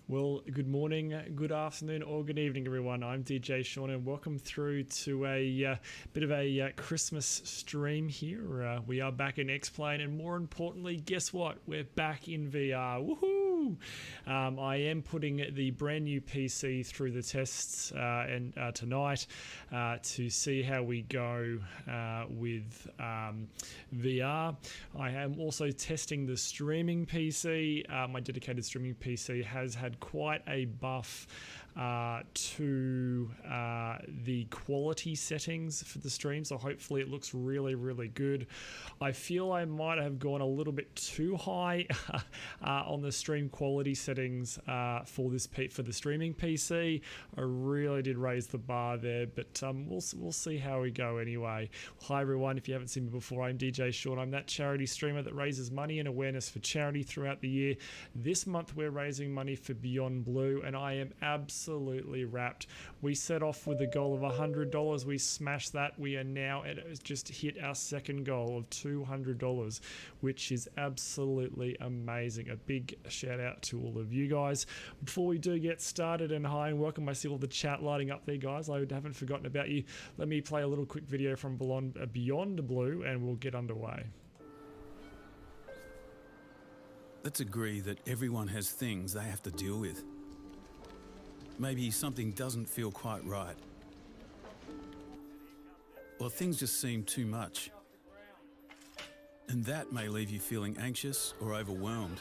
Well, good morning, good afternoon, or good evening, everyone. I'm DJ Sean, and welcome through to a bit of a Christmas stream here. We are back in X-Plane, and more importantly, guess what? We're back in VR. Woohoo! I am putting the brand new PC through the tests tonight to see how we go with VR. I am also testing the streaming PC. My dedicated streaming PC has had quite a buff to the quality settings for the stream, so hopefully it looks really good. I feel I might have gone a little bit too high on the stream quality settings for the streaming PC. I really did raise the bar there, but we'll see how we go anyway. Hi everyone, if you haven't seen me before, I'm DJ Sean. I'm that charity streamer that raises money and awareness for charity throughout the year. This month we're raising money for Beyond Blue, and I am absolutely wrapped. We set off with a goal of $100. We smashed that. We are now just hit our second goal of $200, which is absolutely amazing. A big shout out to all of you guys. Before we do get started, and hi and welcome, I see all the chat lighting up there, guys. I haven't forgotten about you. Let me play a little quick video from Beyond Blue and we'll get underway. Let's agree that everyone has things they have to deal with. Maybe something doesn't feel quite right. Or things just seem too much. And that may leave you feeling anxious or overwhelmed,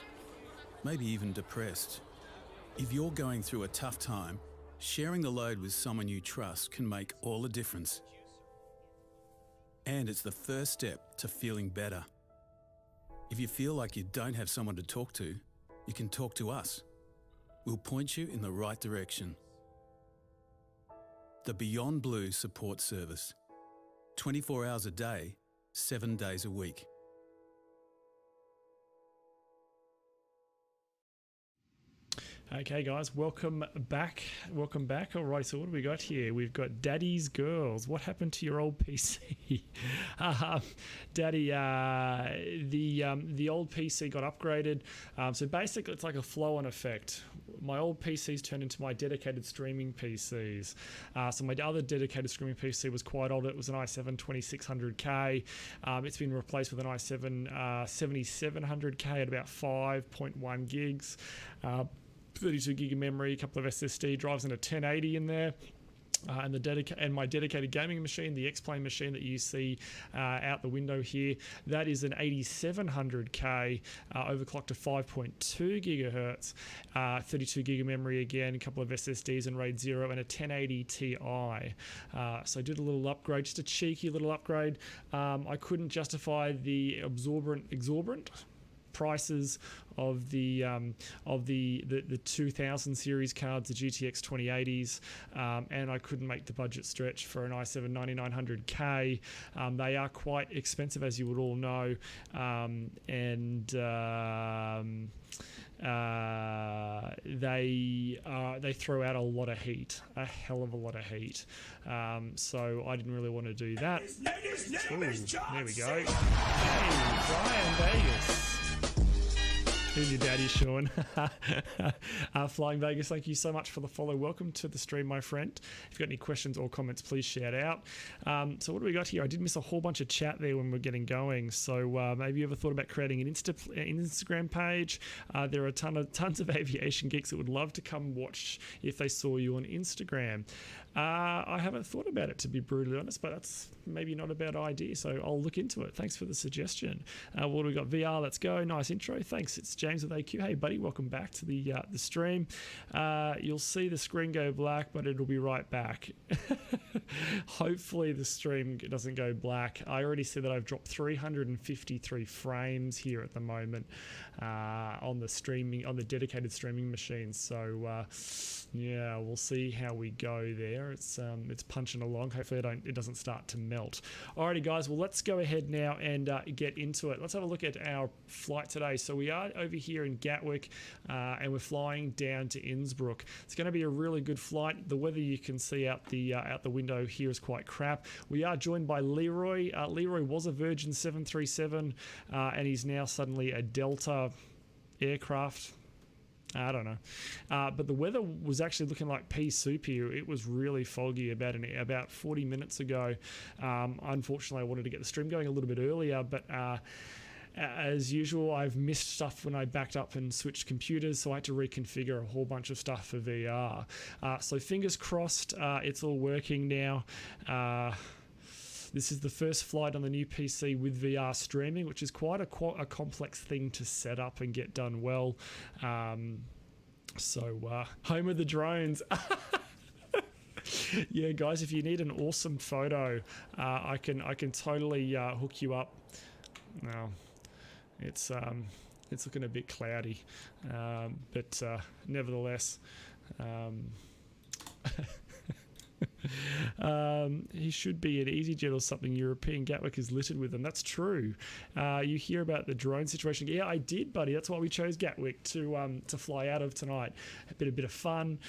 maybe even depressed. If you're going through a tough time, sharing the load with someone you trust can make all the difference. And it's the first step to feeling better. If you feel like you don't have someone to talk to, you can talk to us. We'll point you in the right direction. The Beyond Blue Support Service. 24 hours a day, 7 days a week. Okay, guys, welcome back. All right, so what do we got here? We've got Daddy's Girls. What happened to your old PC? Daddy, the old PC got upgraded. So basically, it's like a flow-on effect. My old PCs turned into my dedicated streaming PCs. So my other dedicated streaming PC was quite old. It was an i7 2600K. It's been replaced with an i7 7700K at about 5.1 gigs. 32 gig of memory, a couple of SSD drives, and a 1080 in there. And my dedicated gaming machine, the X-Plane machine that you see out the window here, that is an 8700K overclocked to 5.2 gigahertz, 32 gig of memory again, a couple of SSDs and RAID 0, and a 1080 Ti. So I did a little upgrade, just a cheeky little upgrade. I couldn't justify the exorbitant prices of the 2000 series cards, the GTX 2080s, and I couldn't make the budget stretch for an i7 9900K. They are quite expensive, as you would all know, and they throw out a lot of heat, a hell of a lot of heat. So I didn't really want to do that. There we go. Hey, Brian Vegas. Who's your daddy, Sean? Flying Vegas, thank you so much for the follow. Welcome to the stream, my friend. If you've got any questions or comments, please shout out. So what do we got here? I did miss a whole bunch of chat there when we're getting going. So maybe you ever thought about creating an Instagram page? There are tons of aviation geeks that would love to come watch if they saw you on Instagram. I haven't thought about it, to be brutally honest, but that's maybe not a bad idea. So I'll look into it. Thanks for the suggestion. What do we got? VR, let's go. Nice intro. Thanks. It's James with AQ. Hey buddy, welcome back to the stream. You'll see the screen go black, but it'll be right back. Hopefully the stream doesn't go black. I already see that I've dropped 353 frames here at the moment on the dedicated streaming machine. So yeah, we'll see how we go there. It's punching along. Hopefully it doesn't start to melt. Alrighty guys, well let's go ahead now and get into it. Let's have a look at our flight today. So we are over here in Gatwick and we're flying down to Innsbruck. It's going to be a really good flight. The weather you can see out the window here is quite crap. We are joined by Leroy. Leroy was a Virgin 737 and he's now suddenly a Delta aircraft I don't know. But the weather was actually looking like pea soup here. It was really foggy about 40 minutes ago. Unfortunately, I wanted to get the stream going a little bit earlier, but as usual, I've missed stuff when I backed up and switched computers, so I had to reconfigure a whole bunch of stuff for VR. So fingers crossed, it's all working now. This is the first flight on the new PC with VR streaming, which is quite a complex thing to set up and get done well. So home of the drones. Yeah, guys, if you need an awesome photo, I can totally hook you up. Now, it's looking a bit cloudy, but nevertheless. He should be at EasyJet or something. European Gatwick is littered with them. That's true. You hear about the drone situation? Yeah, I did, buddy. That's why we chose Gatwick to fly out of tonight. A bit of fun.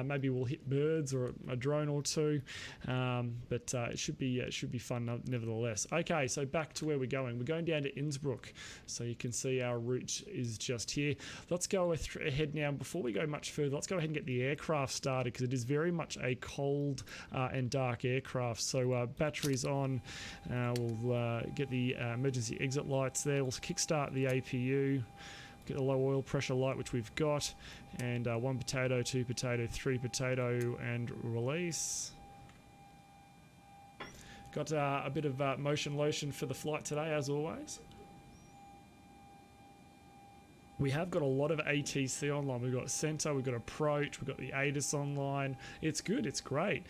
Maybe we'll hit birds or a drone or two. But it should be fun nevertheless. Okay, so back to where we're going. We're going down to Innsbruck, so you can see our route is just here. Let's go ahead now. Before we go much further, let's go ahead and get the aircraft started, because it is very much a cold and dark aircraft. So batteries on. We'll get the emergency exit lights there. We'll kickstart the APU. Get the low oil pressure light, which we've got, and 1 potato, 2 potato, 3 potato, and release. Got a bit of motion lotion for the flight today, as always. We have got a lot of ATC online. We've got Center, we've got Approach, we've got the ATIS online. It's good, it's great.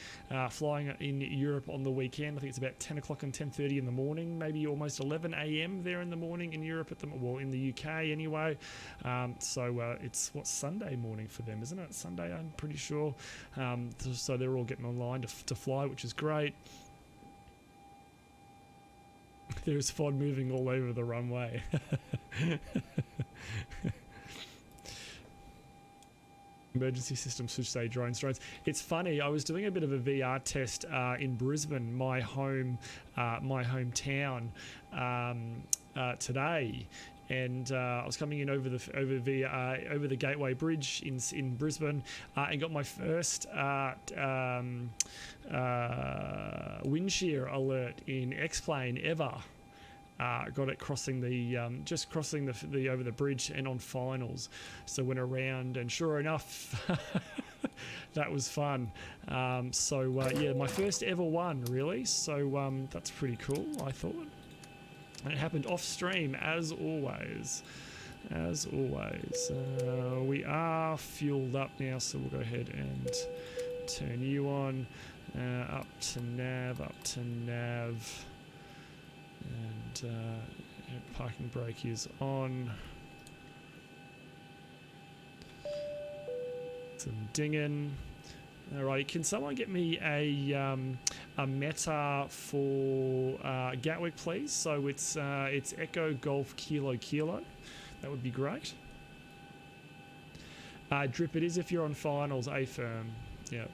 Flying in Europe on the weekend, I think it's about 10 o'clock and 10:30 in the morning, maybe almost 11 a.m. there in the morning in Europe, in the UK anyway. So it's Sunday morning for them, isn't it? Sunday, I'm pretty sure. So they're all getting online to fly, which is great. There's FOD moving all over the runway. Emergency systems should say drones. It's funny, I was doing a bit of a VR test in Brisbane, my hometown, today. And I was coming in over the Gateway Bridge in Brisbane, and got my first wind shear alert in X-Plane ever. Got it crossing just crossing the over the bridge and on finals. So went around, and sure enough, that was fun. Yeah, my first ever one, really. So that's pretty cool, I thought. And it happened off stream, as always. As always. We are fueled up now, so we'll go ahead and turn you on. Up to nav. And parking brake is on. Some dinging. Alright, can someone get me a meta for Gatwick, please? So it's Echo Golf Kilo Kilo. That would be great. Drip, it is if you're on finals, A-firm. Yep.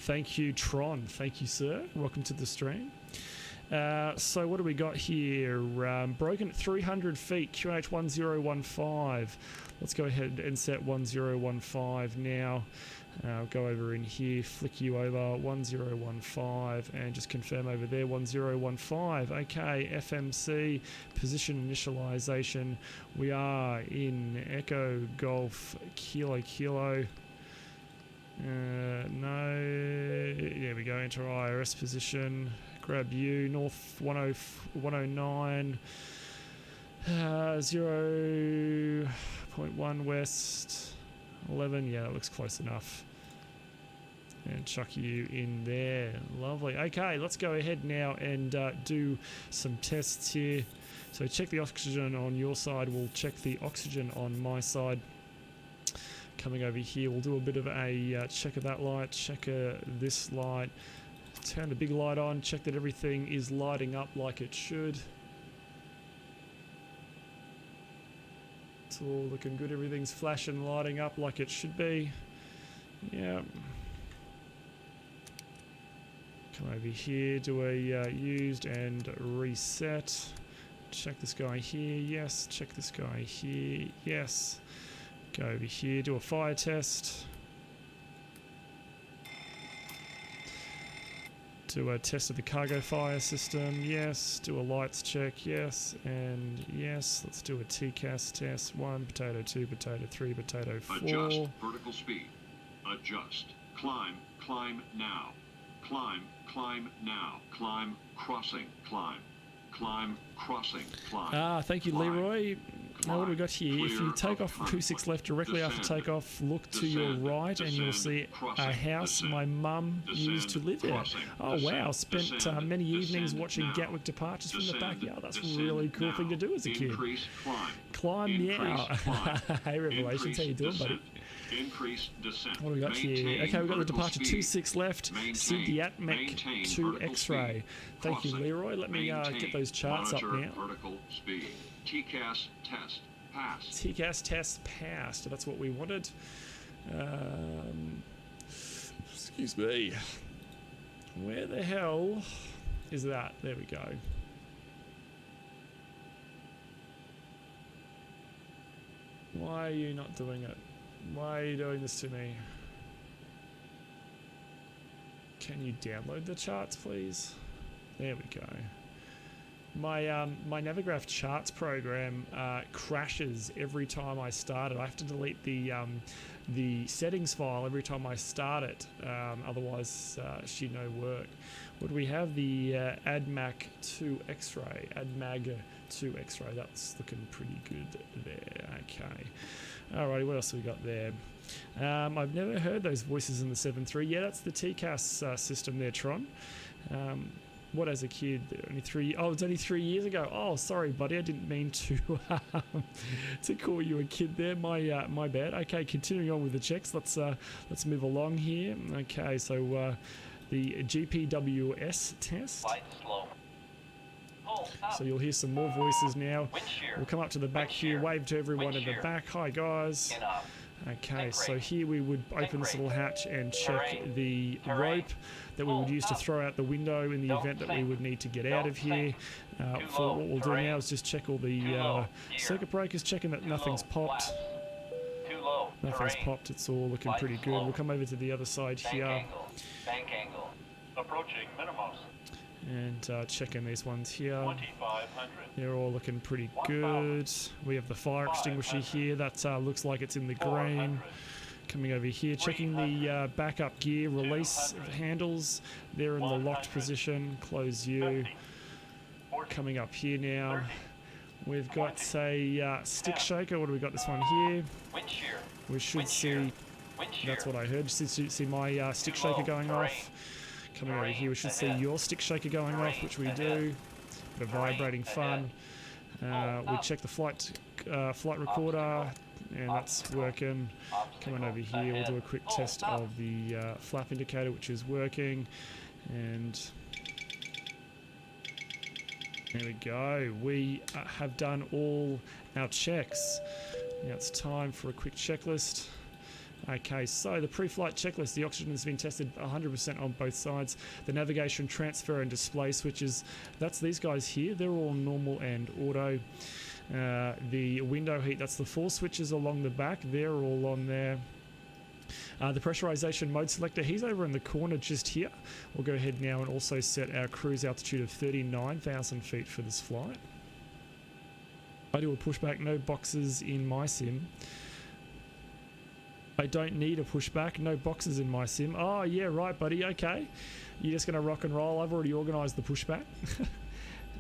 Thank you, Tron. Thank you, sir. Welcome to the stream. So what do we got here? Broken at 300 feet, QNH 1015. Let's go ahead and set 1015 now. I'll go over in here, flick you over 1015, and just confirm over there 1015. Okay, FMC, position initialization. We are in Echo Golf Kilo Kilo. No, there we go, enter IRS position. Grab you, north 109, 0.1 west, 11, yeah, that looks close enough. And chuck you in there, lovely. Okay, let's go ahead now and do some tests here. So check the oxygen on your side, we'll check the oxygen on my side. Coming over here, we'll do a bit of a check of that light, check this light. Turn the big light on, check that everything is lighting up like it should. It's all looking good, everything's flashing, lighting up like it should be. Yeah. Come over here, do a used and reset. Check this guy here. Yes. Check this guy here. Yes. Go over here. Do a fire test. Do a test of the cargo fire system. Yes. Do a lights check. Yes. And yes. Let's do a TCAS test. 1, potato 2, potato 3, potato 4. Adjust vertical speed. Adjust. Climb. Climb now. Climb. Climb now. Climb. Crossing. Climb. Climb. Crossing. Climb. Thank you, Climb. Leroy. Now what do we got here? If you take off from 26 left directly after takeoff, look to your right and you'll see a house my mum used to live in. Oh wow, spent many evenings watching Gatwick departures from the backyard. That's a really cool thing to do as a kid. Climb now. Hey Revelations, how you doing, buddy? Increase descent. What do we got here? Okay, we've got the departure 26 left. See the ATMEC 2 X-ray. Thank you, Leroy. Let me get those charts up now. Vertical speed. TCAS test passed. TCAS test passed. That's what we wanted. Excuse me. Where the hell is that? There we go. Why are you not doing it? Why are you doing this to me? Can you download the charts, please? There we go. My my Navigraph charts program crashes every time I start it. I have to delete the settings file every time I start it. Otherwise, she no work. What do we have? The ADMAC 2 X-ray. ADMAG 2 X-ray. That's looking pretty good there. Okay. Alrighty, what else have we got there? I've never heard those voices in the 7.3. Yeah, that's the TCAS system there, Tron. What as a kid? It's only 3 years ago. Oh, sorry, buddy. I didn't mean to to call you a kid there. My bad. Okay, continuing on with the checks. Let's move along here. Okay, so the GPWS test. Light slow. So you'll hear some more voices now. We'll come up to the back here, wave to everyone in the back. Hi guys. Okay, so here we would open this little hatch and check the rope that we would use to throw out the window in the event that we would need to get out of here. For what we'll do now is just check all the circuit breakers, checking that nothing's popped. Nothing's popped, it's all looking pretty good. We'll come over to the other side here. Bank angle. Approaching minimums. And checking these ones here. 2500. They're all looking pretty good. We have the fire extinguisher here. That looks like it's in the green. Coming over here, checking the backup gear release handles. They're in the locked position. Close you. Coming up here now. We've got a stick shaker. What do we got? This one here. We should see. That's what I heard. See my stick shaker going off. Coming over here, we should see your stick shaker going off, which we do. Bit of vibrating fun. We check the flight recorder, and that's working. Coming over here, we'll do a quick test of the flap indicator, which is working. And there we go. We have done all our checks. Now it's time for a quick checklist. Okay, so the pre-flight checklist, the oxygen has been tested 100% on both sides. The navigation, transfer and display switches, that's these guys here. They're all normal and auto. The window heat, that's the 4 switches along the back. They're all on there. The pressurization mode selector, he's over in the corner just here. We'll go ahead now and also set our cruise altitude of 39,000 feet for this flight. I do a pushback, no boxes in my sim. I don't need a pushback, no boxes in my sim. Oh yeah, right buddy, okay. You're just going to rock and roll. I've already organised the pushback.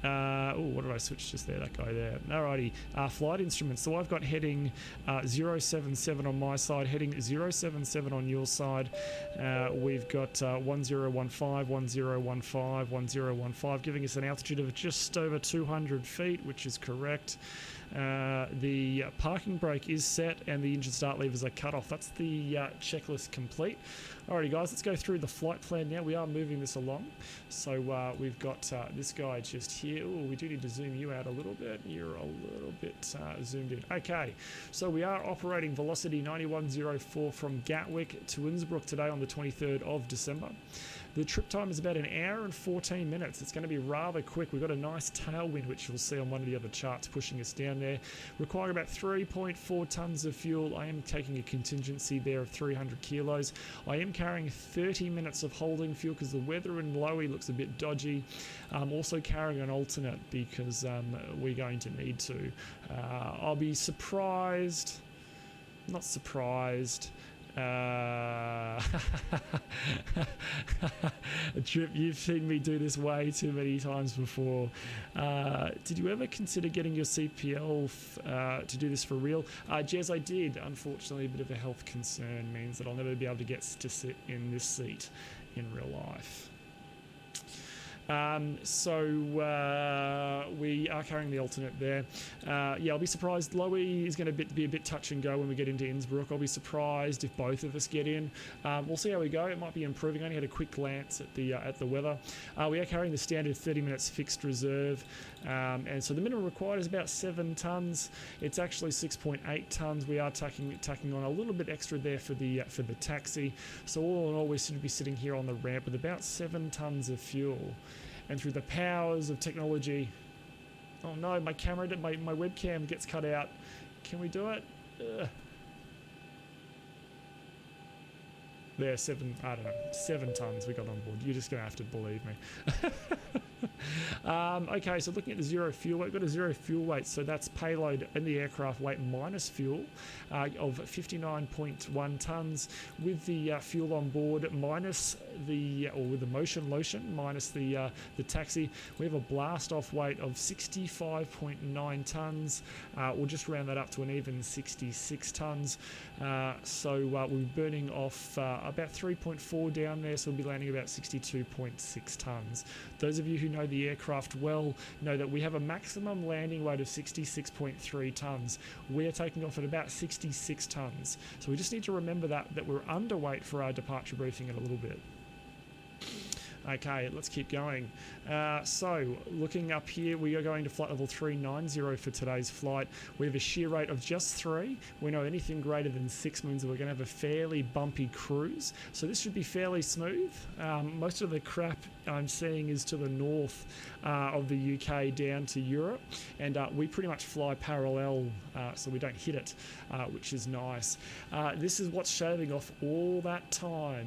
What did I switch just there? That guy there. Alrighty, flight instruments. So I've got heading 077 on my side, heading 077 on your side. We've got 1015, 1015, 1015, giving us an altitude of just over 200 feet, which is correct. The parking brake is set and the engine start levers are cut off. That's the checklist complete. Alrighty guys, let's go through the flight plan now. We are moving this along. So we've got this guy just here. Ooh, we do need to zoom you out a little bit. You're a little bit zoomed in. Okay, so we are operating Velocity 9104 from Gatwick to Innsbruck today on the 23rd of December. The trip time is about 1 hour and 14 minutes. It's going to be rather quick. We've got a nice tailwind, which you'll see on one of the other charts pushing us down there. Require about 3.4 tons of fuel. I am taking a contingency there of 300 kilos. I am carrying 30 minutes of holding fuel because the weather in Lowy looks a bit dodgy. I'm also carrying an alternate because we're going to need to. I'll be surprised, not surprised. Trip, you've seen me do this way too many times before. Did you ever consider getting your CPL to do this for real? Jez, I did. Unfortunately, a bit of a health concern means that I'll never be able to get to sit in this seat in real life. We are carrying the alternate there. Yeah, I'll be surprised. Lowy is going to be a bit touch and go when we get into Innsbruck. I'll be surprised if both of us get in. We'll see how we go. It might be improving. I only had a quick glance at the weather. We are carrying the standard 30 minutes fixed reserve, and so the minimum required is about 7 tons. It's actually 6.8 tons. We are tacking on a little bit extra there for the taxi. So all in all, we should be sitting here on the ramp with about 7 tons of fuel. And through the powers of technology, oh no, my camera, my webcam gets cut out. Can we do it? There, 7 tons we got on board. You're just gonna have to believe me. Okay, so looking at the zero fuel weight, we've got a zero fuel weight, so that's payload in the aircraft weight minus fuel of 59.1 tons with the fuel on board minus with the motion lotion minus the taxi. We have a blast off weight of 65.9 tons. We'll just round that up to an even 66 tons. So we'll be burning off about 3.4 down there, so we'll be landing about 62.6 tons. Those of you who know the aircraft well know that we have a maximum landing weight of 66.3 tons. We're taking off at about 66 tons. So we just need to remember that we're underweight for our departure briefing in a little bit. Okay, let's keep going. So looking up here, we are going to flight level 390 for today's flight. We have a shear rate of just 3. We know anything greater than 6 means that we're going to have a fairly bumpy cruise. So this should be fairly smooth. Most of the crap I'm seeing is to the north of the UK down to Europe, and we pretty much fly parallel, so we don't hit it, which is nice. This is what's shaving off all that time.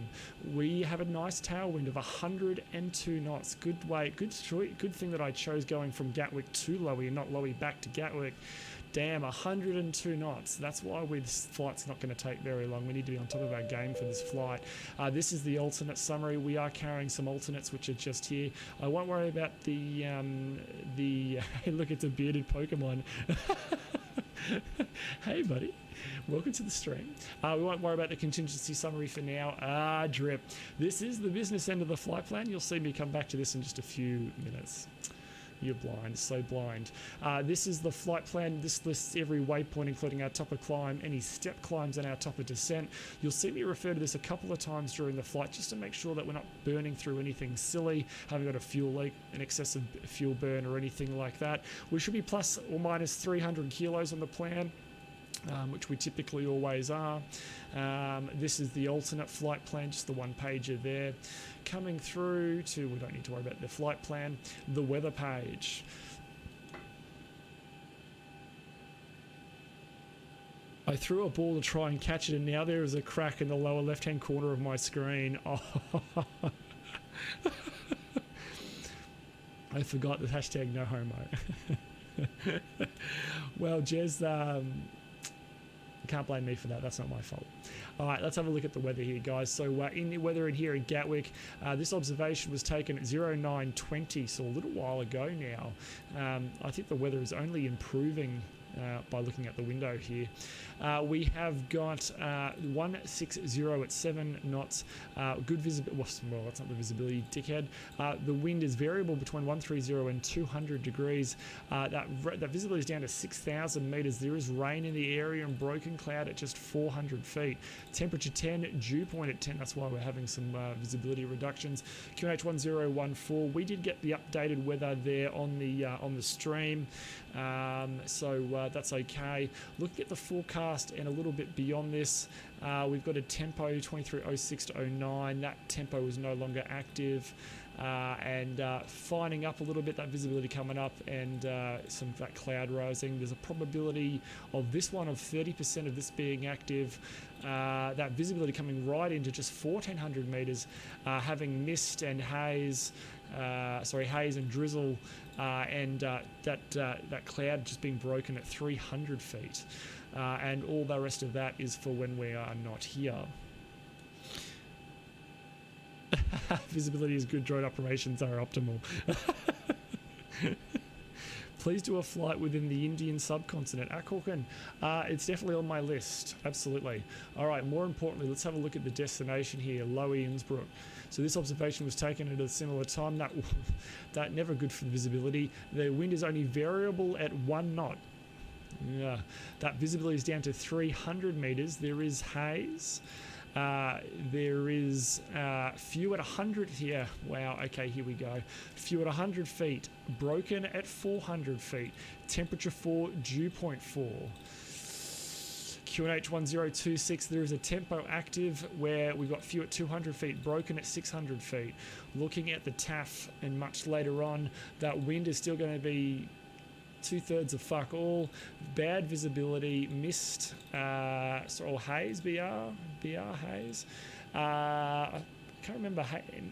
We have a nice tailwind of 102 knots. Good thing that I chose going from Gatwick to Lowy and not Lowy back to Gatwick. Damn, 102 knots. That's why this flight's not going to take very long. We need to be on top of our game for this flight. This is the alternate summary. We are carrying some alternates which are just here. I won't worry about the look, it's a bearded Pokemon. Hey buddy, welcome to the stream. We won't worry about the contingency summary for now. Drip. This is the business end of the flight plan. You'll see me come back to this in just a few minutes. You're blind, so blind. This is the flight plan. This lists every waypoint, including our top of climb, any step climbs, and our top of descent. You'll see me refer to this a couple of times during the flight just to make sure that we're not burning through anything silly, haven't got a fuel leak, an excessive fuel burn, or anything like that. We should be plus or minus 300 kilos on the plan, which we typically always are. This is the alternate flight plan, just the one pager there. Coming through to, we don't need to worry about the flight plan, the weather page. I threw a ball to try and catch it, and now there is a crack in the lower left-hand corner of my screen. Oh. I forgot the hashtag no homo. Well, Jez, you can't blame me for that. That's not my fault. All right, let's have a look at the weather here, guys. So in the weather in here in Gatwick, this observation was taken at 09:20, so a little while ago now. I think the weather is only improving by looking at the window here. We have got 160 at 7 knots. Good visibility. Well, that's not the visibility, dickhead. The wind is variable between 130 and 200 degrees. That visibility is down to 6,000 meters. There is rain in the area and broken cloud at just 400 feet. Temperature 10, dew point at 10. That's why we're having some visibility reductions. QNH1014. We did get the updated weather there on the stream, so that's okay. Looking at the forecast and a little bit beyond this, we've got a tempo 2306 to 09. That tempo is no longer active, and fining up a little bit, that visibility coming up, and some of that cloud rising. There's a probability of this one of 30% of this being active. That visibility coming right into just 1,400 meters, having mist and haze. Haze and drizzle, and that cloud just being broken at 300 feet. And all the rest of that is for when we are not here. Visibility is good, drone operations are optimal. Please do a flight within the Indian subcontinent. Akorkan, it's definitely on my list, absolutely. All right, more importantly, let's have a look at the destination here, Leroy, Innsbruck. So this observation was taken at a similar time. That never good for the visibility. The wind is only variable at 1 knot. Yeah, that visibility is down to 300 meters. There is haze. There is few at 100 here. Wow, okay, here we go. Few at 100 feet, broken at 400 feet. Temperature 4, dew point 4. QNH 1026, there is a tempo active where we've got few at 200 feet, broken at 600 feet. Looking at the TAF and much later on, that wind is still going to be 2/3 of fuck all. Bad visibility, mist, or haze, BR haze. I can't remember,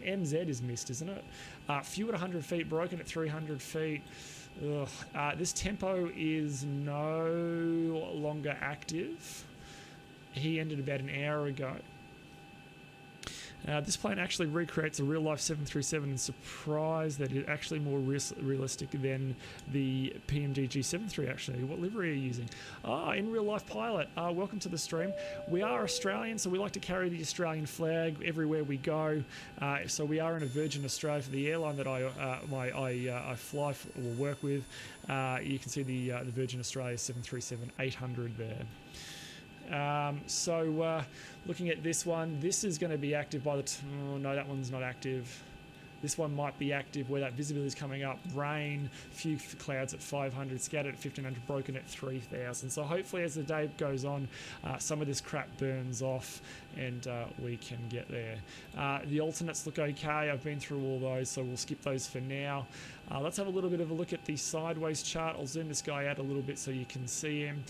MZ is mist, isn't it? Few at 100 feet, broken at 300 feet. This tempo is no longer active. He ended about an hour ago. This plane actually recreates a real-life 737 and surprised that it's actually more realistic than the PMDG 73 actually. What livery are you using? In real-life pilot. Welcome to the stream. We are Australian, so we like to carry the Australian flag everywhere we go. So we are in a Virgin Australia for the airline that I fly or work with. You can see the Virgin Australia 737-800 there. Looking at this one, this is going to be active by the oh no, that one's not active. This one might be active where that visibility is coming up. Rain, few clouds at 500, scattered at 1500, broken at 3000. So hopefully as the day goes on, some of this crap burns off and we can get there. The alternates look okay. I've been through all those, so we'll skip those for now. Let's have a little bit of a look at the sideways chart. I'll zoom this guy out a little bit so you can see him.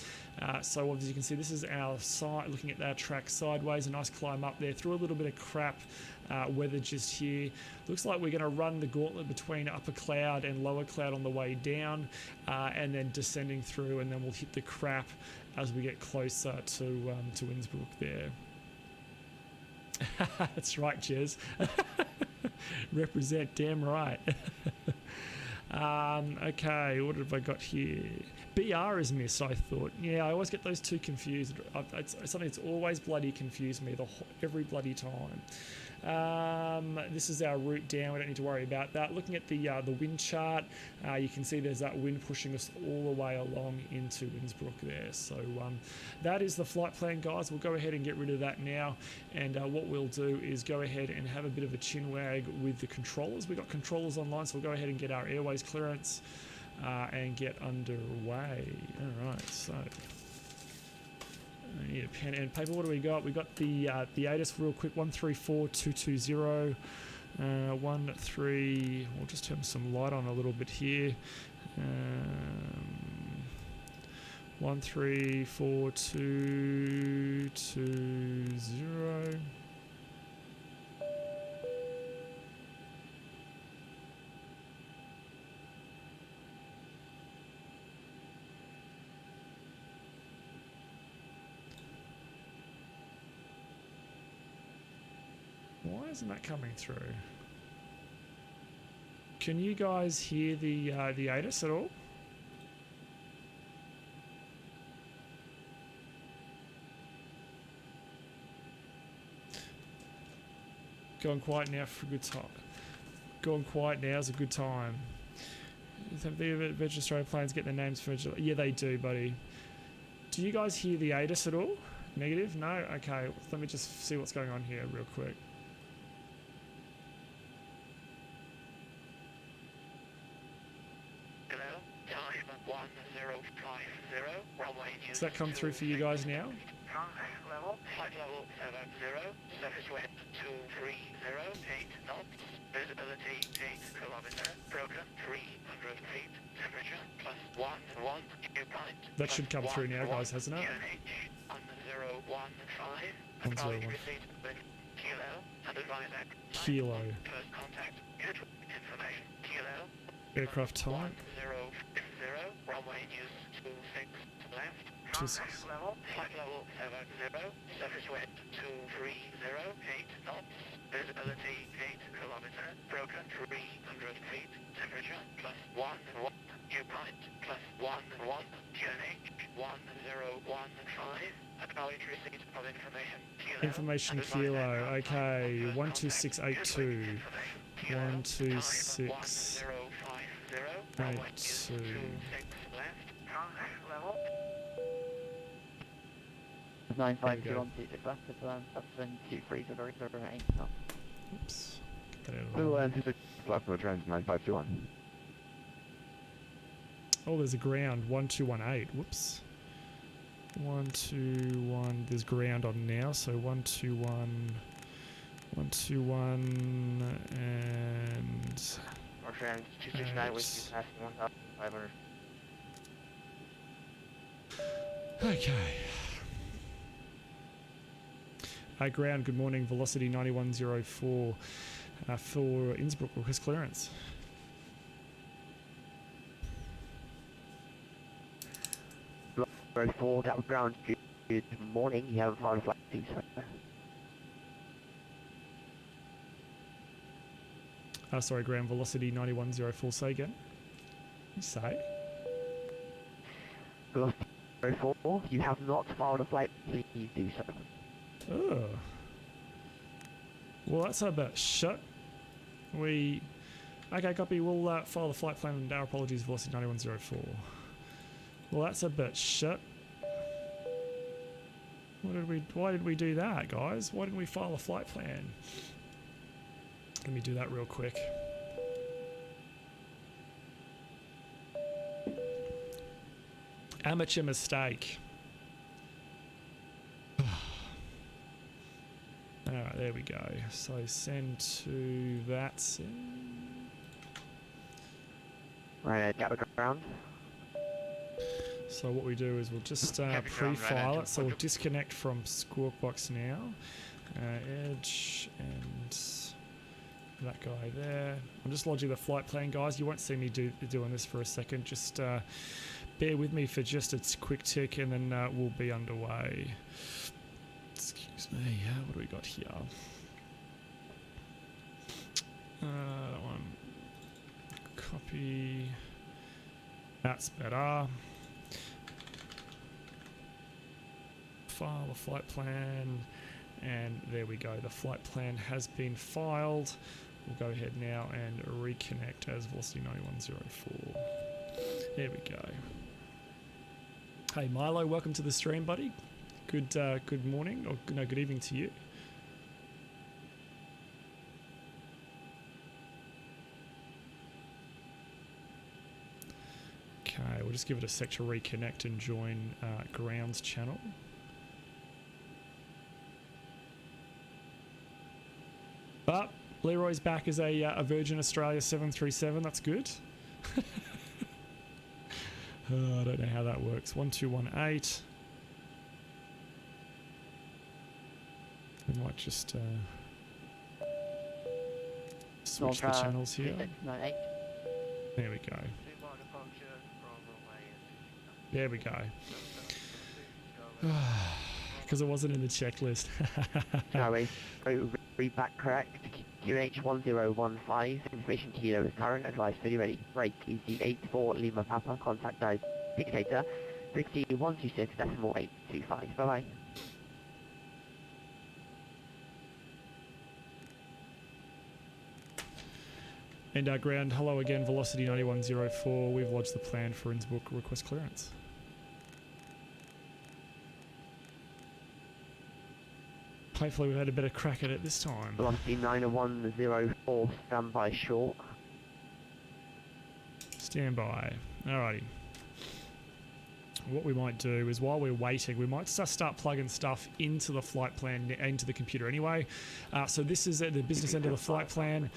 So as you can see, this is our side, looking at our track sideways, a nice climb up there through a little bit of crap weather just here. Looks like we're going to run the gauntlet between upper cloud and lower cloud on the way down, and then descending through, and then we'll hit the crap as we get closer to Innsbruck there. That's right, Jez. Represent, damn right. Okay, what have I got here? BR is missed, I thought. Yeah, I always get those two confused. It's something that's always bloody confused me every bloody time. This is our route down. We don't need to worry about that. Looking at the wind chart, you can see there's that wind pushing us all the way along into Innsbruck there. So that is the flight plan, guys. We'll go ahead and get rid of that now. And what we'll do is go ahead and have a bit of a chin wag with the controllers. We've got controllers online, so we'll go ahead and get our Airways clearance and get underway. All right, so I need a pen and paper. What do we got? We got the ATIS real quick. 134220. 13. We'll just turn some light on a little bit here. 134220. Why isn't that coming through? Can you guys hear the ATIS at all? Going quiet now for a good talk. Going quiet now is a good time. Have the Virgin Australia planes get their names for Virgin? Yeah, they do, buddy. Do you guys hear the ATIS at all? Negative? No? Okay, let me just see what's going on here real quick. Hello, time 1050, runway. Does that come through for you guys now? Level, flight level 70, surface wind 2308 knots, visibility 8 kilometer, broken 300 feet, temperature +1 dew point. That should come through now, guys, hasn't it? QNH 1015, 1015. received with kilo, and advise that Kilo. first contact, information, kilo. Aircraft type. 1050, runway news 26 left. 26. Level, flight level 70, surface wind 2308 knots, visibility 8 kilometer, broken 300 feet, temperature +1 dew point +1 QNH 1015, acknowledge receipt of information, kilo. Information kilo, okay, 12682. 12682. Level. 952 on 26 left, it's around 723, so very clear for 8 knots. Oops. Get that out of the Blue way. line 26 left for trans 9521. Oh, there's a ground. 1218. Whoops. 121. There's ground on now, so 121. 121 and. Or trans 269 with you passing 1,500. Okay. Ground, good morning. Velocity 9104 for Innsbruck. Request clearance. Road 4, that was ground. Good morning, you have a flight flight 2, sir. Sorry, ground velocity 9104. Say again. You say? Road 4, you have not filed a flight, please do so. Oh. Well, that's a bit shit. Okay, copy. We'll file the flight plan and our apologies, velocity 9104. Well, that's a bit shit. Why did we do that, guys? Why didn't we file a flight plan? Let me do that real quick. Amateur mistake. Alright, there we go. So send to that send. Right, Gatwick ground. So what we do is we'll just pre-file it. So we'll disconnect from Squawk Box now. Edge and that guy there. I'm just lodging the flight plan, guys. You won't see me doing this for a second. Just bear with me for just a quick tick, and then we'll be underway. Excuse me. What do we got here? That one. Copy. That's better. File the flight plan, and there we go. The flight plan has been filed. We'll go ahead now and reconnect as velocity 9104. There we go. Hey Milo, welcome to the stream, buddy. Good morning, or no, good evening to you. Okay, we'll just give it a sec to reconnect and join grounds channel. But Leroy's back as a Virgin Australia 737. That's good. I don't know how that works. 1218. We might just switch the channels here. 698. There we go. There we go. Because it wasn't in the checklist. Airways, read back correct. QH 1015, information kilo is current, advice fully ready. Break, EC84 Lima Papa, contact dive. Dictator, 60126.825. Bye bye. And ground, hello again, velocity 9104. We've lodged the plan for Innsbruck, request clearance. Hopefully we've had a better crack at it this time. Velocity 9104, standby short. Stand by. Alrighty. What we might do is while we're waiting, we might just start plugging stuff into the flight plan, into the computer anyway. So this is at the business end of the flight plan.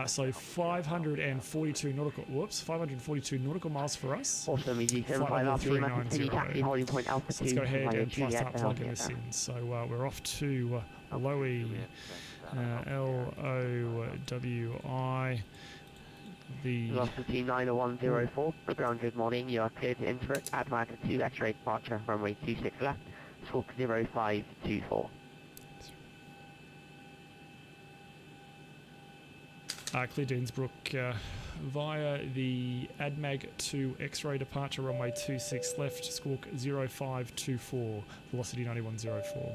So 542 nautical miles for us. Awesome, easy. Flight 75 level RPM, taxi, 390. holding point Alpha So let's 2. go ahead and Juliet, start plugging this Delta. in. So we're off to Lowy, LOWI. The Velocity 90104, ground, good morning. You are cleared to Innsbruck at marker 2 X-ray departure, runway 26 left, squawk 0524. Cleared to Innsbruck via the ADMAG 2 X-ray departure, runway 26 left, squawk 0524, velocity 9104.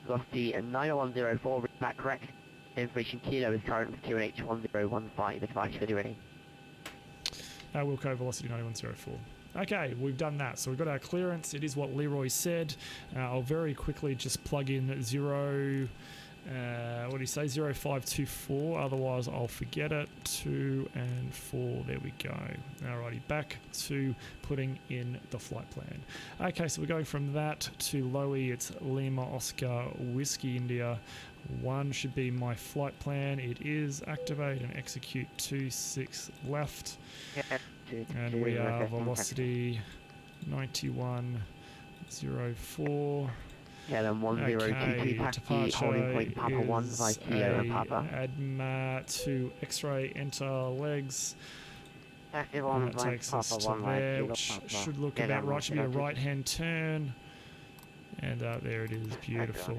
Velocity 90104, read back correct. Information kilo is current with QNH1015, advice fully ready. Wilco, velocity 9104. Okay, we've done that. So we've got our clearance. It is what Leroy said. I'll very quickly just plug in 0524, otherwise I'll forget it. 2 and 4, there we go. Alrighty, back to putting in the flight plan. Okay, so we're going from that to Lowy. It's Lima Oscar Whiskey India 1 should be my flight plan. It is activate and execute 26 left. And we are velocity 9104. Yeah, then 1022 taxi, holding point Papa 1 by Kilo and Papa. ADMA to X-ray, enter legs. Active And on that by takes us Papa to 1 by there, Kilo which Papa. should look Yeah, about then right. Should be a 100. right-hand turn. And there it is, beautiful.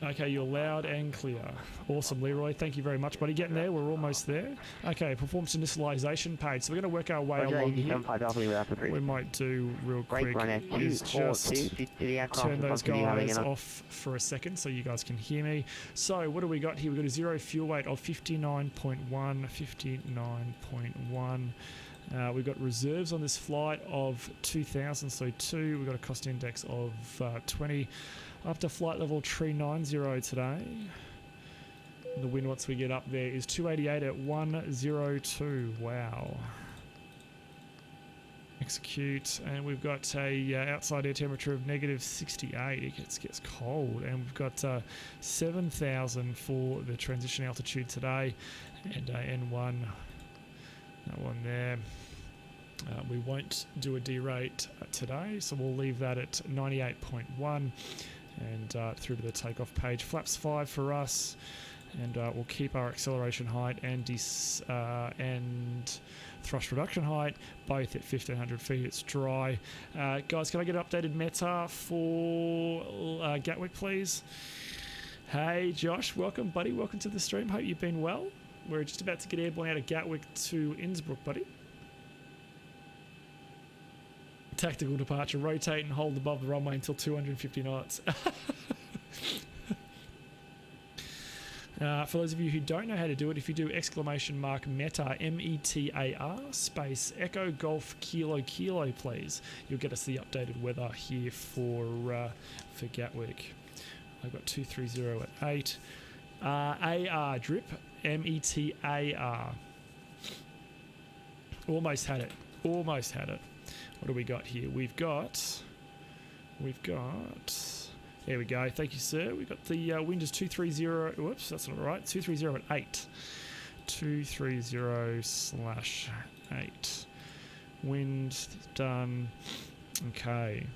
Okay, you're loud and clear. Awesome, Leroy. Thank you very much, buddy. Getting there. We're almost there. Okay, performance initialization page. So we're going to work our way along here. We might do real quick is just turn those guys off for a second so you guys can hear me. So what do we got here? We've got a zero fuel weight of 59.1. We've got reserves on this flight of 2,000, so 2. We've got a cost index of 20. Up to flight level 390 today. The wind once we get up there is 288 at 102. Wow. Execute, and we've got a outside air temperature of negative 68. It gets cold, and we've got 7,000 for the transition altitude today, and N1. That one there. We won't do a derate today, so we'll leave that at 98.1 and through to the takeoff page. Flaps 5 for us, and we'll keep our acceleration height and thrust reduction height both at 1,500 feet. It's dry. Guys, can I get an updated meta for Gatwick, please? Hey, Josh, welcome, buddy. Welcome to the stream. Hope you've been well. We're just about to get airborne out of Gatwick to Innsbruck, buddy. Tactical departure, rotate and hold above the runway until 250 knots. For those of you who don't know how to do it, if you do !METAR, METAR, space Echo Golf Kilo Kilo, please, you'll get us the updated weather here for Gatwick. I've got 230 at 8. AR drip, METAR. Almost had it. What do we got here? We've got. There we go. Thank you, sir. We've got the wind is 230. Whoops, that's not right. 230 at 8. 230/8. Wind done. Okay.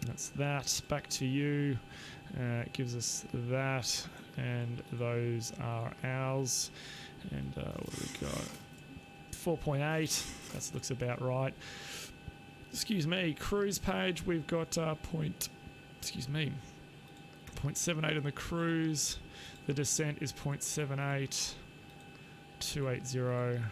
That's that. Back to you. It gives us that, and those are ours. And what do we got? 4.8. That looks about right. Excuse me. Cruise page. We've got 0.78 on the cruise. The descent is 0.78. 280.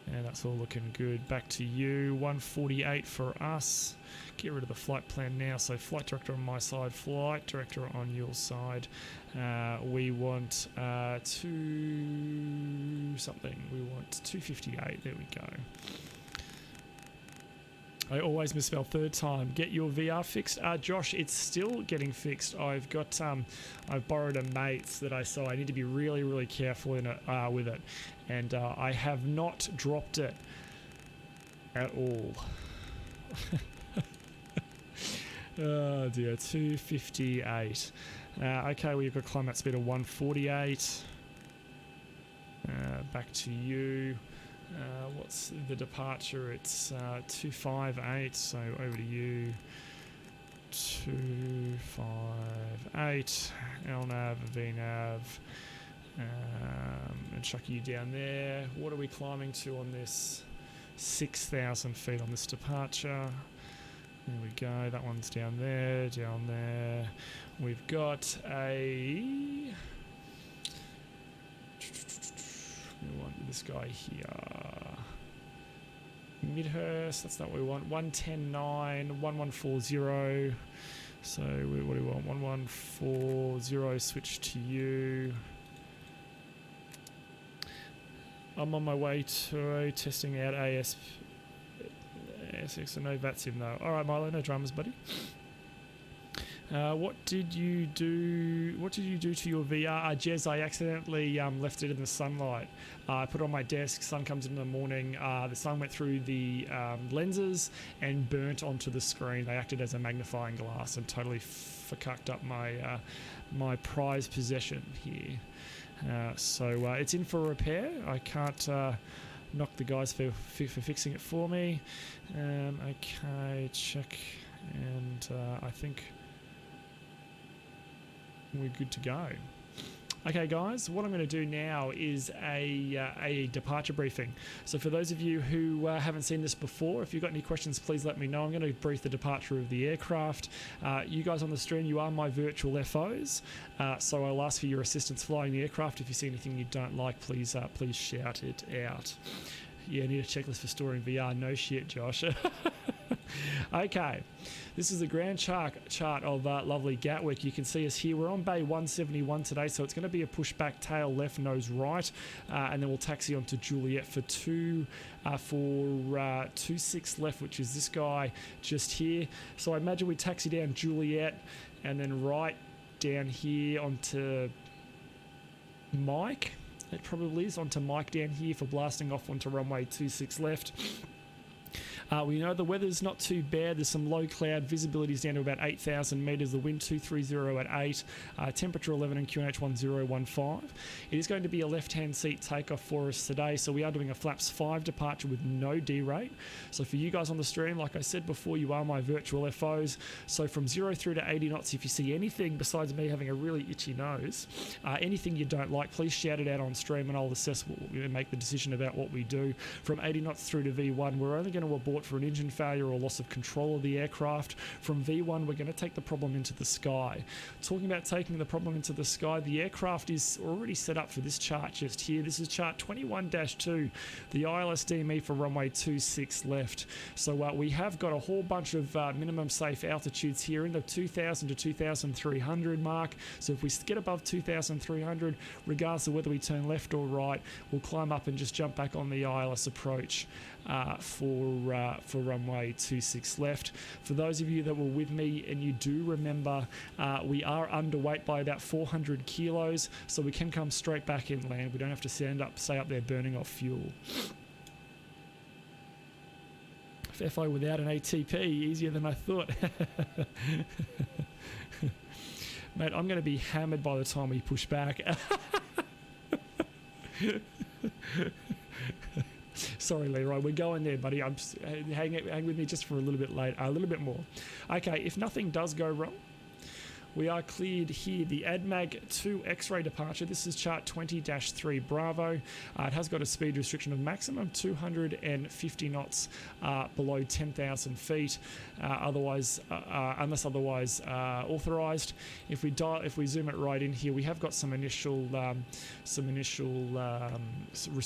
And that's all looking good. Back to you. 148 for us. Get rid of the flight plan now. So flight director on my side, flight director on your side. We want 2 something. We want 258. There we go. I always misspell third time. Get your VR fixed. Josh, it's still getting fixed. I've got I've borrowed a mate's that I saw. I need to be really, really careful in it, with it. And I have not dropped it at all. Oh dear, 258. Okay, we've got climate speed of 148. Back to you. What's the departure? It's 258, so over to you. 258, LNAV, VNAV, and chuck you down there. What are we climbing to on this? 6,000 feet on this departure. There we go, that one's down there, down there. We've got a... We want this guy here. Midhurst, that's not what we want. 110.9, 1140. So what do we want? 1140, switch to you. I'm on my way to testing out ASX, so no VATSIM though. Alright Milo, no dramas buddy. What did you do to your VR? Jez, I accidentally left it in the sunlight. I put it on my desk, sun comes in the morning, the sun went through the lenses and burnt onto the screen. They acted as a magnifying glass and totally fucked up my my prized possession here. So it's in for repair. I can't knock the guys for fixing it for me. Okay, check, and I think we're good to go. Okay guys, what I'm going to do now is a departure briefing. So for those of you who haven't seen this before, if you've got any questions, please let me know. I'm going to brief the departure of the aircraft. You guys on the stream, you are my virtual FOs, so I'll ask for your assistance flying the aircraft. If you see anything you don't like, please shout it out. Yeah, need a checklist for storing VR. No shit, Josh. Okay, this is the ground chart of lovely Gatwick. You can see us here. We're on bay 171 today, so it's going to be a pushback tail left, nose right, and then we'll taxi on to Juliet for 26 left, which is this guy just here. So I imagine we taxi down Juliet and then right down here onto Mike. It probably is onto Mike down here for blasting off onto runway 26 left. We know the weather's not too bad. There's some low cloud. Visibility's down to about 8,000 metres. The wind 230 at 8. Temperature 11 and QNH 1015. It is going to be a left-hand seat takeoff for us today. So we are doing a flaps 5 departure with no D-rate. So for you guys on the stream, like I said before, you are my virtual FOs. So from 0 through to 80 knots, if you see anything besides me having a really itchy nose, anything you don't like, please shout it out on stream and I'll assess and make the decision about what we do. From 80 knots through to V1, we're only going to abort for an engine failure or loss of control of the aircraft. From V1, we're going to take the problem into the sky. Talking about taking the problem into the sky, the aircraft is already set up for this chart just here. This is chart 21-2, the ILS DME for runway 26 left. So we have got a whole bunch of minimum safe altitudes here in the 2,000 to 2,300 mark. So if we get above 2,300, regardless of whether we turn left or right, we'll climb up and just jump back on the ILS approach for runway 26 left. For those of you that were with me and you do remember, we are underweight by about 400 kilos, so we can come straight back inland. We don't have to stay up there burning off fuel. FO without an ATP, easier than I thought. Mate, I'm going to be hammered by the time we push back. Sorry, Leroy, we're going there, buddy. Hang with me just for a little bit more. Okay, if nothing does go wrong, We are cleared here. The ADMAG 2 X-ray departure. This is chart 20-3 Bravo. It has got a speed restriction of maximum 250 knots below 10,000 feet, unless otherwise authorized. If we zoom it right in here, we have got some initial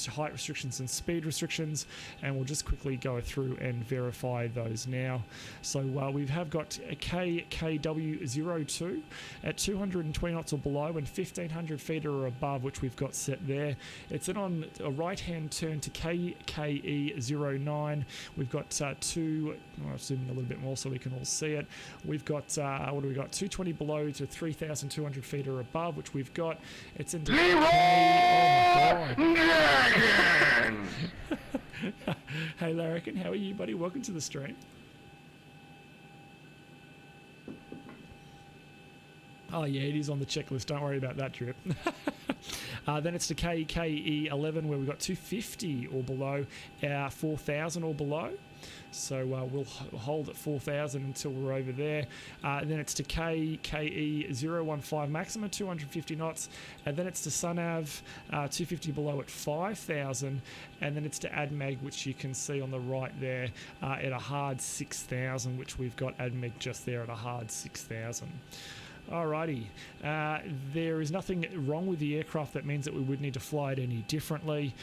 height restrictions and speed restrictions, and we'll just quickly go through and verify those now. So we have got a KW02 at 220 knots or below and 1,500 feet or above, which we've got set there. It's on a right-hand turn to KKE09. We've got I'll zoom in a little bit more so we can all see it. We've got, what do we got? 220 below to 3,200 feet or above, which we've got. It's into Leroy! Oh my God! Hey Larrikin, how are you, buddy? Welcome to the stream. Oh yeah, it is on the checklist. Don't worry about that trip. Then it's to KKE11 where we've got 250 or below, 4,000 or below. So we'll hold at 4,000 until we're over there. Then it's to KKE015 maximum 250 knots, and then it's to SunAv 250 below at 5,000, and then it's to ADMAG, which you can see on the right there at a hard 6,000, which we've got ADMAG just there at a hard 6,000. Alrighty, there is nothing wrong with the aircraft that means that we would need to fly it any differently,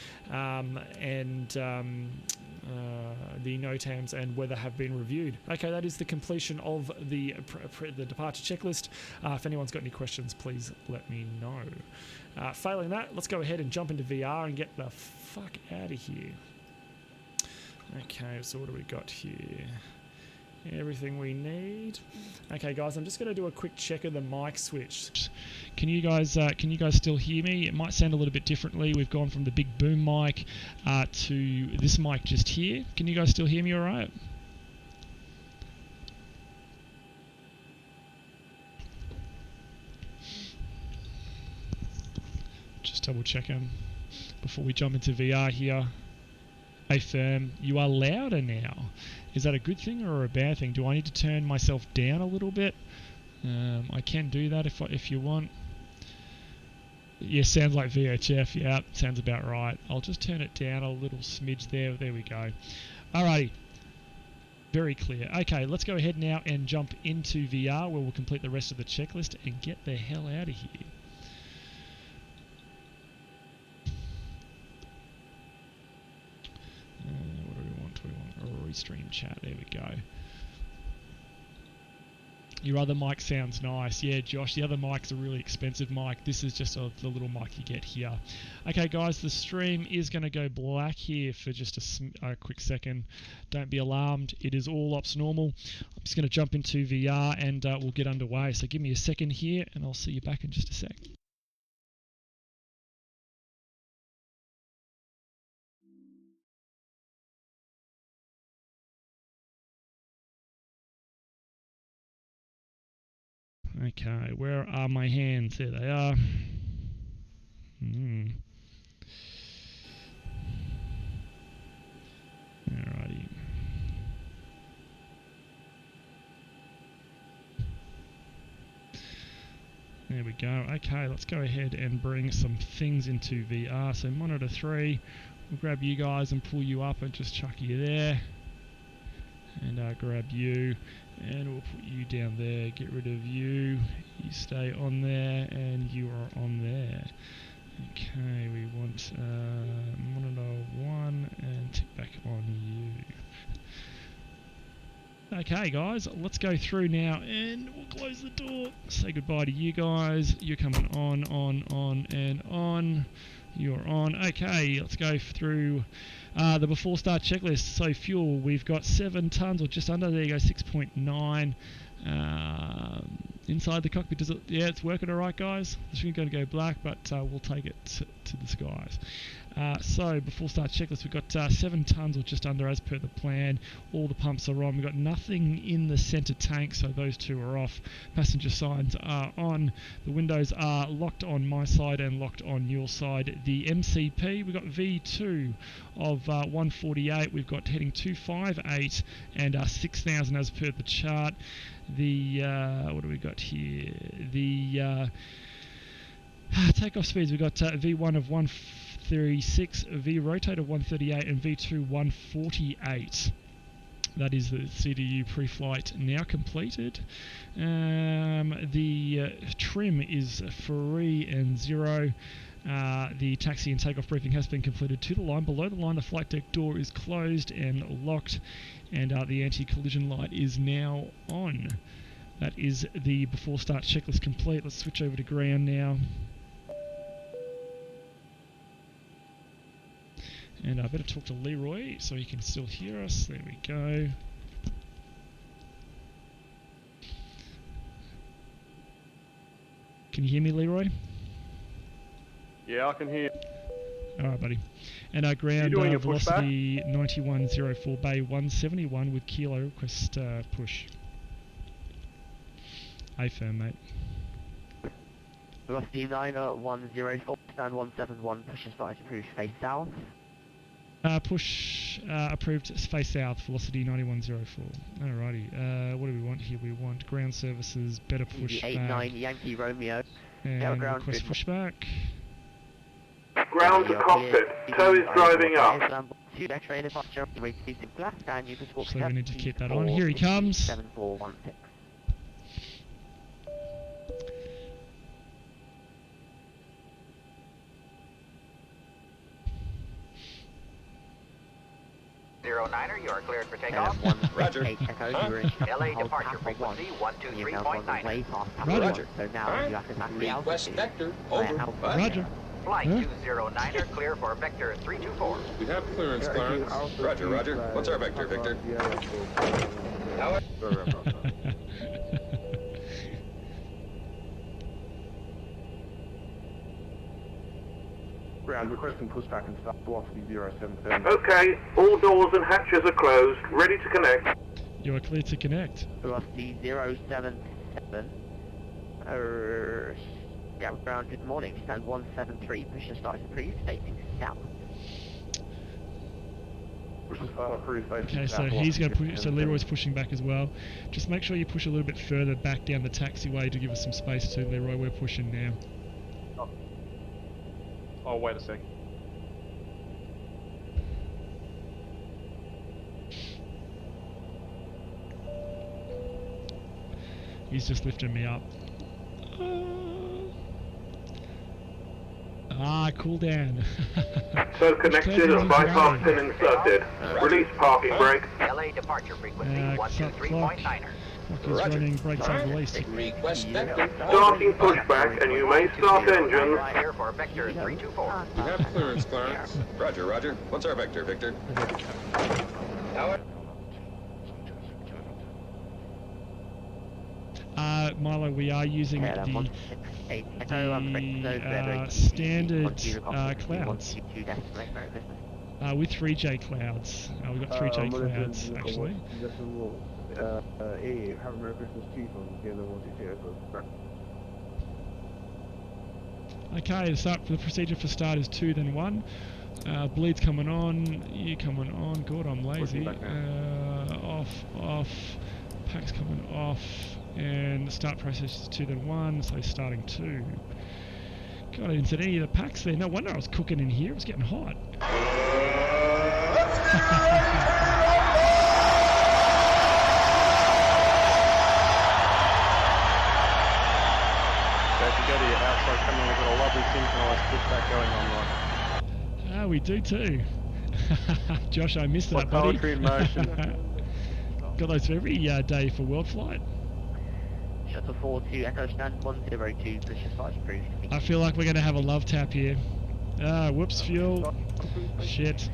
the NOTAMs and weather have been reviewed. Okay, that is the completion of the departure checklist. If anyone's got any questions, please let me know. Failing that, let's go ahead and jump into VR and get the fuck out of here. Okay, so what do we got here? Everything we need. Okay, guys, I'm just going to do a quick check of the mic switch. Can you guys still hear me? It might sound a little bit differently. We've gone from the big boom mic to this mic just here. Can you guys still hear me all right? Just double checking before we jump into VR here. Hey firm, you are louder now. Is that a good thing or a bad thing? Do I need to turn myself down a little bit? I can do that if you want. Yeah, sounds like VHF. Yeah, sounds about right. I'll just turn it down a little smidge there. There we go. Alrighty. Very clear. Okay, let's go ahead now and jump into VR where we'll complete the rest of the checklist and get the hell out of here. What do we want? Restream chat. There we go. Your other mic sounds nice. Yeah, Josh, the other mic's a really expensive mic. This is just the little mic you get here. Okay, guys, the stream is going to go black here for just a quick second. Don't be alarmed. It is all ops normal. I'm just going to jump into VR and we'll get underway. So give me a second here and I'll see you back in just a sec. Okay, where are my hands? There they are. Alrighty. There we go. Okay, let's go ahead and bring some things into VR. So monitor 3, we'll grab you guys and pull you up and just chuck you there. And grab you, and we'll put you down there, get rid of you, you stay on there, and you are on there. Okay, we want monitor 1, and tick back on you. Okay guys, let's go through now, and we'll close the door, say goodbye to you guys. You're coming on, and on. You're on. Okay, let's go through the before start checklist. So fuel, we've got 7 tons or just under. There you go, 6.9. Inside the cockpit, does it? Yeah, it's working all right, guys. The screen's going to go black, but we'll take it to the skies. So before start checklist, we've got 7 tonnes or just under as per the plan. All the pumps are on. We've got nothing in the centre tank, so those 2 are off. Passenger signs are on. The windows are locked on my side and locked on your side. The MCP, we've got V2 of 148. We've got heading 258 and 6,000 as per the chart. The what do we got here? The takeoff speeds, we've got V1 of 136, V rotate of 138, and V2 148. That is the CDU pre-flight now completed. The trim is free and 0. The taxi and takeoff briefing has been completed to the line. Below the line, the flight deck door is closed and locked, and the anti-collision light is now on. That is the before start checklist complete. Let's switch over to ground now. And I better talk to Leroy so he can still hear us. There we go. Can you hear me, Leroy? Yeah, I can hear. Alright, buddy. And our ground velocity 9104 Bay 171 with kilo request push. A firm, mate. Velocity 9104, stand 171, push and start approved, face south. Push approved, face south, velocity 9104. Alrighty, what do we want here? We want ground services, better push back. 89 Yankee Romeo. And request pushback. Ground to cockpit. Tow is driving up. So we need to keep that on. Here he comes. 7416. Niner, you are cleared for takeoff. Roger. LA departure frequency 123.9. Roger. So now you have to taxi out. Request vector. Over. Roger. Flight 209er, clear for vector 324. We have clearance, Clarence. Roger, Roger. What's our vector, Victor? Ground requesting pushback and start velocity 077. Okay, all doors and hatches are closed. Ready to connect. You are clear to connect. Velocity 077. Yeah, ground, good morning. Stand 173, push and start approved, facing south. Push and start approved, facing Okay, south. so he's going to push. So Leroy's pushing back as well. Just make sure you push a little bit further back down the taxiway to give us some space too, Leroy. We're pushing now. Oh, wait a sec. He's just lifting me up. Cool down. So connected and bypass pin inserted. Release parking brake. LA departure frequency 123.9er. Clock is running, brakes are released. Request vector. Starting pushback, and you may start engines. Clear for vector 324. We have clearance, Clarence. Roger, Roger. What's our vector, Victor? Howard. Milo, we are using the standard clouds. With 3J clouds. We've got 3J clouds, actually. Have a Merry Christmas to you from the other 122. Okay, the start for the procedure for start is 2 then 1. Bleed's coming on, you coming on, God I'm lazy. Off, pack's coming off, and the start process is 2 then 1, so starting 2. God, I didn't set any of the packs there, no wonder I was cooking in here, it was getting hot. We do too. Josh, I missed that, buddy. Poetry in motion. Got those for every day for World Flight. Shuttle 42, Echo Stand 102, push and start approved. I feel like we're going to have a love tap here. Whoops, fuel. Shit.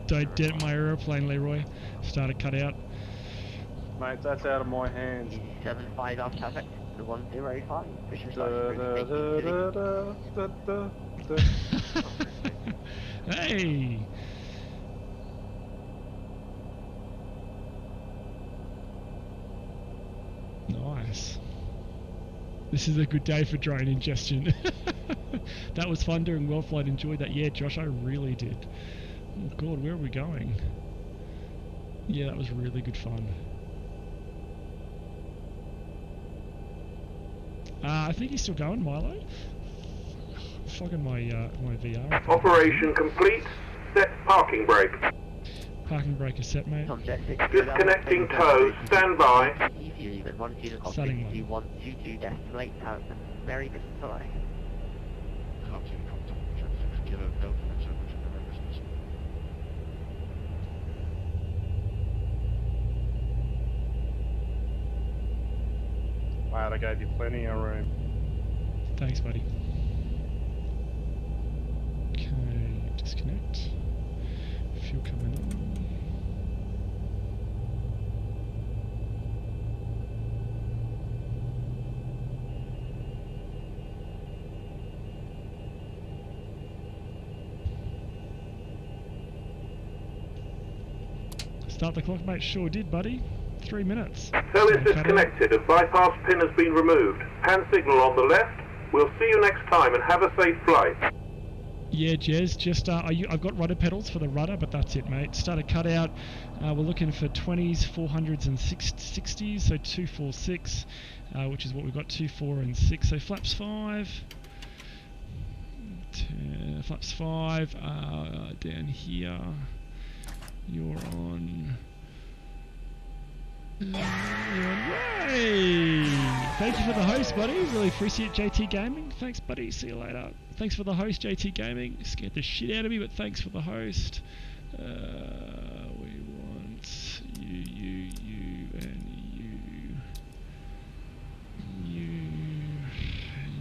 Don't dent my aeroplane, Leroy. Starter cut out. Mate, that's out of my hands. 75 off traffic, 105. Vision Da, da, da, da, da, da, da. Hey! Nice. This is a good day for drone ingestion. That was fun doing well flight. Enjoyed that. Yeah, Josh, I really did. Oh God, where are we going? Yeah, that was really good fun. I think he's still going, Milo. Fucking my VR. Operation complete. Set parking brake. Parking brake is set, mate. Disconnecting tow. Stand by. Setting one. 122 decimate out. Very good fly. Wow, I gave you plenty of room. Thanks, buddy. Okay, disconnect. Fuel coming on. Start the clock, mate. Sure did, buddy. 3 minutes. Cell is disconnected. A bypass pin has been removed. Hand signal on the left. We'll see you next time and have a safe flight. Yeah, Jez, just I've got rudder pedals for the rudder, but that's it, mate. Start a cutout. We're looking for 20s, 400s, and 60s. So 2, 4, 6, which is what we've got. 2, 4, and 6. So flaps 5. Flaps 5. Down here. You're on. Yay! Thank you for the host, buddy. Really appreciate JT Gaming. Thanks, buddy. See you later. Thanks for the host, JT Gaming. Scared the shit out of me, but thanks for the host. We want you, and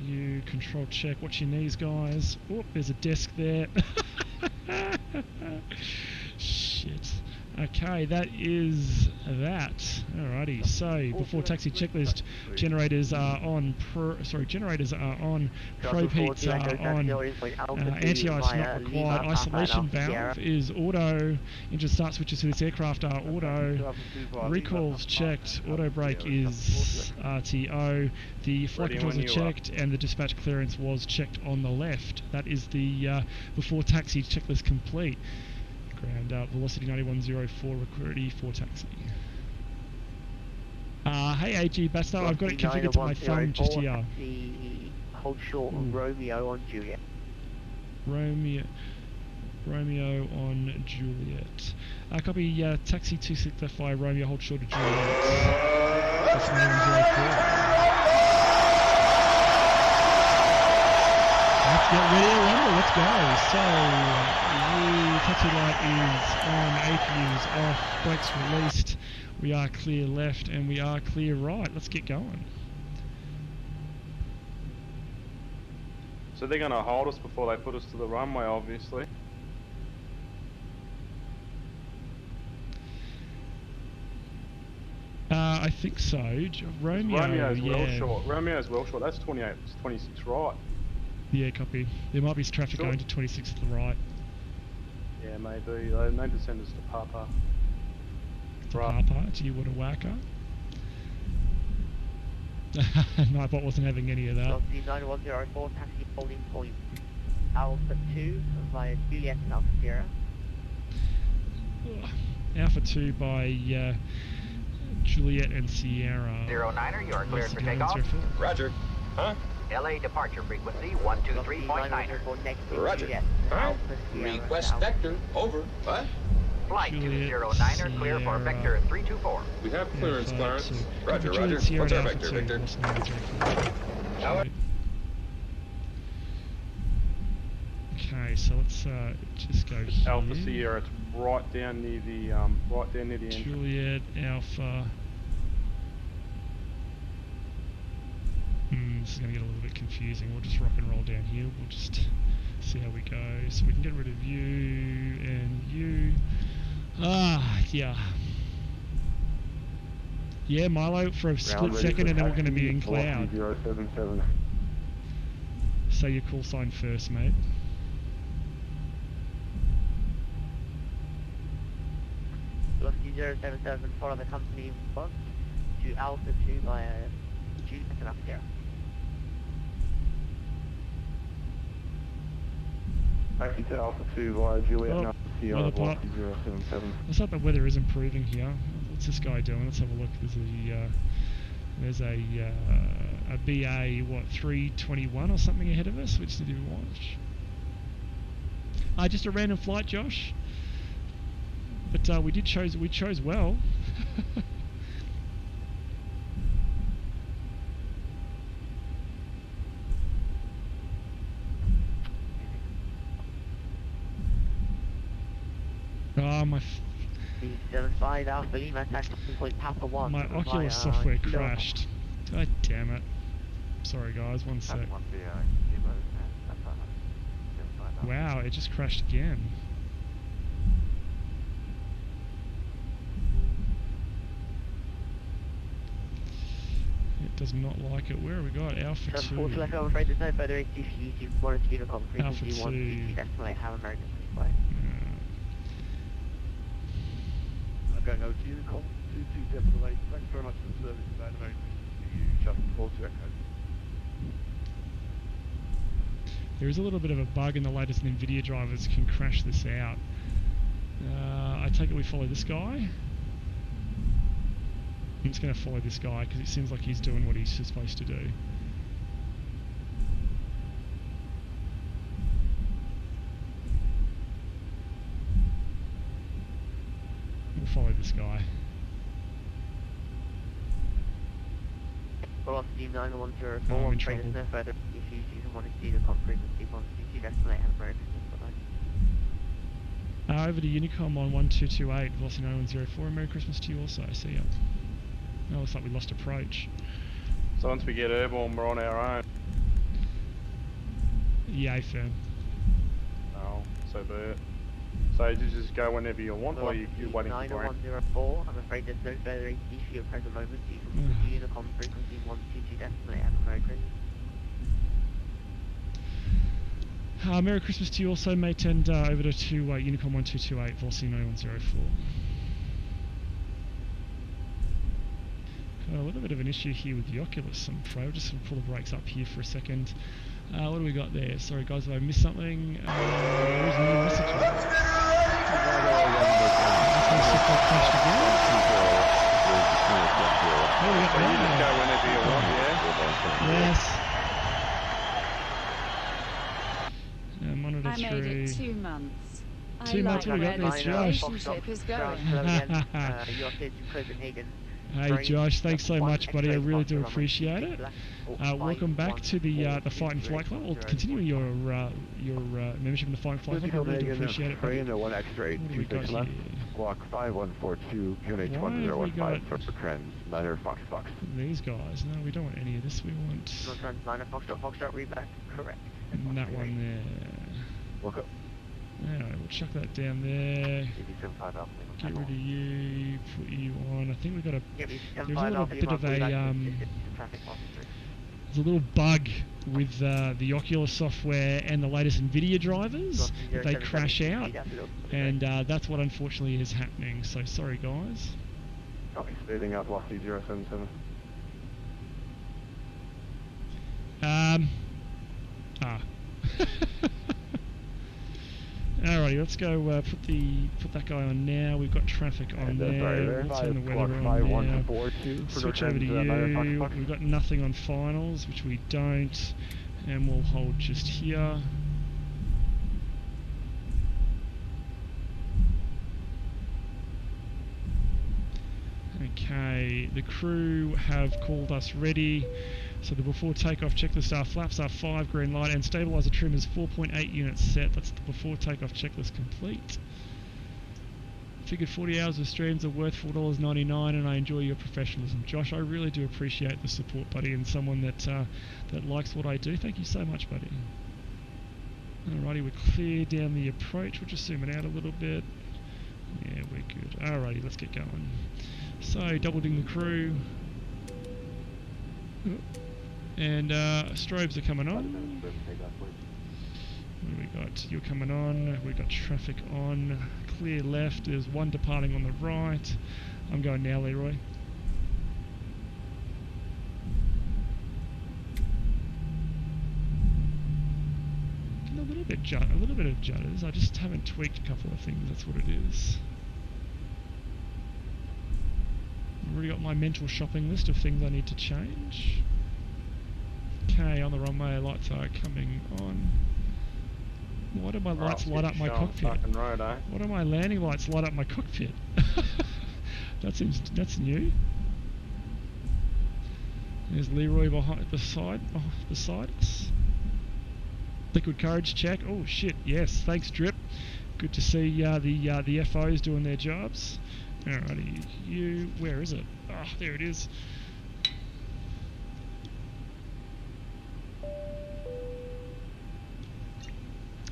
you. Control check. Watch your knees, guys. Oh, there's a desk there. Shit. Okay, that is that. Alrighty, so before taxi checklist, generators are on. Generators are on. Probe heats are on. Anti-ice not required. Isolation valve is auto. Engine start switches to this aircraft are auto. Recalls checked. Auto brake is RTO. The flight controls are checked, and the dispatch clearance was checked on the left. That is the before taxi checklist complete. Ground up, velocity 9104, ready for taxi. Hey AG Basto, I've got it configured to my phone just here. Hold short on Romeo on Juliet. Romeo on Juliet. Copy, taxi 2655, Romeo, hold short of Juliet. That's 9104. Let's get ready to rumble, let's go. So, the taxi light is on, APU's off, brakes released, we are clear left and we are clear right. Let's get going. So they're going to hold us before they put us to the runway, obviously. I think so. Romeo's well short. Romeo's well short. That's 28, 26 right. Yeah, copy. There might be traffic going to 26 to the right. Yeah, maybe. They need to send us to Papa. To Papa? Do you want a whacker? Nightbot wasn't having any of that. 9104, taxi holding point Alpha 2 via Juliet and Alpha Sierra. Alpha 2 by Juliet and Sierra. 09er, you are cleared for takeoff. Roger. Huh? LA departure frequency 123.9er. Roger. Huh? Request vector. Over. What? Flight Juliet, 209er, clear for Sierra. vector 324. We have clearance, Clarence. Roger, Juliet, roger. Sierra, What's our Alpha vector, 2. Victor? What's the number 34? Howard? Okay, so let's just go here. Alpha Sierra, it's right down near the end. Juliet, Alpha. This is going to get a little bit confusing. We'll just rock and roll down here. We'll just see how we go. So we can get rid of you and you. Yeah. Yeah, Milo, for a split second, and then we're going to be in cloud. 077. Say your call sign first, mate. Velocity 077, follow the company bus to Alpha 2 via Juliet and up here. Taxi to Alpha 2 via Juliet and up here, weather velocity part. 077. Looks like the weather is improving here. What's this guy doing? Let's have a look. There's a BA, what, 321 or something ahead of us? Which did you watch? Just a random flight, Josh. But we chose well. My 75 Alpha Lima, taxi point Papa 1. my Oculus software crashed. God damn it. Sorry guys, one sec. Wow, it just crashed again. It does not like it. Where have we got? Alpha 2. I'm afraid there's no further issues. You wanted to Unicom Alpha frequency 2. 1 estimate how American flight. I'm going over to Unicom 22 Delta 8. Thanks very much for the service today. American to you, just 42 Echo. There is a little bit of a bug in the latest NVIDIA drivers can crash this out. I take it we follow this guy. I'm just going to follow this guy because it seems like he's doing what he's supposed to do. We'll follow this guy. Velocity 9104, Oh, I'm in I'm afraid there's no further issues. You can want to see the frequency 122 estimate how American flight. Over to Unicom on 1228, velocity 9104. Merry Christmas to you also. See ya. Oh, looks like we lost approach. So once we get airborne, we're on our own. Yay, firm. Oh, so be it. So you just go whenever you want, or you're waiting for it? 9104, I'm afraid there's no further issue at present moment. You can put the Unicom frequency 122 estimate how American. Merry Christmas to you also, mate, and over to Unicom 1228, velocity 9104. Got a little bit of an issue here with the Oculus, I'm afraid. I'll just pull the brakes up here for a second. What do we got there? Sorry guys, if I missed something. Where's the new message? You just go whenever you want, yeah? Yes. Monitor I 3. made it 2 months. 2 months, what do we got there, Josh? Relationship is going. Hey Josh, thanks so much, buddy. I really do appreciate it. Welcome back to the Fight and Flight Club. Or continuing your membership in the Fight and Flight Club. I really do appreciate it, buddy. One X-ray, What do we got here? block 5142, unit Why have we 1015 got for trends, Niner Fox Fox. these guys? No, we don't want any of this. We want Foxtrot, read back, correct. that one there. Welcome. Anyway, we'll chuck that down there. Get rid of you, put you on. I think we got a. There's a little bit of a there's a little bug with the Oculus software and the latest NVIDIA drivers. They crash out, and that's what unfortunately is happening. So sorry, guys. Copy, speeding out velocity 077. Alrighty, let's go put that guy on now. We've got traffic on there. We'll turn the weather on now. Switch over to you. We've got nothing on finals, which we don't, and we'll hold just here. Okay, the crew have called us ready. So the before takeoff checklist are flaps are 5, green light, and stabilizer trim is 4.8 units set. That's the before takeoff checklist complete. Figured 40 hours of streams are worth $4.99, and I enjoy your professionalism. Josh, I really do appreciate the support, buddy, and someone that likes what I do. Thank you so much, buddy. Alrighty, we're clear down the approach. We'll just zoom it out a little bit. Yeah, we're good. Alrighty, let's get going. So double ding the crew. And strobes are coming on. What do we got? You're coming on. We've got traffic on. Clear left. There's one departing on the right. I'm going now, Leroy. A little bit of judders. I just haven't tweaked a couple of things. That's what it is. I've already got my mental shopping list of things I need to change. Okay, on the runway, lights are coming on. Why do my lights light up my cockpit? Road, eh? Why do my landing lights light up my cockpit? That's new. There's Leroy beside us. Liquid courage check. Oh shit, yes, thanks Drip. Good to see the FOs doing their jobs. Alrighty, where is it? Ah, oh, there it is.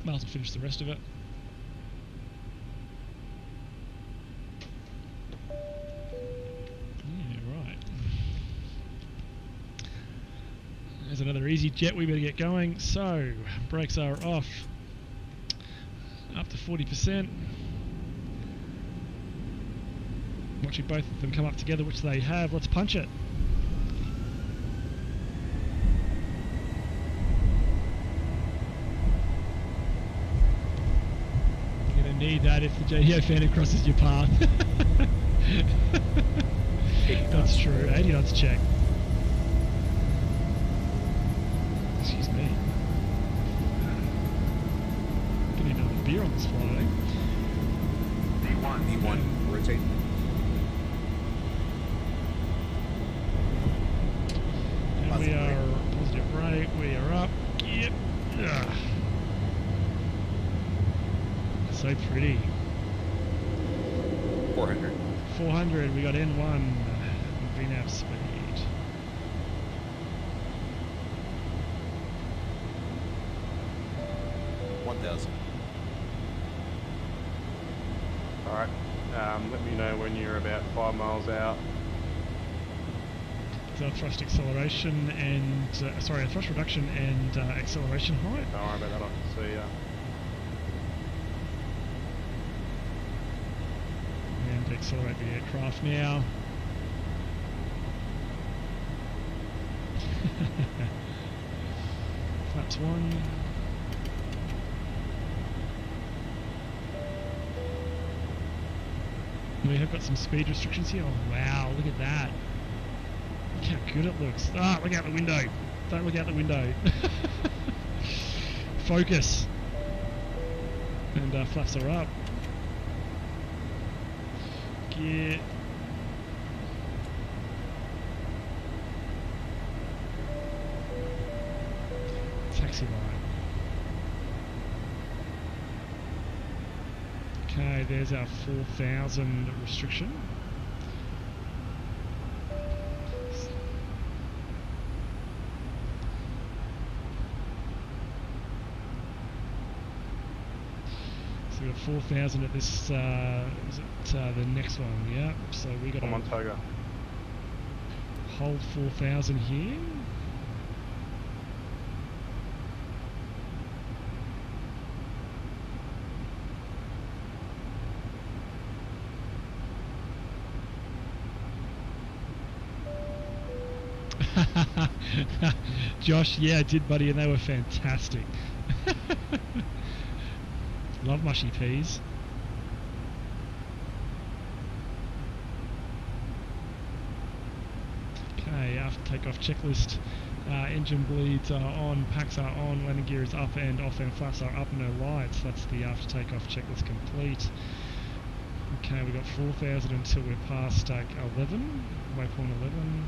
Might as well finish the rest of it. Yeah, right. There's another easy jet, we better get going. So, brakes are off. Up to 40%. Watching both of them come up together, which they have. Let's punch it. You're going to need that if the JDO Phantom crosses your path. That's true. 80 knots check. Excuse me. Gonna need another beer on this flight, eh? V1, rotate. And we are positive rate, we are up. Yep. Ugh. So pretty. 400. 400, we got N1. VNAV speed. Alright, let me know when you're about 5 miles out. So thrust acceleration and, thrust reduction and acceleration height. Don't worry about that, I can see ya. And accelerate the aircraft now. Flaps 1. We have got some speed restrictions here. Oh wow, look at that. Look how good it looks. Ah, look out the window. Don't look out the window. Focus. And flaps are up. Gear. Taxi line. Okay, there's our 4,000 restriction. So we got 4,000 at this, is it the next one, yeah. So we got I'm on Toga. Hold 4,000 here. Josh, yeah, I did, buddy, and they were fantastic. Love mushy peas. Okay, after takeoff checklist, engine bleeds are on, packs are on, landing gear is up and off, and flaps are up, no lights. That's the after takeoff checklist complete. Okay, we got 4,000 until we're past 11, waypoint 11.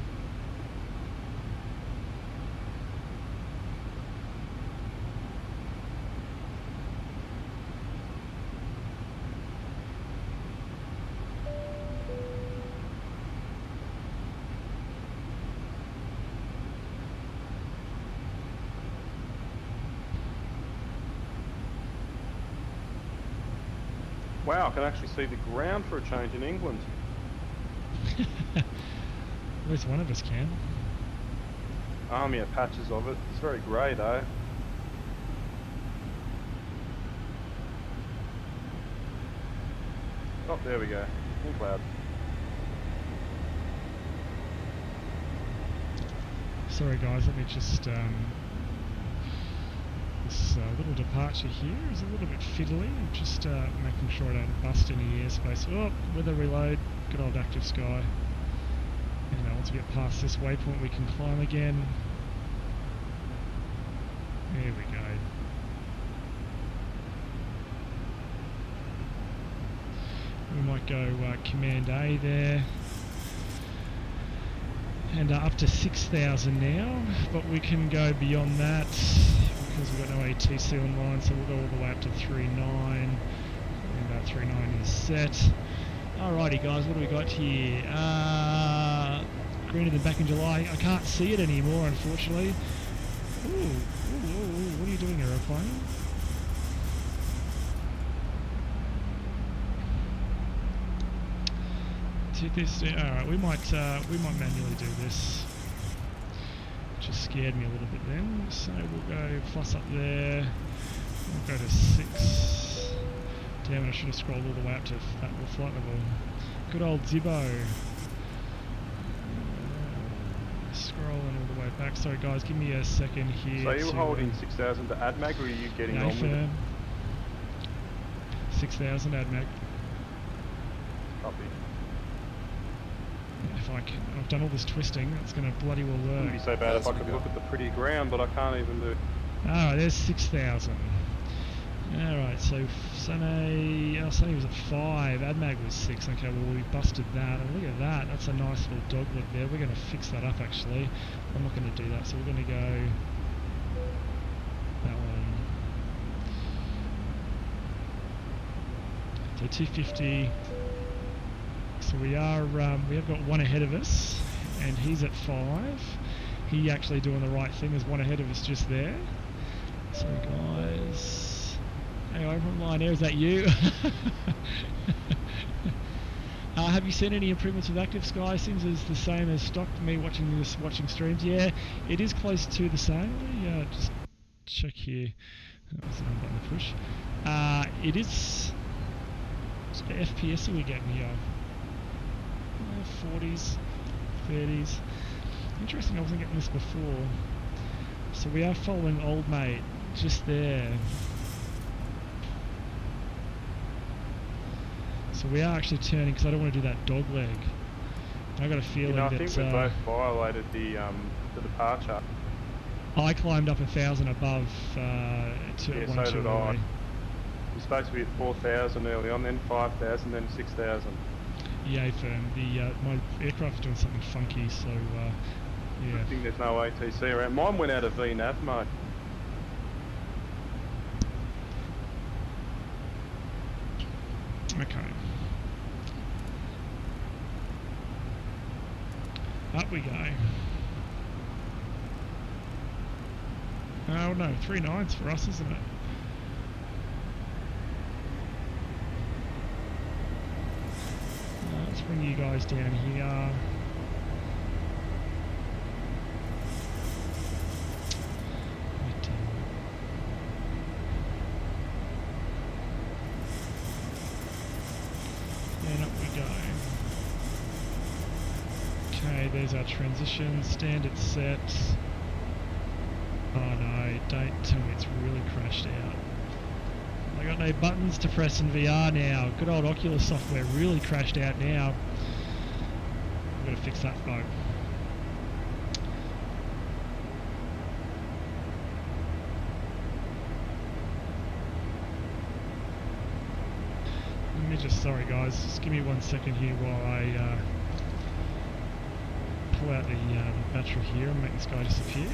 Wow, I can actually see the ground for a change in England. At least one of us can. Army have patches of it. It's very grey though. Oh, there we go. In cloud. Sorry guys, let me just this little departure here is a little bit fiddly. Just making sure I don't bust any airspace. Oh, weather reload. Good old active sky. And once we get past this waypoint, we can climb again. There we go. We might go Command A there. And up to 6,000 now, but we can go beyond that because we've got no ATC online, so we'll go all the way up to 3.9, and 3.9 is set. Alrighty guys, what do we got here? Greener than back in July. I can't see it anymore, unfortunately. Ooh, what are you doing, aeroplane? This, alright, we might manually do this. Just scared me a little bit then. So we'll go plus up there. We'll go to 6. Damn it, I should have scrolled all the way up to that flight level. Good old Zibo. Scrolling all the way back. Sorry guys, give me a second here. So you were holding 6,000 to AdMag, or are you getting on with it? 6,000 AdMag. Copy. If I can, I've done all this twisting, it's going to bloody well work. Wouldn't be so bad if I could look at the pretty ground, but I can't even do it. Alright, there's 6,000. Alright, so Sunny was at 5, AdMag was 6. Okay, well we busted that, and look at that, that's a nice little dogleg there. We're going to fix that up actually. I'm not going to do that, so we're going to go that one. So 250. So we have got one ahead of us, and he's at 5. He actually doing the right thing. There's one ahead of us just there. So guys, hey, over line there, is that you? Have you seen any improvements with Active Sky? Seems it's the same as stock. Me watching streams. Yeah, it is close to the same. Yeah, just check here. That was the wrong button to push. It is. What FPS are we getting here? 40s, 30s. Interesting, I wasn't getting this before. So we are following old mate just there. So we are actually turning because I don't want to do that dog leg. I got a feeling that I think we both violated the departure. I climbed up 1,000 above to yeah, so did I. We're supposed to be at 4,000 early on, then 5,000, then 6,000. Yeah, firm. My aircraft's doing something funky, so yeah. I think there's no ATC around. Mine went out of VNAV mode. Okay. Up we go. Oh no, 3 9s for us, isn't it? Let's bring you guys down here. And up we go. Okay, there's our transition, standard set. Oh no, don't tell me it's really crashed out. I got no buttons to press in VR now. Good old Oculus software really crashed out now. I've got to fix that bug. Let me just, sorry guys, just give me 1 second here while I pull out the battery here and make this guy disappear.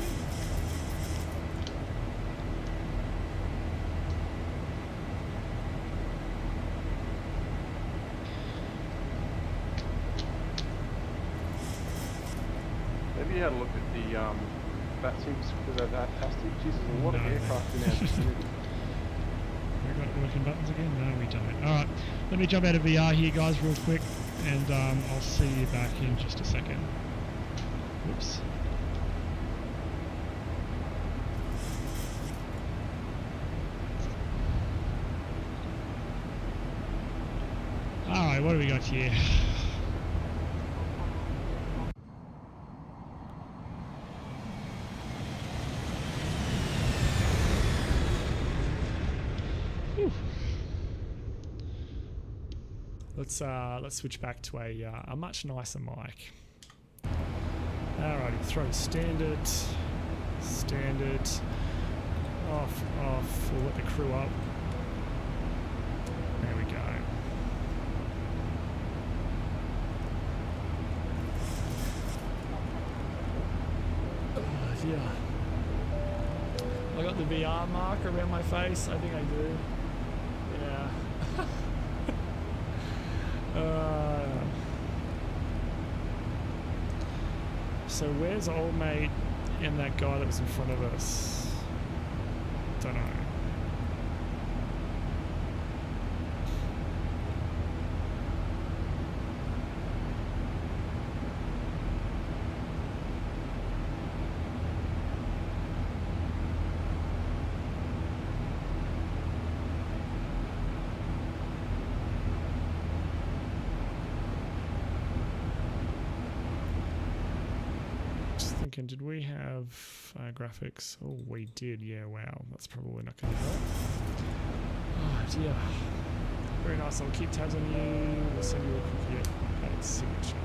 Maybe you had a look at the bat sinks because they're that fantastic. Jesus, a lot of aircraft in our vicinity. We got working buttons again? No, we don't. Alright, let me jump out of VR here, guys, real quick. and I'll see you back in just a second. Whoops. Alright, what do we got here? Whew. Let's switch back to a much nicer mic. Alrighty, throw standard, off, we'll let the crew up. There we go. Oh, yeah. I got the VR mark around my face, I think I do. Yeah. So where's old mate and that guy that was in front of us? Don't know. Did we have graphics? Oh, we did. Yeah, wow. That's probably not going to help. Oh, dear. Very nice. I'll keep tabs on you. We'll send you a cookie at signature.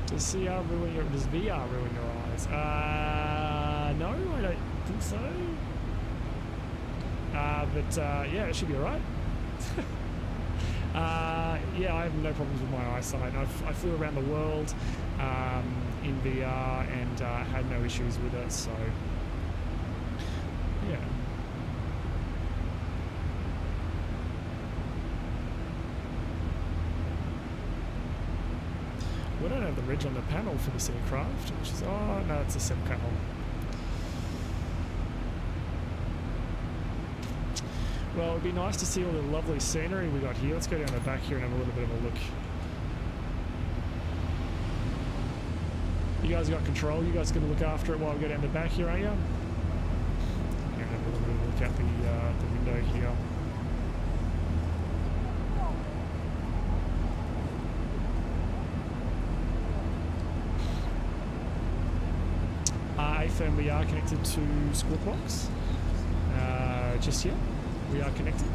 Does VR ruin your eyes? No, I don't think so. But yeah, it should be alright. Yeah, I have no problems with my eyesight. I flew around the world in VR and had no issues with it, so yeah. We don't have the ridge on the panel for this aircraft, which is, oh no, it's a SIP panel. Well, it'd be nice to see all the lovely scenery we got here. Let's go down the back here and have a little bit of a look. You guys got control. You guys going to look after it while we go down the back here, are you? I'm going to have a little bit of a look out the window here. AFM, we are connected to Squawk Box. Just here. We are connected.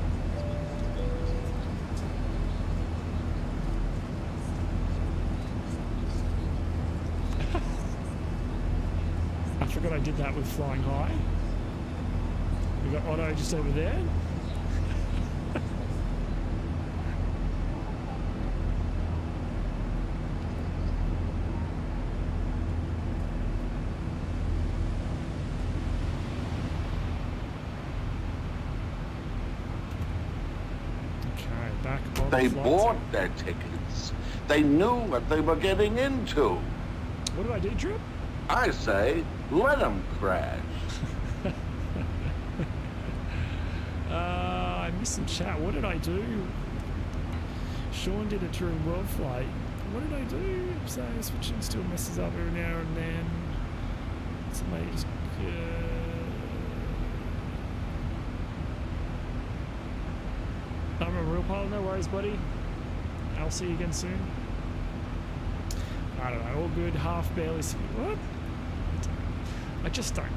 I forgot I did that with flying high. We got Otto just over there. They bought their tickets. They knew what they were getting into. What do I do, Drip? I say, let them crash. I missed some chat. What did I do? Sean did it during World Flight. What did I do? So switching still messes up every now and then. Somebody just... I'm a real pilot, no worries, buddy. I'll see you again soon. I don't know, all good, half barely. What? I just don't know.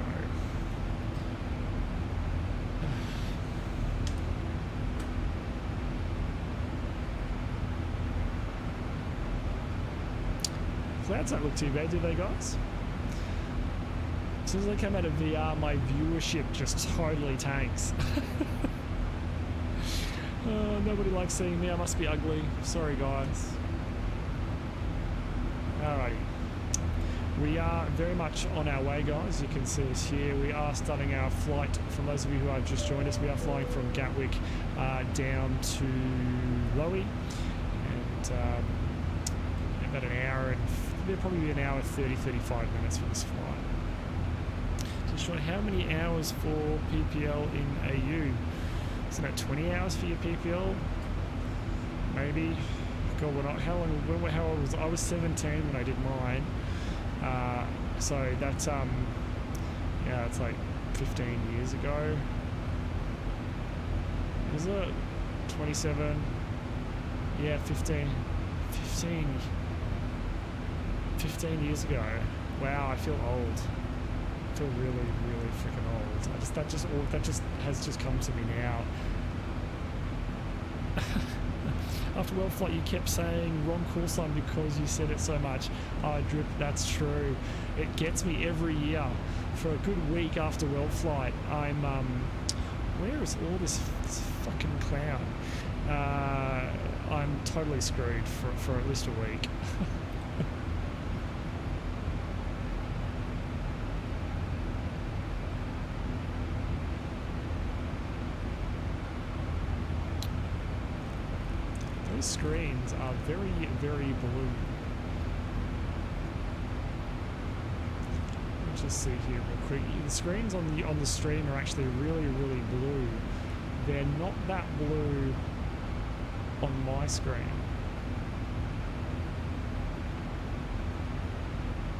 Clouds don't look too bad, do they, guys? As soon as I come out of VR, my viewership just totally tanks. Nobody likes seeing me. I must be ugly. Sorry, guys. Alrighty. We are very much on our way, guys. You can see us here. We are starting our flight. For those of you who have just joined us, we are flying from Gatwick down to Leroy. And about an hour and... There'll probably be an hour, 30, 35 minutes for this flight. Just showing how many hours for PPL in AU. It's about 20 hours for your PPL, maybe. God, how old was I? I was 17 when I did mine. So that's yeah, it's like 15 years ago. Is it 27? Yeah, 15 years ago. Wow, I feel old. I feel really, really freaking old. That just has just come to me now. After World Flight, you kept saying wrong call sign because you said it so much. Oh, Drip, that's true. It gets me every year. For a good week after World Flight, I'm where is all this fucking clown? I'm totally screwed for at least a week. Those screens are very, very blue. Let's just see here real quick. The screens on the stream are actually really, really blue. They're not that blue on my screen.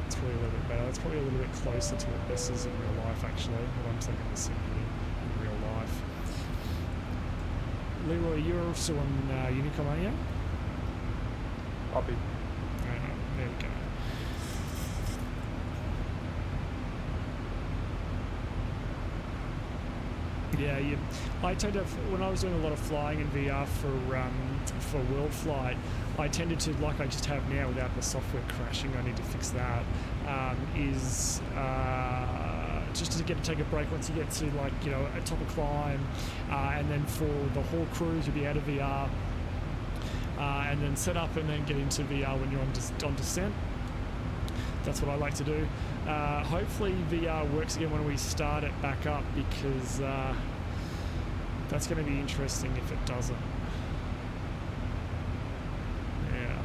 It's probably a little bit better. It's probably a little bit closer to what this is in real life, actually, what I'm taking this in here in real life. Leroy, you're also on Unicom, aren't you? Copy. There we go. Yeah, I tend to, when I was doing a lot of flying in VR for World Flight, I tended to, like I just have now without the software crashing, I need to fix that, just to take a break once you get to, like, you know, a top of climb, and then for the whole cruise you'll be out of VR, and then set up and then get into VR when you're on descent. That's what I like to do. Hopefully VR works again when we start it back up, because that's going to be interesting if it doesn't. Yeah.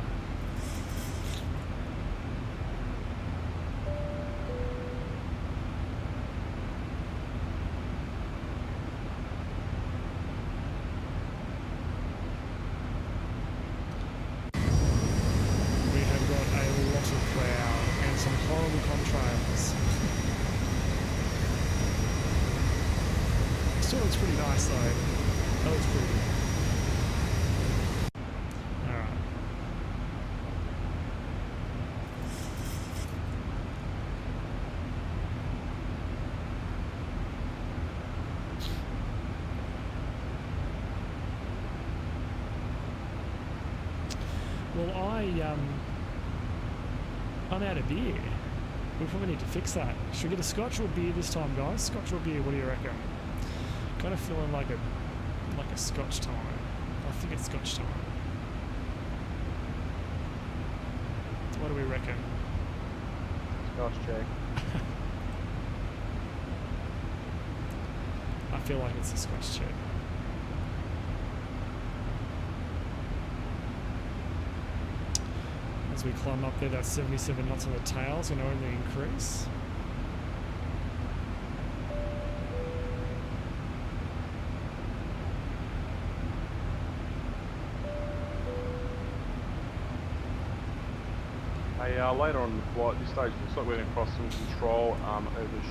We have got a lot of cloud and some horrible contrails. Still looks pretty nice though. That looks pretty good. Alright. Well, I'm out of beer. We probably need to fix that. Should we get a scotch or beer this time, guys? Scotch or beer, what do you reckon? Kind of feeling like a scotch time. I think it's scotch time. So what do we reckon? Scotch, Jake. I feel like it's a scotch check. As we climb up there, that's 77 knots on the tails, going to only increase. Later on in the flight, this stage looks like we're going to cross some control over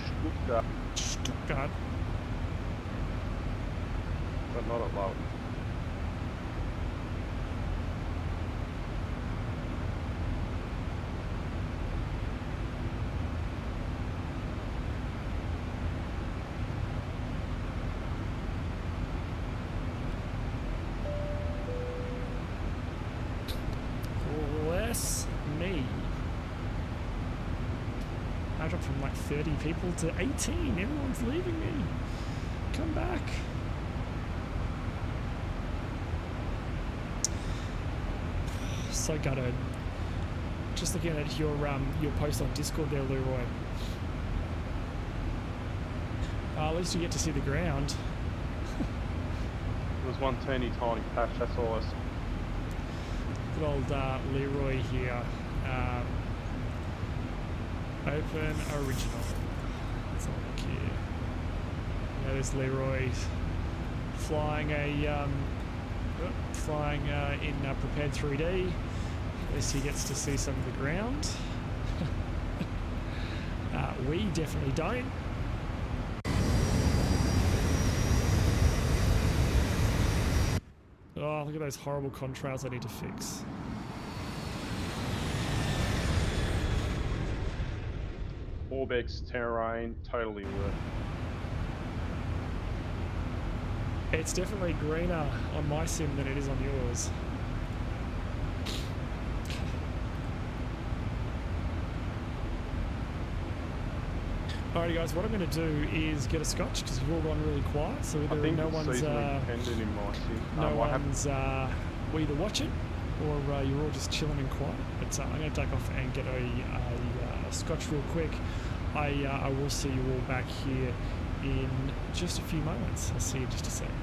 Stuttgart. Stuttgart? But not at low. Bless me. I dropped from like 30 people to 18. Everyone's leaving me. Come back. So gutted. Just looking at your post on Discord there, Leroy. At least you get to see the ground. There was one teeny tiny patch, that's all I saw. Good old Leroy here. Open original. Let's have a look here. Yeah, there's Leroy flying a flying in prepared 3D. At least he gets to see some of the ground. We definitely don't. Oh, look at those horrible contrails I need to fix. Orbix terrain, totally worth it. It's definitely greener on my sim than it is on yours. Alrighty guys, what I'm going to do is get a scotch because we've all gone really quiet, so either no one's we're either watching or you're all just chilling and quiet. But I'm going to take off and get a scotch real quick. I will see you all back here in just a few moments. I'll see you in just a second.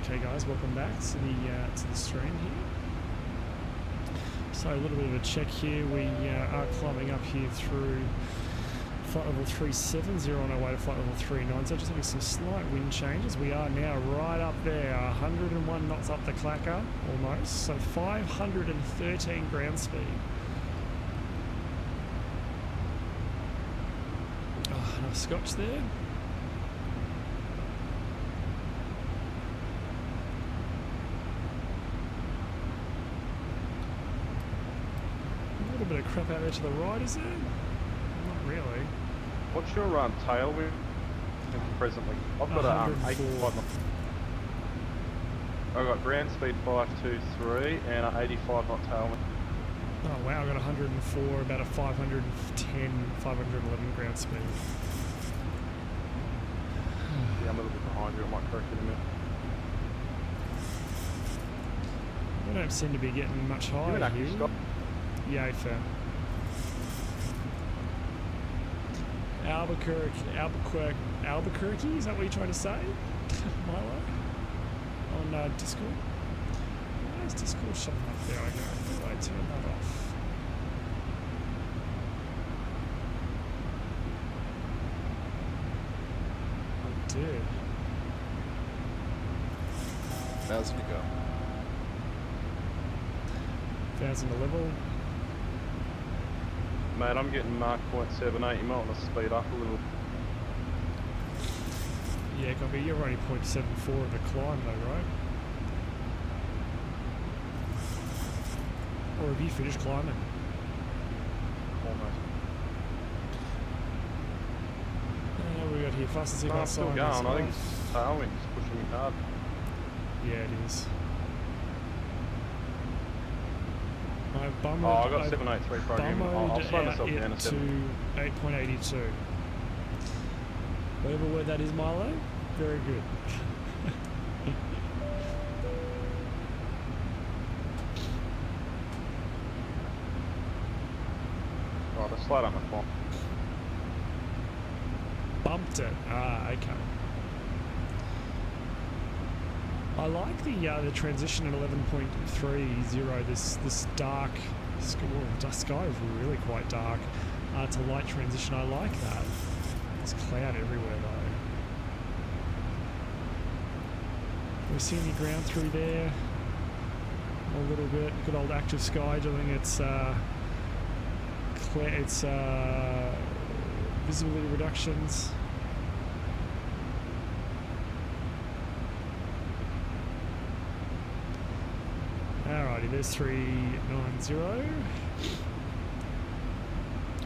Okay, guys, welcome back to the stream here. So a little bit of a check here. We are climbing up here through flight level 370 on our way to flight level 39. So just having some slight wind changes. We are now right up there, 101 knots up the clacker, almost. So 513 ground speed. Oh, enough scotch there. A little bit of crap out there to the right, is there? Not really. What's your tailwind presently? I've got a 85 knot. I've got ground speed 523 and an 85 knot tailwind. Oh wow, I got 104, about a 510, 511 ground speed. Yeah, I'm a little bit behind you. I might correct it in a minute. We don't seem to be getting much higher here. Scott? Yeah, fair. Albuquerque, is that what you're trying to say? Milo? On Discord? Why is Discord showing up? There I go. How do I turn that off? I did. 1,000 to go. 1,000 to level. Mate, I'm getting Mach 0.78. You might want to speed up a little. Yeah, copy. You're only 0.74 of a climb though, right? Or have you finished climbing? Almost. What we got here? Fastest No, I'm still going. I think tailwind's pushing me hard. Yeah, it is. I bummed I got 783 program. I'll slow myself down to 7. 8.82. Whatever word that is, Milo. Very good. Right, I slowed up my clock. Bumped it. Ah, okay. I like the transition at 11.30. This dark sky is really quite dark. To light transition. I like that. There's cloud everywhere though. We see any ground through there? A little bit. Good old active sky doing its visibility reductions. Alrighty, there's 390.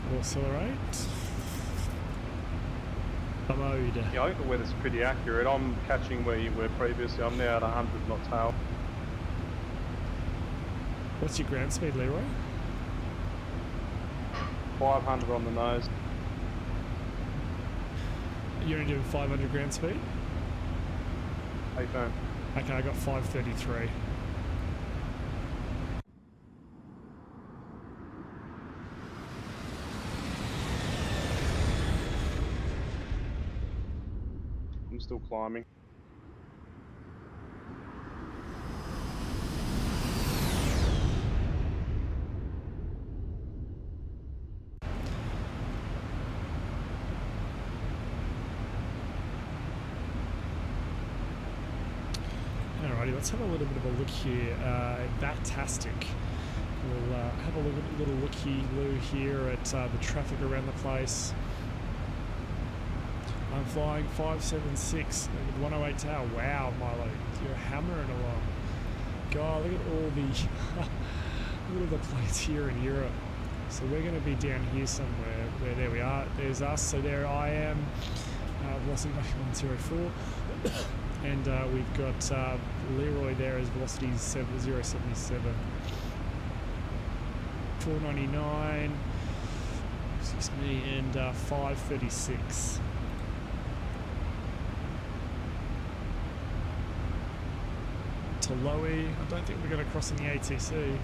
We'll accelerate. Mode. Yeah, I think the weather's pretty accurate. I'm catching where you were previously. I'm now at 100 knot tail. What's your ground speed, Leroy? 500 on the nose. You're only doing 500 ground speed? Hey, phone. Okay, I got 533. I'm still climbing. Alrighty, let's have a little bit of a look here. Batastic. We'll have a little looky-loo here at the traffic around the place. I'm flying 576 with 108 tower. Wow, Milo, you're hammering along. God, look at all the planes here in Europe. So we're going to be down here somewhere. Where there we are. There's us. So there I am. Velocity 104. And we've got Leroy there as velocity 077. 499. Excuse me, and 536. To Lowy. I don't think we're going to cross in the ATC.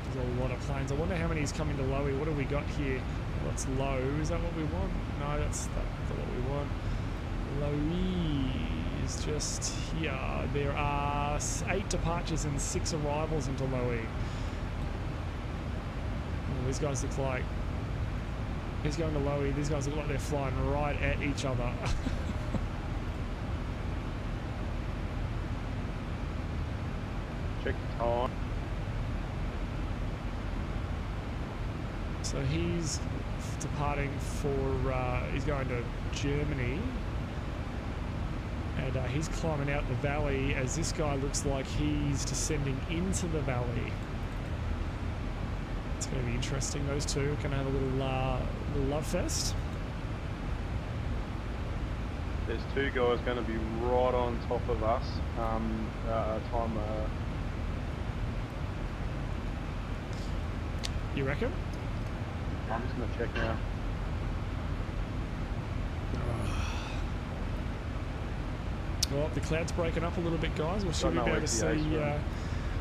There's a lot of planes. I wonder how many is coming to Lowy. What have we got here? Well, that's low. Is that what we want? No, that's not what we want. Lowy is just here. There are 8 departures and 6 arrivals into Lowy. Oh, these guys look like... He's going to Lowy. These guys look like they're flying right at each other. Check time. So he's departing for, he's going to Germany, and he's climbing out the valley as this guy looks like he's descending into the valley. It's going to be interesting. Those two are going to have a little love fest. There's 2 guys going to be right on top of us. You reckon? I'm just going to check now. Well, the cloud's breaking up a little bit, guys. We should be able to see.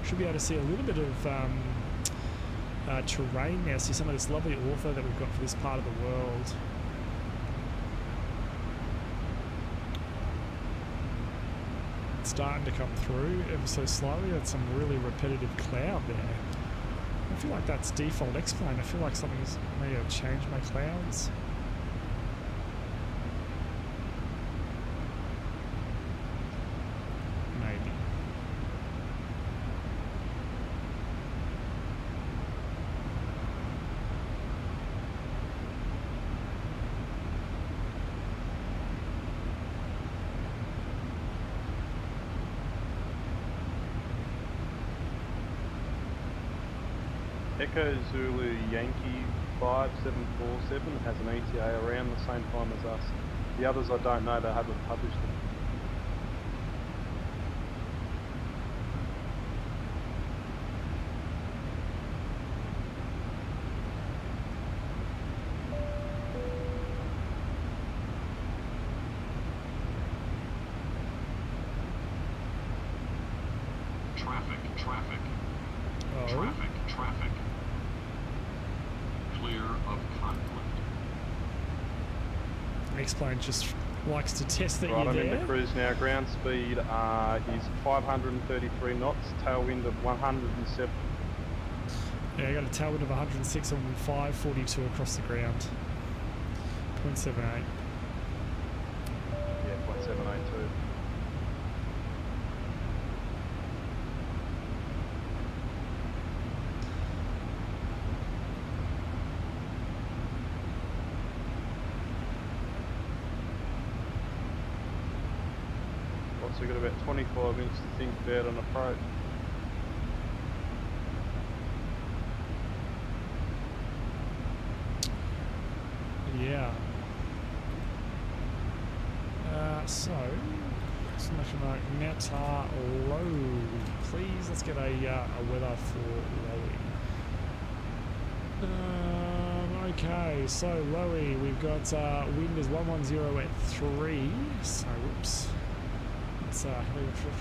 Should be able to see a little bit of terrain now. See some of this lovely ortho that we've got for this part of the world. It's starting to come through ever so slowly. That's some really repetitive cloud there. I feel like that's default X-plane. I feel like something's maybe I've changed my clouds. Maybe. Echo Zulu Yankee 5747 has an ETA around the same time as us. The others I don't know, they haven't published them. Traffic. Oh. Traffic. Clear of conflict. X-plane just likes to test that Right, you're I'm there. in the cruise now. Ground speed is 533 knots, tailwind of 107. Yeah, I got a tailwind of 106 on 542 across the ground. 0.78. Yeah, 0.782. So we've got about 25 minutes to think about an approach. Yeah. So, exclamation mark, Meta low. Please, let's get a weather for Lowy. Okay, so Lowy, we've got wind is 110 at 3. So, whoops. It's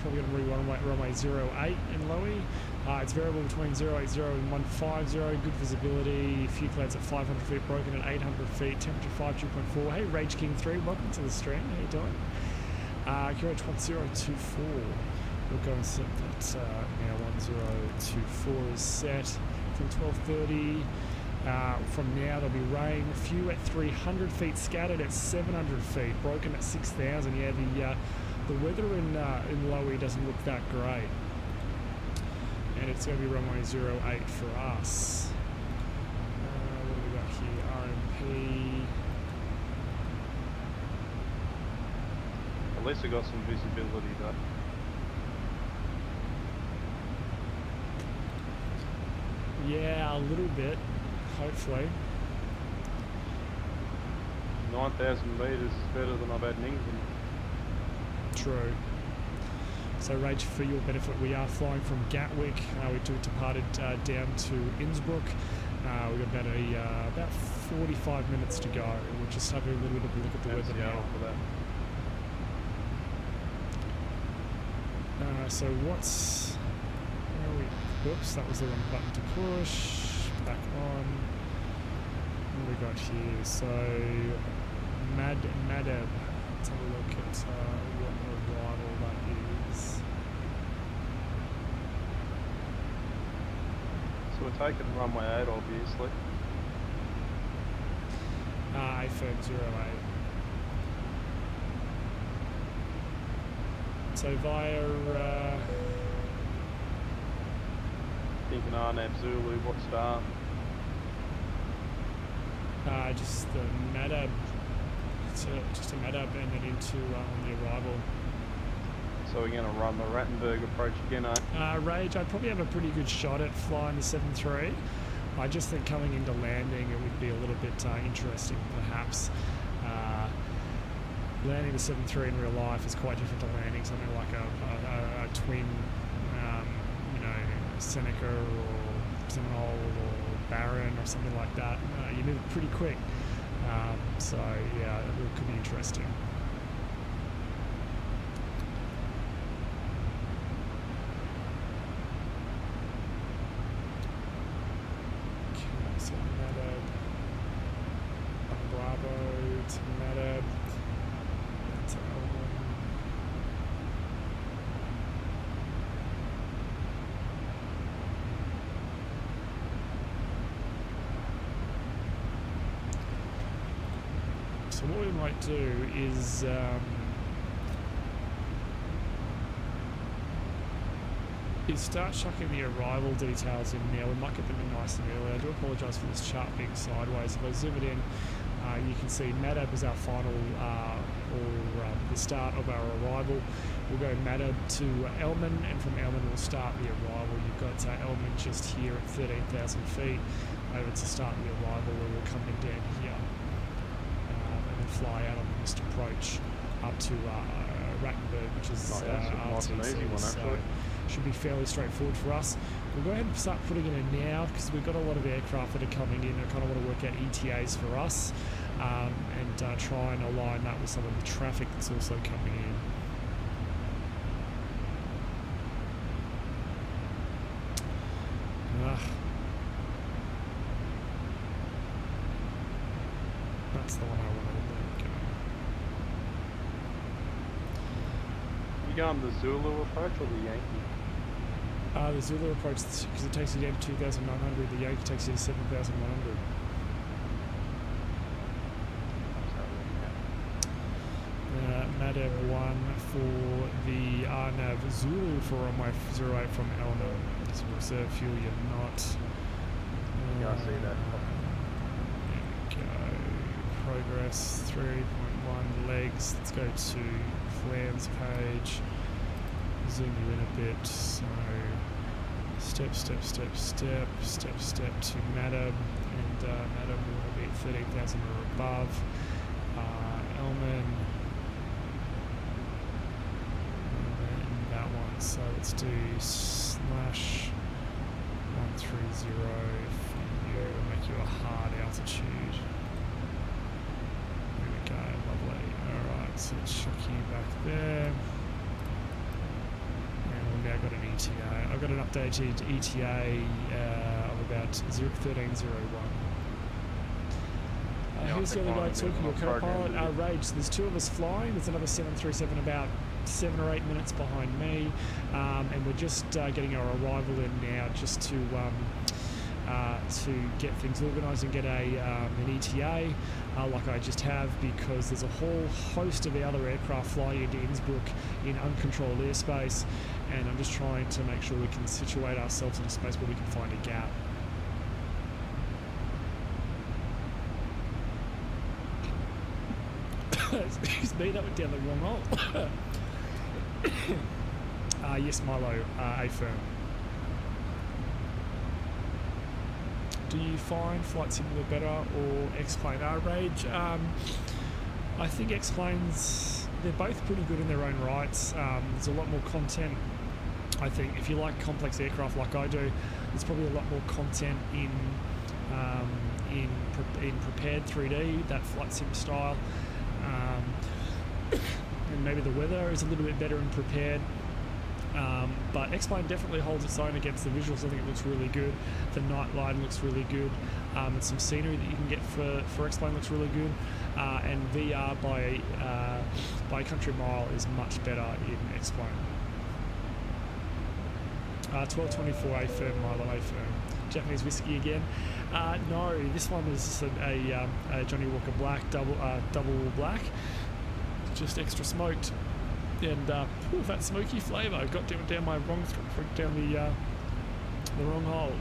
probably going to be runway 08 in Lowy. It's variable between 080 and 150. Good visibility. A few clouds at 500 feet, broken at 800 feet. Temperature 52.4. Hey, Rage King 3, welcome to the stream. How you doing? QH 1024. We'll go and set that now. 1024 is set from 12:30. From now there'll be rain. A few at 300 feet, scattered at 700 feet, broken at 6,000. Yeah, the weather in Lowy doesn't look that great. And it's going to be runway 08 for us. What do we got here? RMP. At least we got some visibility though. Yeah, a little bit, hopefully. 9,000 metres is better than I've had in England. True. So, Rage, for your benefit, we are flying from Gatwick. We departed down to Innsbruck. We've got about 45 minutes to go. We'll just have a little bit of a look at the weather now. For that. So what's... Where are we? Whoops, that was the wrong button to push. we got here? So, Madeb. Let's have a look at what arrival that is. So we're taking runway 8, obviously. A-firm 08. So via... Thinking Arnab Zulu, what star? Just the Madab. Just a Madab and then into the arrival. So we're going to run the Rattenberg approach again, eh? Rage, I'd probably have a pretty good shot at flying the 7-3. I just think coming into landing it would be a little bit interesting perhaps. Landing the 7-3 in real life is quite different to landing something like a twin, Seneca or Seminole or Baron or something like that. You move pretty quick. So yeah, it could be interesting. Okay, so Madab, Bravo to Madab, to Elman. So what we might do is start chucking the arrival details in now. We might get them in nice and early. I do apologise for this chart being sideways. If I zoom it in, you can see Madab is our final, the start of our arrival. We'll go Madab to Elman, and from Elman we'll start the arrival. You've got Elman just here at 13,000 feet over to start the arrival, where we're coming down here. Fly out on the missed approach up to Rattenberg, which is RTC, so should be fairly straightforward for us. We'll go ahead and start putting it in now because we've got a lot of aircraft that are coming in. I kind of want to work out ETAs for us and try and align that with some of the traffic that's also coming in. That's the one I want to go. You going the Zulu approach or the Yankee? The Zulu approach, because it takes you down to 2,900. The Yankee takes you to 7,100. Madab 1 for the Arnav Zulu for runway 08 from Elna. This is reserve fuel, you're not. Yeah, I see that. There we go. Progress 3.1 legs. Let's go to Flams page. Zoom you in a bit. So step to Madab, and Madab will be at 13,000 or above. Elman. And that one. So let's do /130 for you. Make you a hard altitude. There we go, lovely. Alright, so let's chuck you back there. And we've now got an ETA. I've got an updated ETA of about 1301. Who's the other guy talking? Your co-pilot? Rage. So there's two of us flying. There's another 737 about 7 or 8 minutes behind me. And we're just getting our arrival in now just to get things organised and get an ETA like I just have, because there's a whole host of other aircraft flying into Innsbruck in uncontrolled airspace, and I'm just trying to make sure we can situate ourselves in a space where we can find a gap. Excuse me, that went down the wrong hole. Yes, Milo, A-firm. Do you find Flight Simulator better or X-Plane? Rage? I think X-Planes, they're both pretty good in their own rights. There's a lot more content. I think if you like complex aircraft like I do, there's probably a lot more content in prepared 3D, that flight sim style. And maybe the weather is a little bit better in prepared. But X-Plane definitely holds its own against the visuals. I think it looks really good. The night line looks really good. And some scenery that you can get for X-Plane looks really good. And VR by a country mile is much better in X-Plane. 1224 A firm, Milo A firm. Japanese whiskey again. No, this one is a Johnny Walker Black, double black. Just extra smoked. And that smoky flavour got down my wrong down the wrong hole.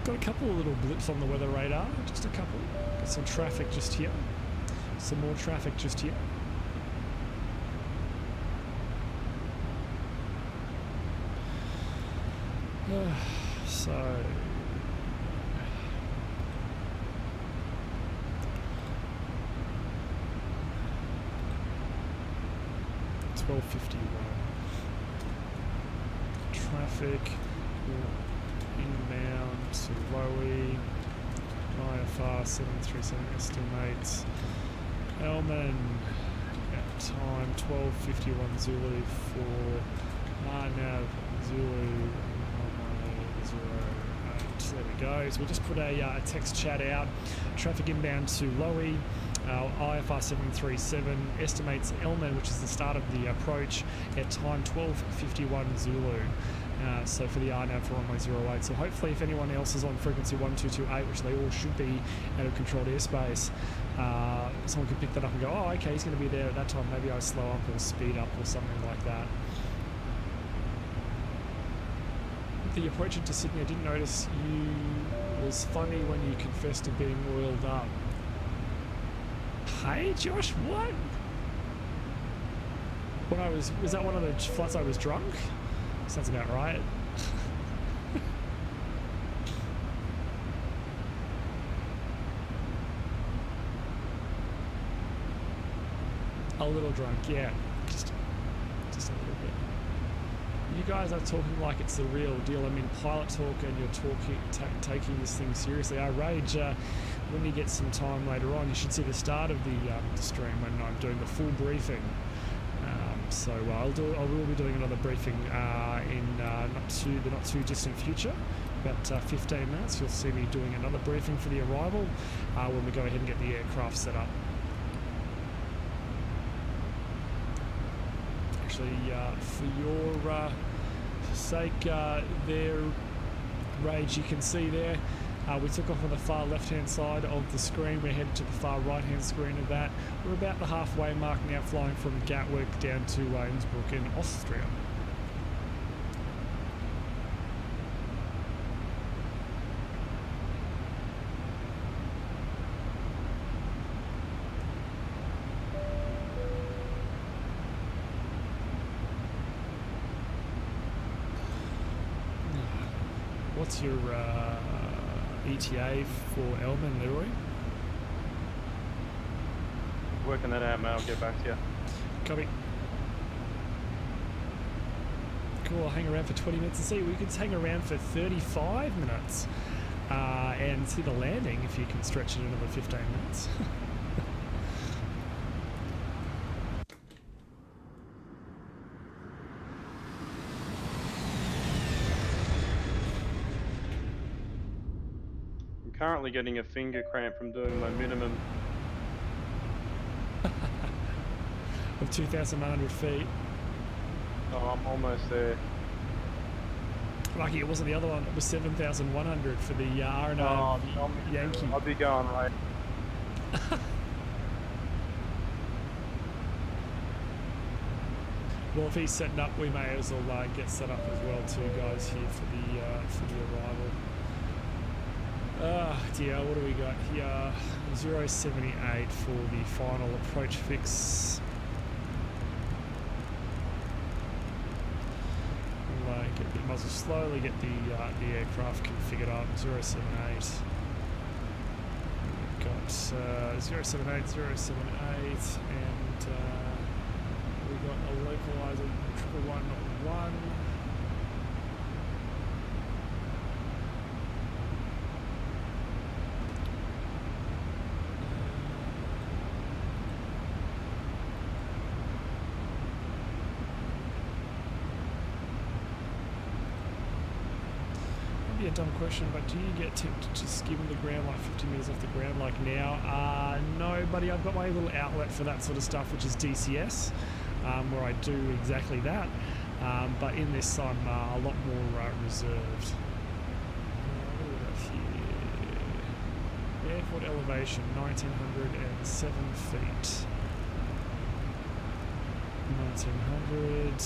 Got a couple of little blips on the weather radar, just a couple. Got some traffic just here. Some more traffic just here. So 12:51. Traffic inbound to Lowy. IFR 737 estimates. Elman at time 12:51 Zulu for Nav Zulu. There we go. So we'll just put a text chat out. Traffic inbound to Lowy. IFR 737 estimates Elman, which is the start of the approach, at time 12:51 Zulu. So for the RNAV for runway 08. So hopefully if anyone else is on frequency 1228, which they all should be out of controlled airspace, someone could pick that up and go, oh, okay, he's going to be there at that time. Maybe I slow up or speed up or something like that. The approach into Sydney, I didn't notice you was funny when you confessed to being oiled up. Hey Josh, what? When was that one of the flights I was drunk? Sounds about right. A little drunk, yeah. Just a little bit. You guys are talking like it's the real deal. I mean, pilot talk, and you're taking this thing seriously. I rage when you get some time later on. You should see the start of the stream when I'm doing the full briefing. So I will be doing another briefing in the not too distant future, about 15 minutes. You'll see me doing another briefing for the arrival when we go ahead and get the aircraft set up. Actually, for your sake, there, Rage, you can see there, we took off on the far left-hand side of the screen. We're headed to the far right-hand screen of that. We're about the halfway mark now, flying from Gatwick down to Innsbruck in Austria. What's your ETA for Elman, Leroy? Working that out, mate. I'll get back to you. Copy. Cool, I'll hang around for 20 minutes and see. We could hang around for 35 minutes and see the landing if you can stretch it another 15 minutes. Currently getting a finger cramp from doing my minimum of 2,100 feet. Oh, I'm almost there. Lucky it wasn't the other one. It was 7,100 for the RNO Yankee. I'll be going right. Well, if he's setting up, we may as well get set up as well too, guys, here for the arrival. Dear, what do we got here? 078 for the final approach fix. We'll get the muzzle, slowly get the aircraft configured up. 078. We've got 078, 078, and we got a localizer 111. be a dumb question, but do you get tempted to skim the ground like 50 metres off the ground like now? No, buddy, I've got my little outlet for that sort of stuff, which is DCS, where I do exactly that. But in this, I'm a lot more reserved. What do we got here? Airport elevation, 1907 feet. 1900.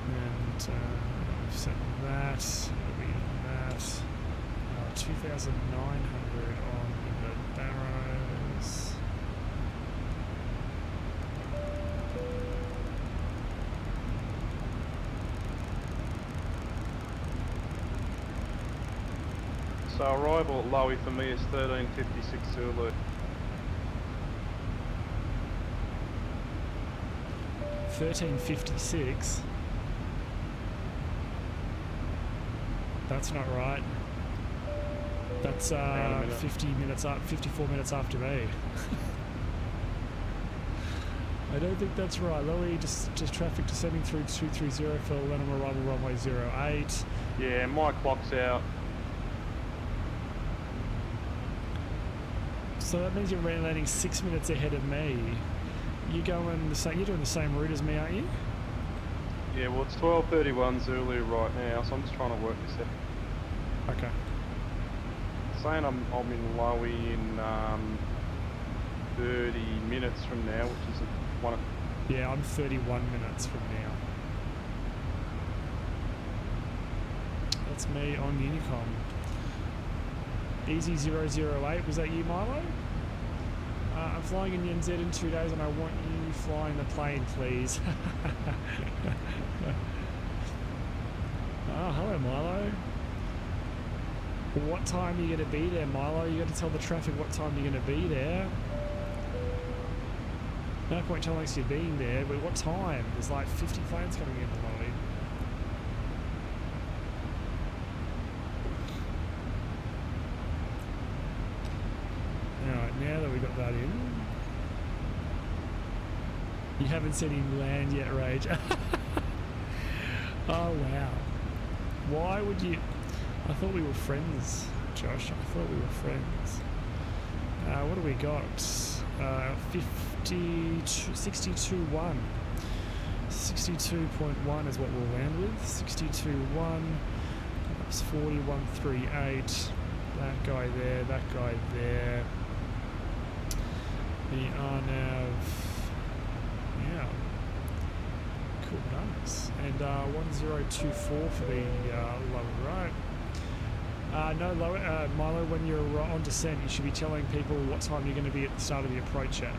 And we've set that. What are we on that? 2,900 on the Barrows. So arrival at Lowy for me is 1356 Zulu. 1356. That's not right. That's 50 minutes up, 54 minutes after me. I don't think that's right. Lowy, just traffic descending through 230 for Lenham arrival runway 08. Yeah, my clock's out. So that means you're landing 6 minutes ahead of me. You're doing the same route as me, aren't you? Yeah, well it's 12:31 Zulu right now, so I'm just trying to work this out. Okay. Saying I'm in Lowy in 30 minutes from now, which is one. Yeah, I'm 31 minutes from now. That's me on Unicom. Easy 008, was that you, Milo? I'm flying in the NZ in 2 days and I want you flying the plane, please. Oh, hello, Milo. What time are you going to be there, Milo? You got to tell the traffic what time you're going to be there. No point telling us you're being there, but what time? There's like 50 planes coming in the lobby. Alright, now that we got that in. You haven't seen him land yet, Rage. Oh, wow. Why would you... I thought we were friends, Josh. I thought we were friends. What do we got? 62.1. 62.1 is what we'll land with. 62.1. That's 41.38. That guy there, that guy there. The RNAV. Yeah. Cool, nice. And 1024 for the lower right. No, lower, Milo, when you're on descent, you should be telling people what time you're going to be at the start of the approach at.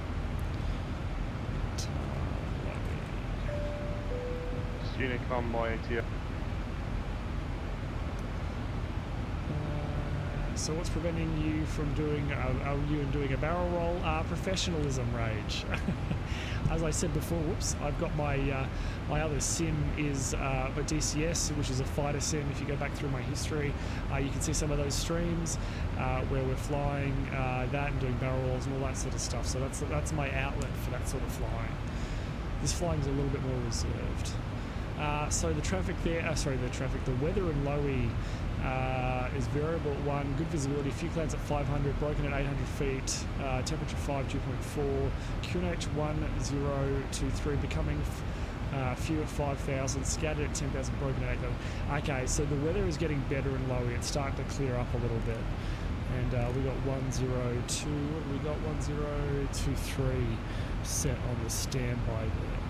Unicom, my ATO. So what's preventing you from doing a barrel roll? Professionalism, Rage. As I said before, whoops, I've got my my other sim is a DCS, which is a fighter sim. If you go back through my history, you can see some of those streams where we're flying that and doing barrel rolls and all that sort of stuff. So that's my outlet for that sort of flying. This flying is a little bit more reserved. So the traffic there, the weather in Lowy is variable at 1, good visibility, few clouds at 500, broken at 800 feet, temperature 5, dew point 4, QNH 1023, becoming few at 5,000, scattered at 10,000, broken at 8,000. Okay, so the weather is getting better in Lowy, it's starting to clear up a little bit. And we got 102, we got 1023 set on the standby there.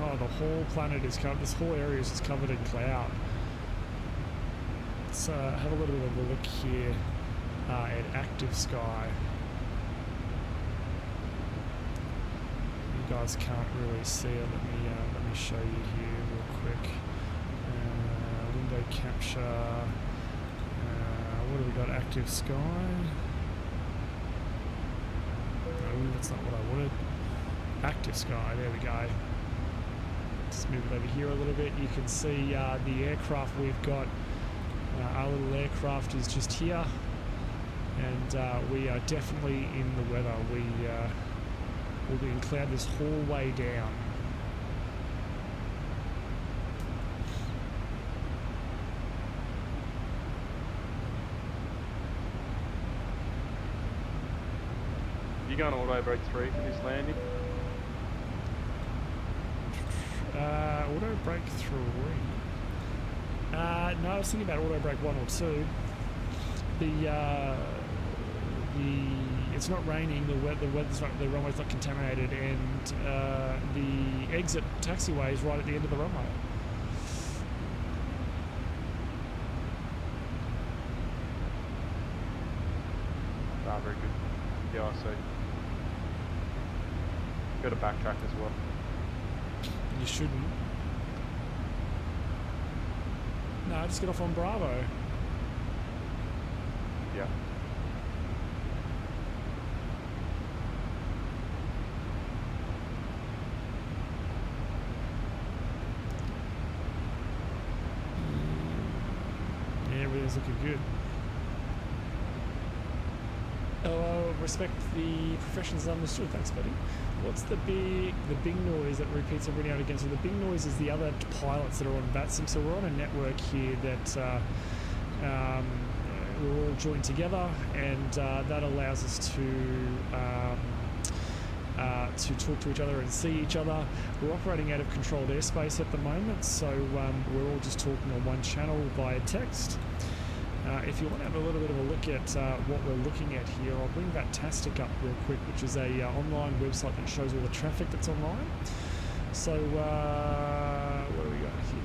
Oh, the whole planet is covered, this whole area is just covered in cloud. Let's have a little bit of a look here at active sky. You guys can't really see it, let me show you here real quick. Window capture, what do we got, active sky? No, that's not what I wanted. Active sky, there we go. Just move it over here a little bit. You can see the aircraft we've got. Our little aircraft is just here. and we are definitely in the weather. We'll be in cloud this whole way down. You going auto brake 3 for this landing? Auto brake 3. No, I was thinking about auto brake 1 or 2. It's not raining. The weather's not, the runway's not contaminated, and the exit taxiway is right at the end of the runway. Ah, very good. Yeah, I see. Got to backtrack as well. You shouldn't. No, just get off on Bravo. Yeah. Yeah, everything's looking good. Oh, respect the professionals understood. Thanks, buddy. What's the big noise that repeats every now and again? So the big noise is the other pilots that are on VATSIM. So we're on a network here that we're all joined together, and that allows us to talk to each other and see each other. We're operating out of controlled airspace at the moment, so we're all just talking on one channel via text. If you want to have a little bit of a look at what we're looking at here, I'll bring that Tastic up real quick, which is a online website that shows all the traffic that's online. So what do we got here?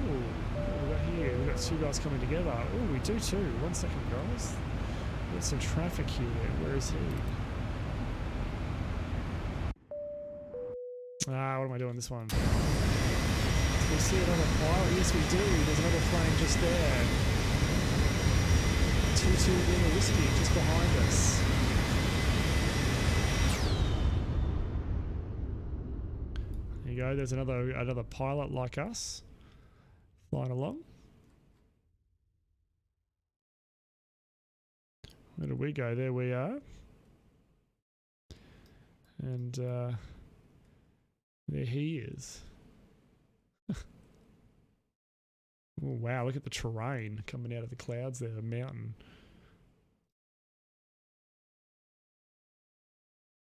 Ooh, what do we got here? We've got two guys coming together. Oh, we do too. 1 second, guys. We've got some traffic here. Where is he? What am I doing this one? We see another pilot. Yes, we do. There's another plane just there. 22 Lima Whiskey just behind us. There you go. There's another pilot like us flying along. Where did we go? There we are. And there he is. Oh, wow, look at the terrain coming out of the clouds there, the mountain.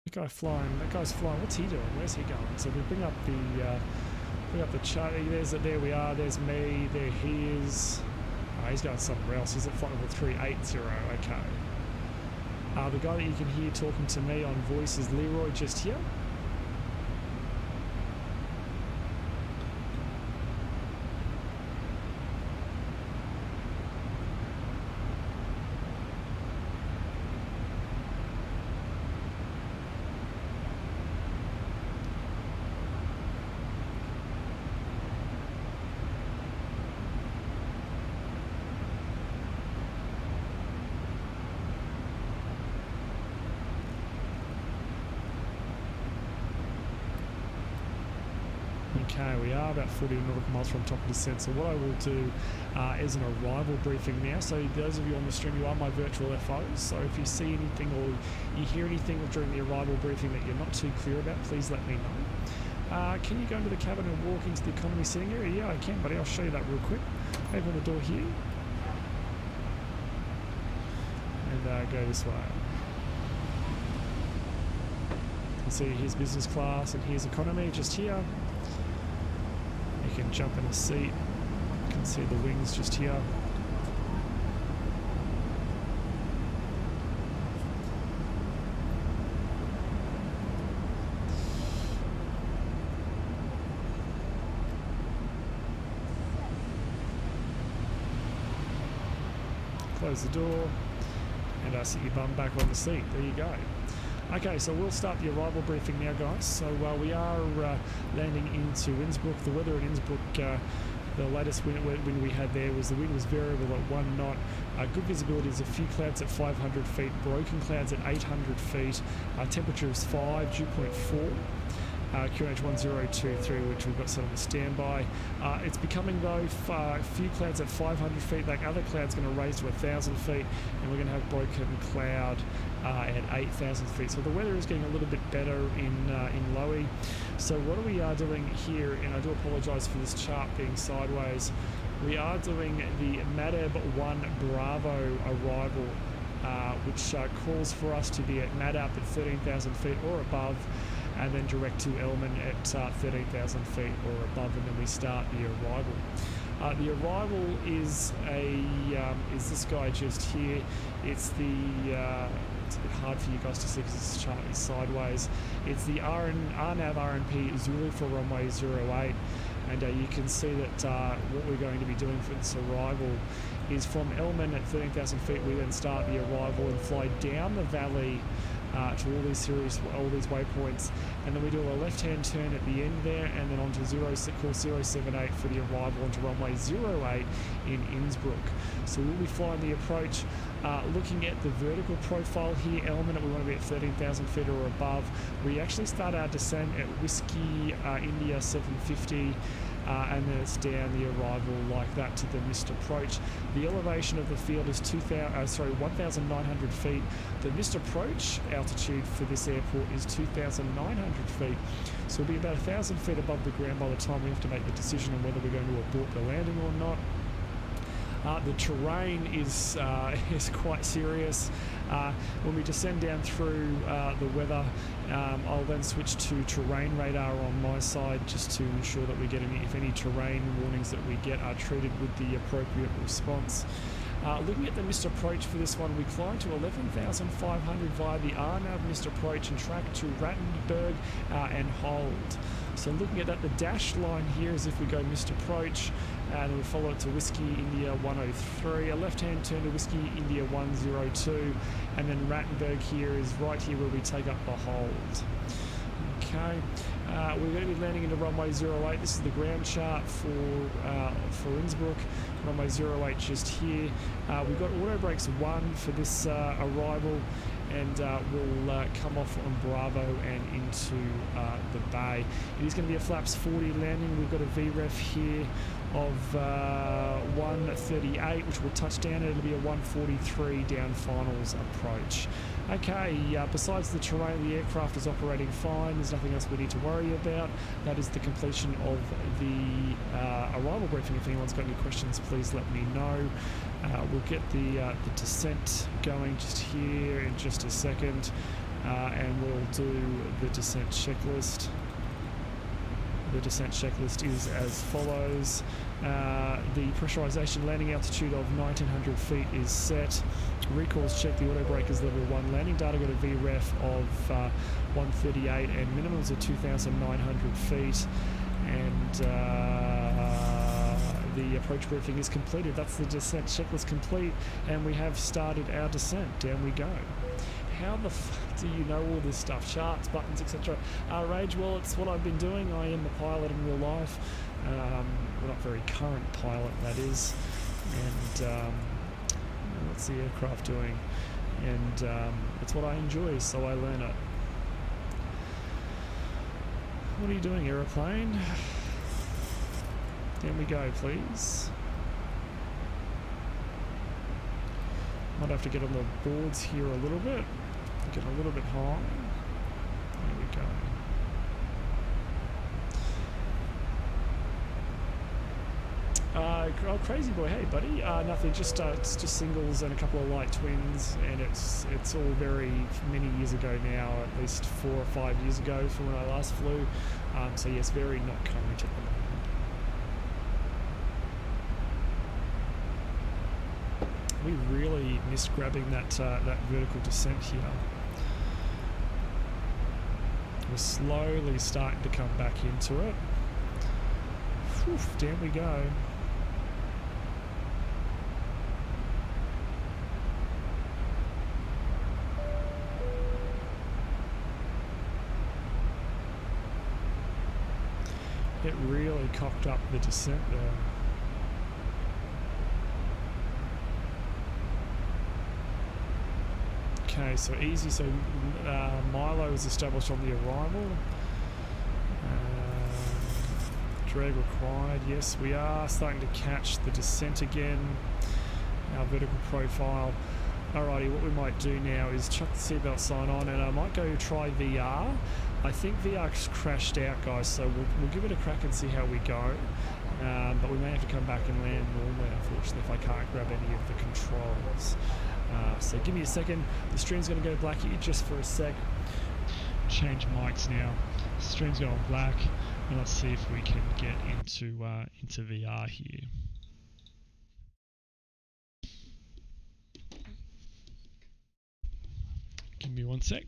That guy's flying, what's he doing? Where's he going? So we bring up the chart, there we are, there's me, there he is. Oh, he's going somewhere else, he's at flight level 380, okay. The guy that you can hear talking to me on voice is Leroy just here. Okay, we are about 40 nautical miles from top of descent. So what I will do is an arrival briefing now. So those of you on the stream, you are my virtual FOs. So if you see anything or you hear anything during the arrival briefing that you're not too clear about, please let me know. Can you go into the cabin and walk into the economy seating area? Yeah, I can, buddy. I'll show you that real quick. Open the door here. And go this way. You can see here's business class and here's economy just here. You can jump in a seat. You can see the wings just here. Close the door and sit your bum back on the seat. There you go. Okay, so we'll start the arrival briefing now, guys. So we are landing into Innsbruck. The weather at Innsbruck, the latest wind we had there was the wind was variable at 1 knot. Good visibility is a few clouds at 500 feet, broken clouds at 800 feet. Temperature is 5, dew point 4. QNH1023, which we've got set on the standby. It's becoming, though, a few clouds at 500 feet. That other cloud's going to raise to 1,000 feet, and we're going to have broken cloud at 8,000 feet. So the weather is getting a little bit better in Lowy. So what we are doing here, and I do apologise for this chart being sideways, we are doing the Madeb 1 Bravo arrival, which calls for us to be at Madab at 13,000 feet or above, and then direct to Elman at 13,000 feet or above, and then we start the arrival. The arrival is this guy just here. It's a bit hard for you guys to see because this chart is sideways. It's the RNAV RNP Zulu for runway 08, and you can see that what we're going to be doing for this arrival is from Elman at 13,000 feet. We then start the arrival and fly down the valley to all these waypoints, and then we do a left-hand turn at the end there, and then onto 078 for the arrival onto runway 08 in Innsbruck. So we'll be flying the approach, looking at the vertical profile here. Elman, we want to be at 13,000 feet or above. We actually start our descent at Whiskey India 750. And then it's down the arrival like that to the missed approach. The elevation of the field is 1,900 feet. The missed approach altitude for this airport is 2,900 feet. So we'll be about 1,000 feet above the ground by the time we have to make the decision on whether we're going to abort the landing or not. The terrain is quite serious. When we descend down through the weather, I'll then switch to terrain radar on my side just to ensure that we get if any terrain warnings that we get are treated with the appropriate response. Looking at the missed approach for this one, we climb to 11,500 via the RNAV missed approach and track to Rattenberg and hold. So looking at that, the dashed line here is if we go missed approach, and we follow it to Whiskey India 103, a left-hand turn to Whiskey India 102, and then Rattenberg here is right here where we take up the hold. Okay, we're going to be landing into runway 08. This is the ground chart for Innsbruck. Runway 08 just here. We've got auto brakes 1 for this arrival, and we'll come off on Bravo and into the bay. It is going to be a flaps 40 landing. We've got a VREF here of 138, which will touch down. It'll be a 143 down finals approach. Okay, besides the terrain, the aircraft is operating fine. There's nothing else we need to worry about. That is the completion of the arrival briefing. If anyone's got any questions, please let me know. We'll get the descent going just here in just a second, and we'll do the descent checklist. The descent checklist is as follows. The pressurization landing altitude of 1,900 feet is set. Recalls check, the auto brake is level 1. Landing data got a VREF of 138 and minimums of 2,900 feet. And the approach briefing is completed. That's the descent checklist complete, and we have started our descent. Down we go. How the fuck do you know all this stuff? Charts, buttons, etc. Rage, well, it's what I've been doing. I am the pilot in real life. Well, not very current pilot, that is. And what's the aircraft doing? And it's what I enjoy, so I learn it. What are you doing, aeroplane? Down we go, please. Might have to get on the boards here a little bit. Get a little bit high. There we go. Oh, crazy boy! Hey, buddy. Nothing. Just it's just singles and a couple of light twins, and it's all very many years ago now. At least 4 or 5 years ago from when I last flew. So yes, very not current at the moment. We really missed grabbing that vertical descent here. We're slowly starting to come back into it. Whew, down we go. It really cocked up the descent there. Okay, so easy. So Milo is established on the arrival. Drag required. Yes, we are starting to catch the descent again. Our vertical profile. Alrighty, what we might do now is chuck the seatbelt sign on, and I might go try VR. I think VR's crashed out, guys, so we'll give it a crack and see how we go. But we may have to come back and land normally, unfortunately, if I can't grab any of the controls. So give me a second. The stream's going to go black here just for a sec. Change mics now. The stream's going black, and let's see if we can get into VR here. Give me one sec.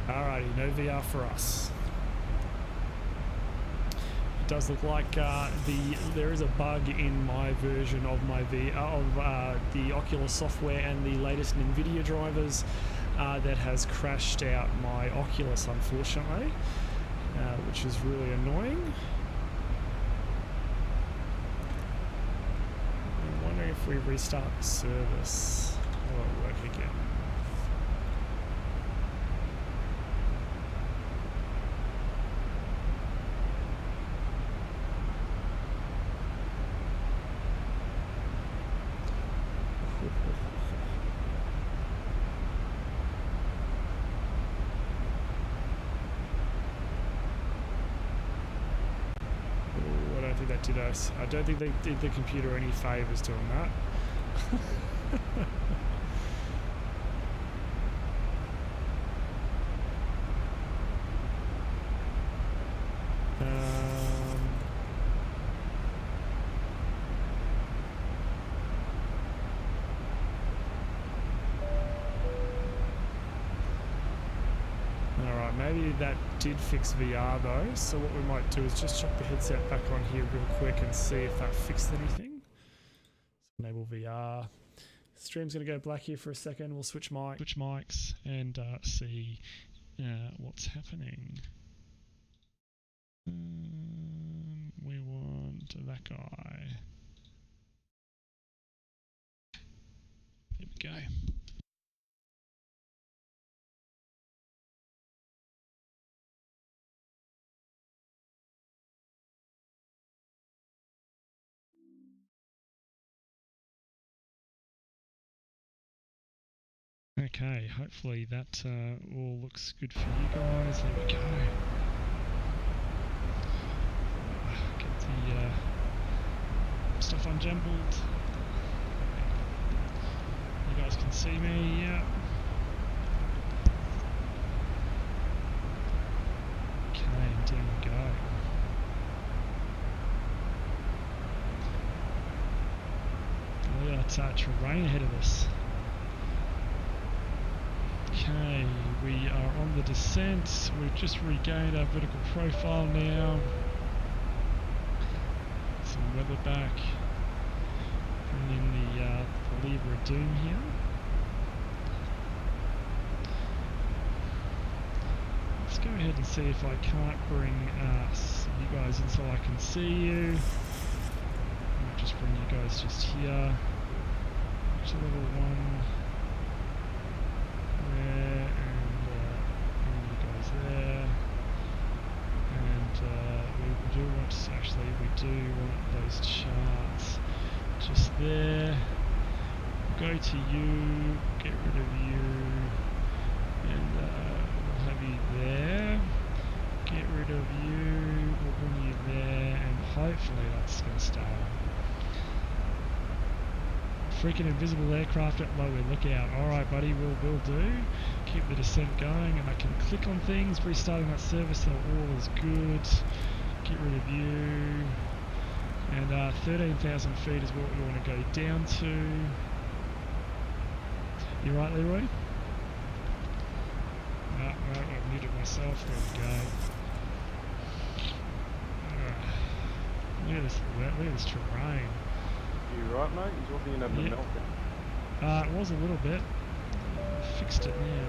Alrighty, no VR for us. It does look like there is a bug in my version of my the Oculus software and the latest NVIDIA drivers that has crashed out my Oculus, unfortunately, which is really annoying. I'm wondering if we restart the service, will it work again? I don't think they did the computer any favours doing that. Alright, maybe that did fix VR though, so what we might do is just chuck the headset back on here real quick and see if that fixed anything. So enable VR. Stream's going to go black here for a second. We'll switch mics and see what's happening. We want that guy. Here we go. Okay, hopefully that all looks good for you guys. There we go. Get the stuff unjumbled. You guys can see me, yeah. Okay, and down we go. Look at that terrain ahead of us. Okay, we are on the descent. We've just regained our vertical profile now. Some weather back. Bring in the lever of doom here. Let's go ahead and see if I can't bring you guys in so I can see you. I'll just bring you guys just here. To level 1. There, and you guys there, and we do want those charts just there. We'll go to you, get rid of you, and we'll have you there. Get rid of you, we'll bring you there, and hopefully that's going to stay on. Freaking invisible aircraft at low, look out. Alright buddy, will do. Keep the descent going, and I can click on things, restarting that service so all is good. Get rid of you. And 13,000 feet is what we want to go down to. You right, Leroy? No, I've muted myself. There we go. Look at this terrain. You right, mate? He's walking in having a meltdown. It was a little bit. Fixed it now.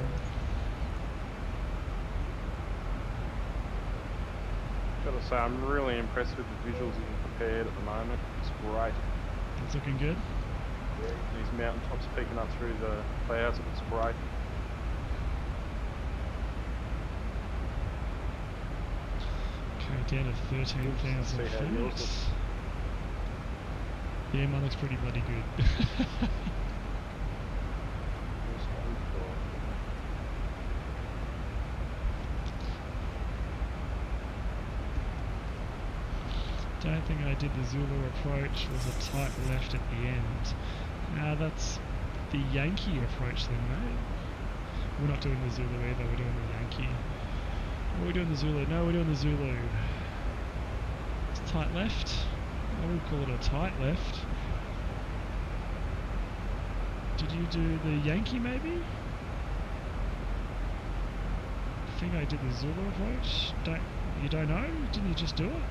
Gotta say, I'm really impressed with the visuals you've prepared at the moment. It's great. It's looking good. Yeah, these mountaintops peeking up through the clouds, it looks great. Okay, down to 13,000 feet. Yeah, mine looks pretty bloody good. Don't think I did the Zulu approach, was a tight left at the end. Now that's the Yankee approach then, mate. We're not doing the Zulu either, we're doing the Yankee. Or we're doing the Zulu, no we're doing the Zulu. It's tight left, I would call it a tight left. Did you do the Yankee maybe? I think I did the Zulu approach. You don't know? Didn't you just do it?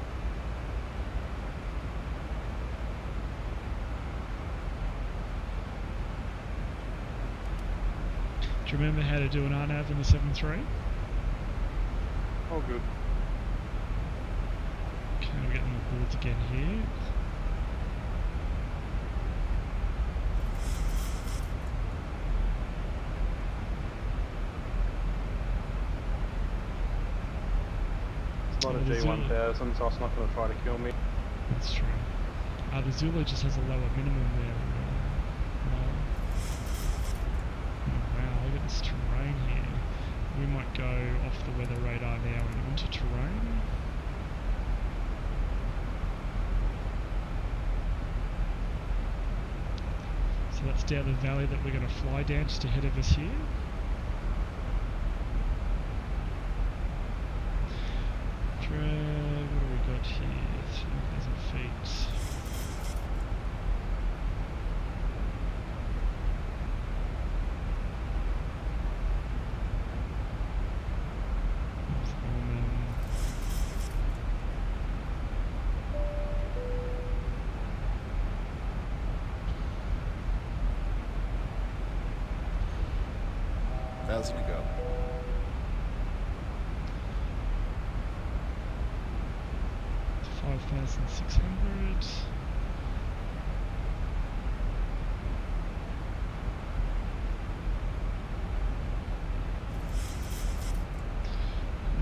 Do you remember how to do an RNAV in the 7.3? Oh, good. Okay, we're getting the boards again here. It's not a G1000, so it's not going to try to kill me. That's true. The Zulu just has a lower minimum there. Look at this terrain here. We might go off the weather radar now and onto terrain. So that's down the valley that we're going to fly down just ahead of us here. Drag, what do we got here? 3,000 feet. To go. It's 5,600.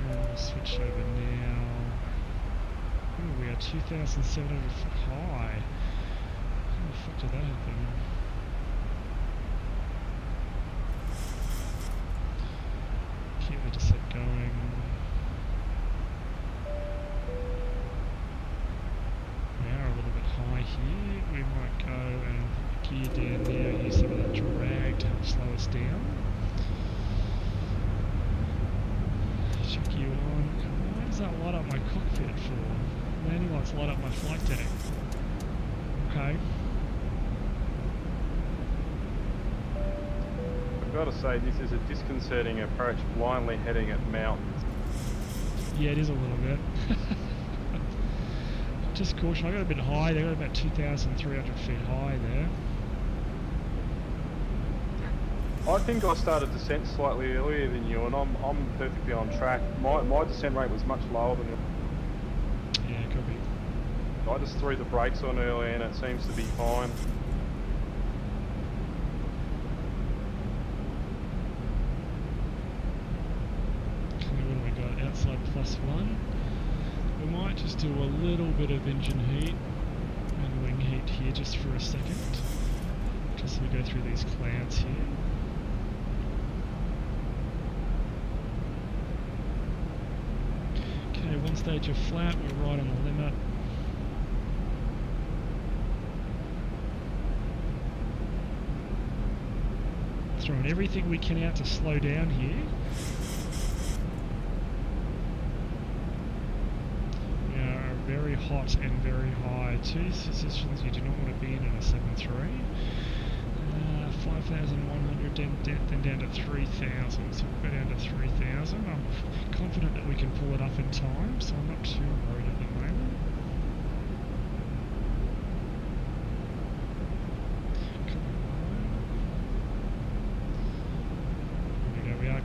And we'll switch over now. Ooh, we are 2,700 foot high. How the fuck did that happen? Keep the descent going. We are a little bit high here. We might go and gear down now, use some of that drag to help slow us down. Check you on. Why does that light up my cockpit for? Landing lights light up my flight deck. Okay. I've got to say, this is a disconcerting approach, blindly heading at mountains. Yeah, it is a little bit. Just caution, I got a bit high, they got about 2,300 feet high there. I think I started descent slightly earlier than you, and I'm perfectly on track. My descent rate was much lower than yours. Yeah, could be. I just threw the brakes on early and it seems to be fine. Outside +1. We might just do a little bit of engine heat and wing heat here just for a second, just so we go through these clouds here. Okay, one stage of flat, we're right on the limit. Throwing everything we can out to slow down here. Very hot and very high. Two positions you do not want to be in a 7.3. 5,100, then down to 3,000. So we'll go down to 3,000. I'm confident that we can pull it up in time, so I'm not too worried at the moment.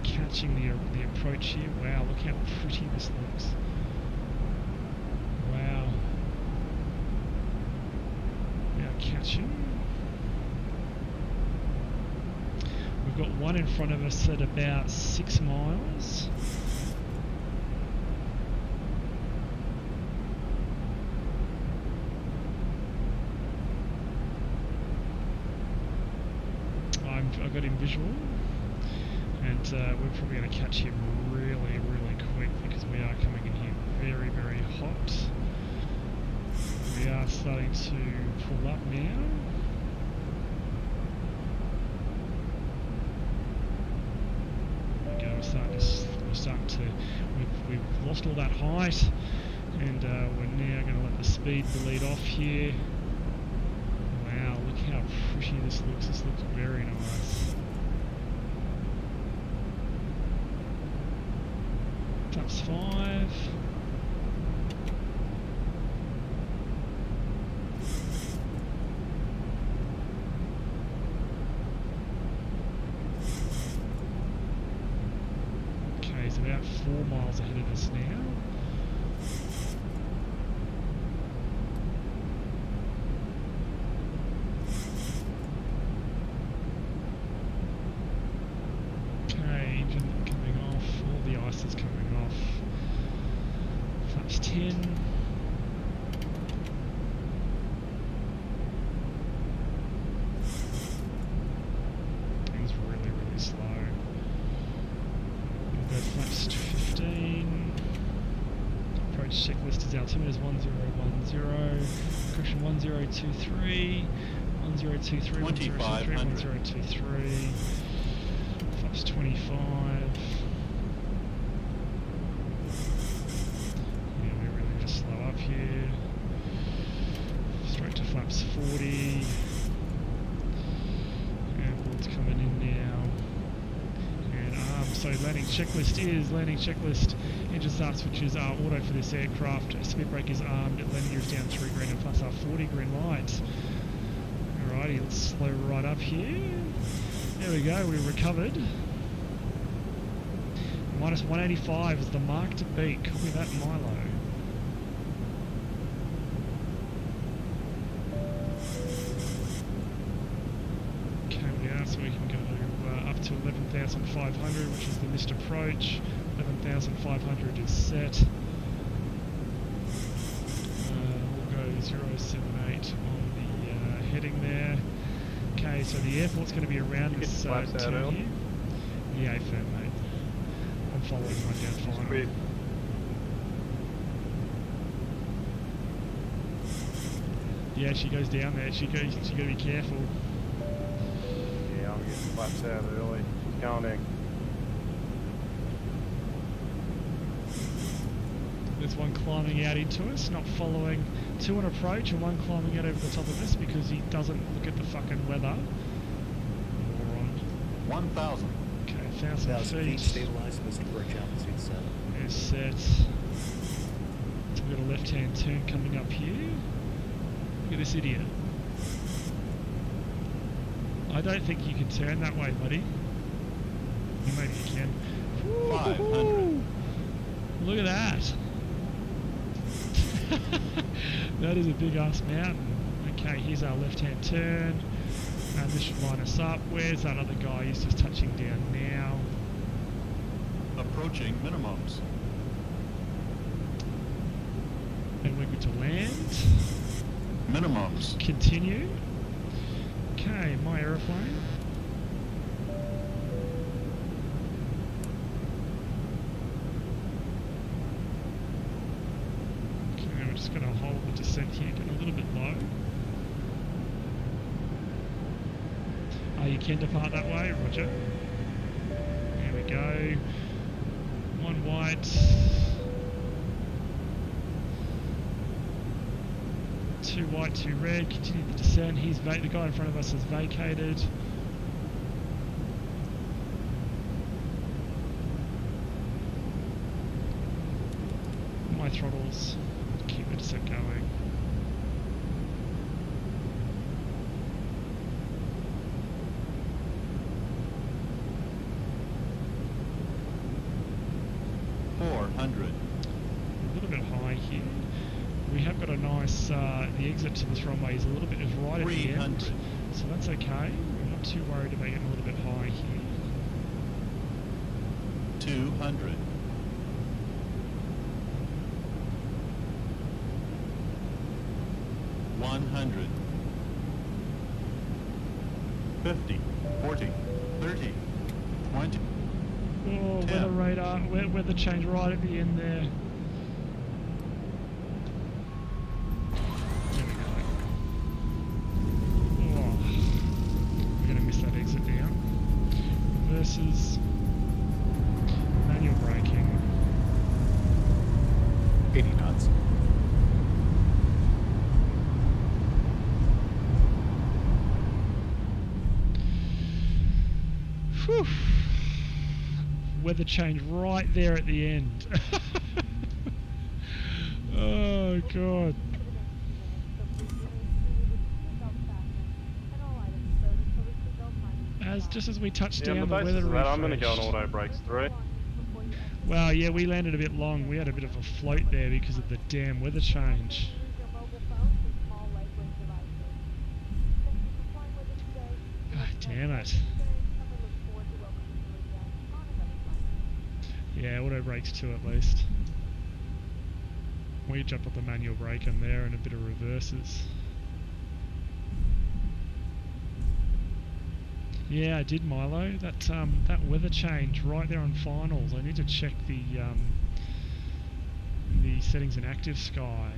catching the approach here. Wow, look how pretty this looks. Wow. Now catching. We've got one in front of us at about 6 miles. I've got him visual, and we're probably going to catch him really, really quick because we are coming in here very, very hot. We are starting to pull up now. There we go. We're starting to. We've lost all that height, and we're now going to let the speed bleed off here. Wow, look how pretty this looks. This looks very nice. Flaps 5. Okay, he's about 4 miles ahead of us now. Flaps 10. Things really, really slow. We'll go flaps 15. Approach checklist is altimeter 1010. Correction 1023. 1023. 1023. Flaps 25. Here, straight to flaps 40, airport's coming in now, and so landing checklist, engine start switches are auto for this aircraft, speed brake is armed, landing gear is down 3 green and plus our 40 green lights. Alrighty, let's slow right up here, there we go, we recovered. Minus 185 is the mark to beat, copy that Milo. So we can go up to 11,500, which is the missed approach. 11,500 is set. We'll go 078 on the heading there. Okay, so the airport's going to be around this turn here. Yeah, fair, mate. I'm following right down fine. Yeah, she goes down there. She got to be careful. I'm getting flaps out early. She's going in. There's one climbing out into us, not following 2 on approach, and one climbing out over the top of us because he doesn't look at the fucking weather. Moron. 1,000. Okay, 1,000 feet. Stabilized, listen bridge altitude 7. Is set. So we've got a left-hand turn coming up here. Look at this idiot. I don't think you can turn that way, buddy. Maybe you can. 500. Look at that. That is a big ass mountain. Okay, here's our left-hand turn. And this should line us up. Where's that other guy? He's just touching down now. Approaching minimums. And we're good to land. Minimums. Continue. Okay, my aeroplane. Okay, we're just going to hold the descent here, getting a little bit low. Oh, you can depart that way, roger. There we go. 1 white. 2 white, 2 red, continue the descent. The guy in front of us has vacated. My throttles, keep the descent going. 200. A little bit high here. We have got a nice, the exit to this runway is a little bit, is right at the end. So that's okay. I'm not too worried about getting a little bit high here. 200. 100. 50. 40. 30. 20. Oh, 10. weather radar, weather change right at the end there. There we go. Oh, we're going to miss that exit down. Versus manual braking. 80 knots. Whew. Weather change right there at the end. Oh god. Just as we touched down, the weather refreshed. I'm going to go on auto brakes 3. Well, yeah, we landed a bit long. We had a bit of a float there because of the damn weather change. God damn it. Yeah, auto brakes 2 at least. We jumped up the manual brake in there and a bit of reverses. Yeah, I did, Milo. That weather change right there on finals. I need to check the settings in active sky.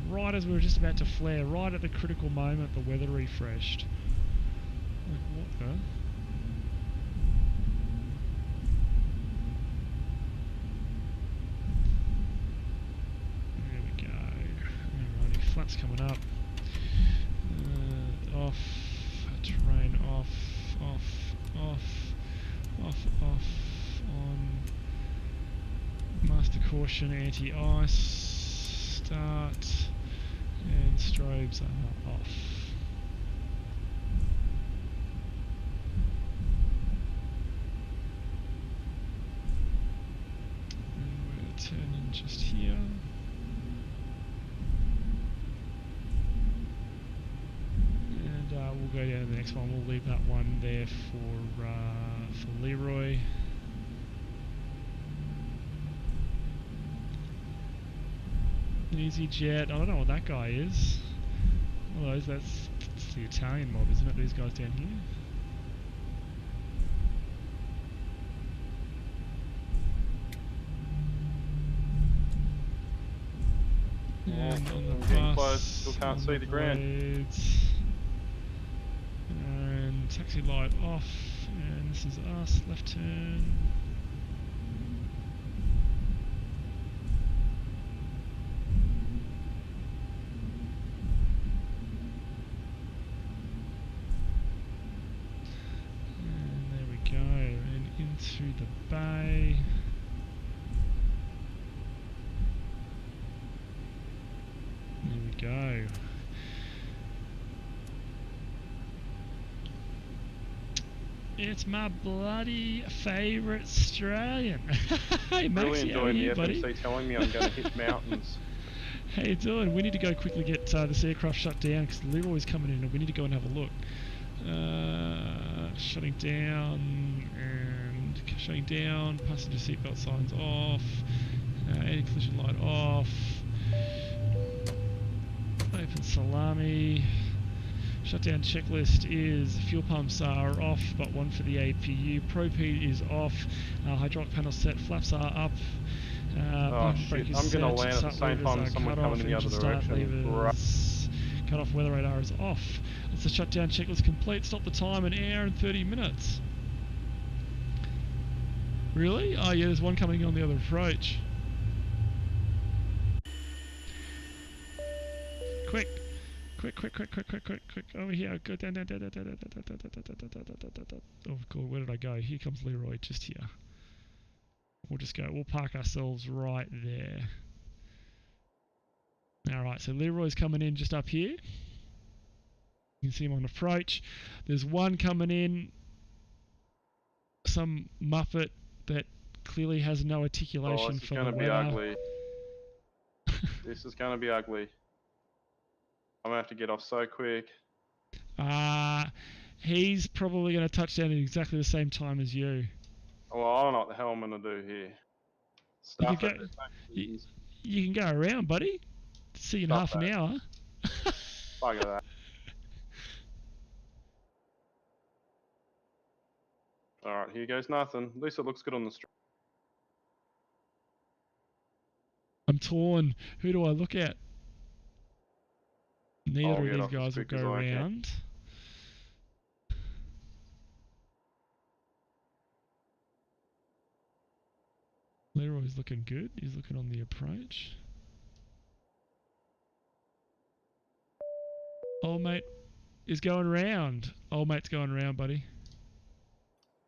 Right as we were just about to flare, right at the critical moment, the weather refreshed. Like, what the? There we go. Alrighty, flaps coming up. Off. Terrain off. Off, on master caution, anti-ice, start, and strobes are off. And we're turning just here. We'll go down to the next one. We'll leave that one there for Leroy. EasyJet. I don't know what that guy is. One of those. That's the Italian mob, isn't it? These guys down here. And on the bus, close, still can't see the ground. And taxi light off, and this is us, left turn. And there we go, and into the bay. There we go. It's my bloody favourite Australian. Hey, Max, really how are enjoying you, the buddy? FMC telling me I'm going to hit mountains. How you doing? We need to go quickly get this aircraft shut down because Leroy's coming in and we need to go and have a look. Shutting down and shutting down. Passenger seatbelt signs off. Anti-collision light off. Open salami. Shutdown checklist is fuel pumps are off, but one for the APU. Propane is off. Hydraulic panel set. Flaps are up. Oh shit! I'm going to land at the same time as someone coming in the other direction. Cut off. Weather radar is off. It's the shutdown checklist complete. Stop the time. An hour and 30 minutes. Really? Oh yeah, there's one coming on the other approach. Quick, over here, go down. Oh god, where did I go? Here comes Leroy, just here. We'll park ourselves right there. Alright, so Leroy's coming in just up here. You can see him on approach. There's one coming in, some muppet that clearly has no articulation this is for going the to be weather. ugly. This is going to be ugly. I'm going to have to get off so quick. He's probably going to touch down at exactly the same time as you. Well, I don't know what the hell I'm going to do here. Stuff it. You can go around, buddy. See you in half an hour. Bugger that. Alright, here goes nothing. At least it looks good on the street. I'm torn. Who do I look at? Neither of these off guys will as quick go as I can. around. Leroy's looking good. He's looking on the approach. Old mate is going round. Old mate's going round, buddy.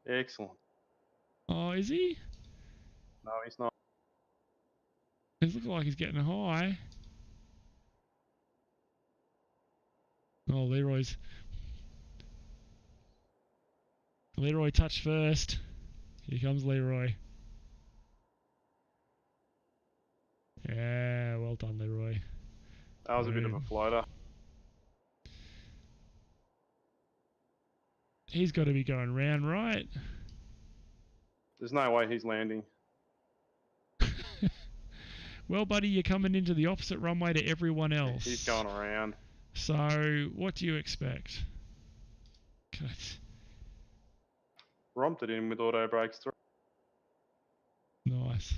Excellent. Oh, is he? No, he's not. He's looking like he's getting high. Oh, Leroy touched first. Here comes Leroy. Yeah, well done, Leroy. That was a bit of a floater. He's got to be going round, right? There's no way he's landing. Well, buddy, you're coming into the opposite runway to everyone else. He's going around. So, what do you expect? God. Romped it in with auto brakes through. Nice.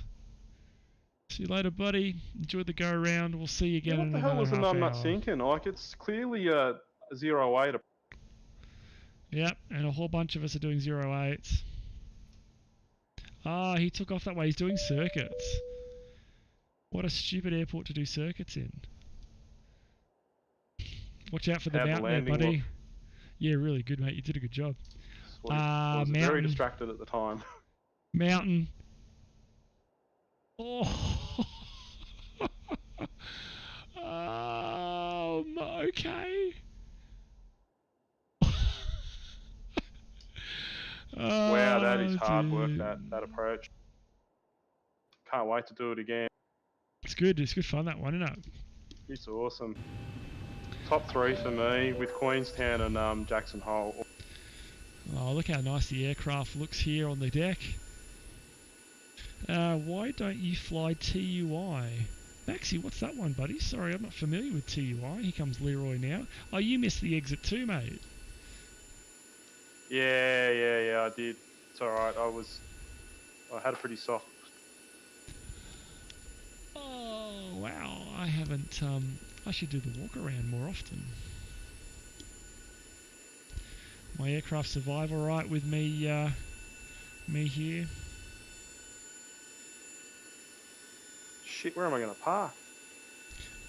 See you later, buddy. Enjoy the go around. We'll see you again in What the another hell was the half numbnut hour. sinking? Like, it's clearly a 0.8. Yep, and a whole bunch of us are doing 0.8s. Ah, he took off that way. He's doing circuits. What a stupid airport to do circuits in. Watch out for the mountain there, buddy. Look? Yeah, really good, mate. You did a good job. I was very Mountain. distracted at the time. Mountain. Oh. Okay. Wow, that is hard work, that approach. Can't wait to do it again. It's good. It's good fun, that one, isn't it? It's awesome. Top 3 for me with Queenstown and Jackson Hole. Oh, look how nice the aircraft looks here on the deck. Why don't you fly TUI? Maxie, what's that one, buddy? Sorry, I'm not familiar with TUI. Here comes Leroy now. Oh, you missed the exit too, mate. Yeah, I did. It's alright, I had a pretty soft. Oh, wow. I haven't, I should do the walk around more often. My aircraft survive alright with me, me here. Shit, where am I going to park?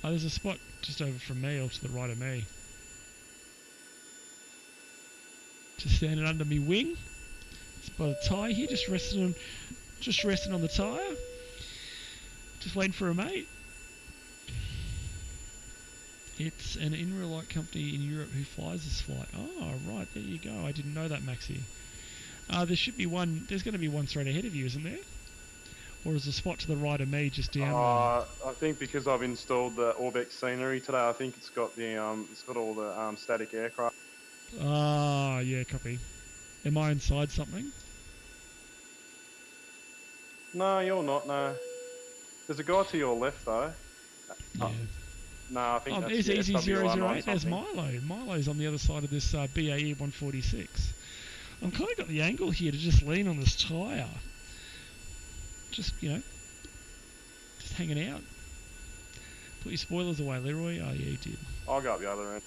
Oh, there's a spot just over from me, or to the right of me. Just standing under me wing. Just by the tyre here, just resting on the tyre. Just waiting for a mate. It's an in-real-life company in Europe who flies this flight. Oh, right, there you go. I didn't know that, Maxie. There should be one. There's going to be one straight ahead of you, isn't there? Or is the spot to the right of me just down? I think because I've installed the Orbex scenery today, I think it's got the it's got all the static aircraft. Ah, yeah, copy. Am I inside something? No, you're not. No. There's a guy to your left though. Yeah. No, I think that's it's easy SWR 008. There's something. Milo. Milo's on the other side of this BAE 146. I'm kind of got the angle here to just lean on this tyre. Just, you know, just hanging out. Put your spoilers away, Leroy. Oh, yeah, you did. I'll go up the other end.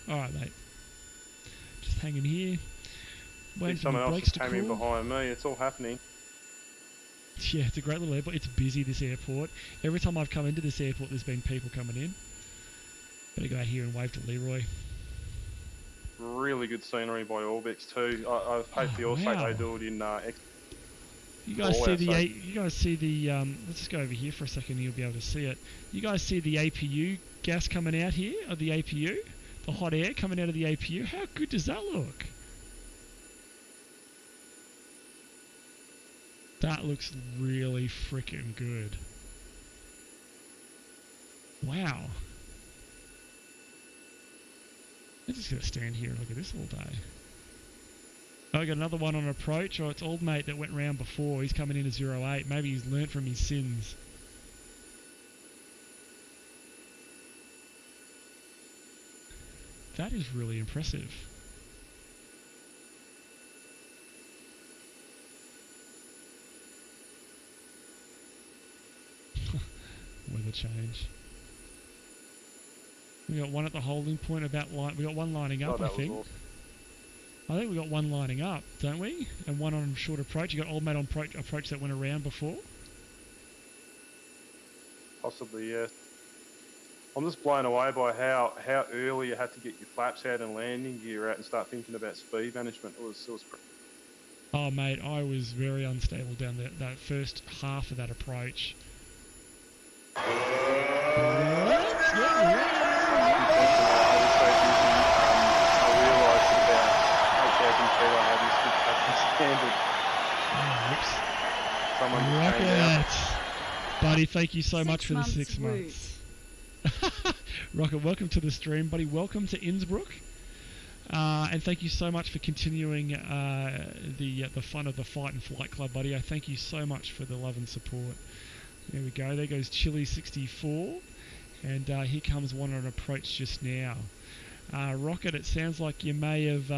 Alright, mate. Just hanging here. I Waiting think for someone the else brakes just to came in cool. behind me. It's all happening. Yeah, it's a great little airport. It's busy, this airport. Every time I've come into this airport, there's been people coming in. Better go out here and wave to Leroy. Really good scenery by Orbex too. I hopefully also wow. they do it in You guys see the you guys see the let's just go over here for a second and you'll be able to see it. You guys see the APU gas coming out here of the APU? The hot air coming out of the APU? How good does that look? That looks really freaking good. Wow. I'm just going to stand here and look at this all day. Oh, I got another one on approach. Oh, it's old mate that went round before. He's coming in as 08. Maybe he's learnt from his sins. That is really impressive. Weather change. We got one at the holding point about we got one lining up, I think. Awesome. I think we got one lining up, don't we? And one on short approach. You got old mate on approach that went around before. Possibly, yeah. I'm just blown away by how early you had to get your flaps out and landing gear out and start thinking about speed management. It was oh mate, I was very unstable down that first half of that approach. Rocket! Buddy, thank you so much for the 6 months. Rocket, welcome to the stream, buddy. Welcome to Innsbruck. And thank you so much for continuing the fun of the Fight and Flight Club, buddy. I thank you so much for the love and support. There we go. There goes Chili64. And here comes one on approach just now. Rocket, it sounds like you may have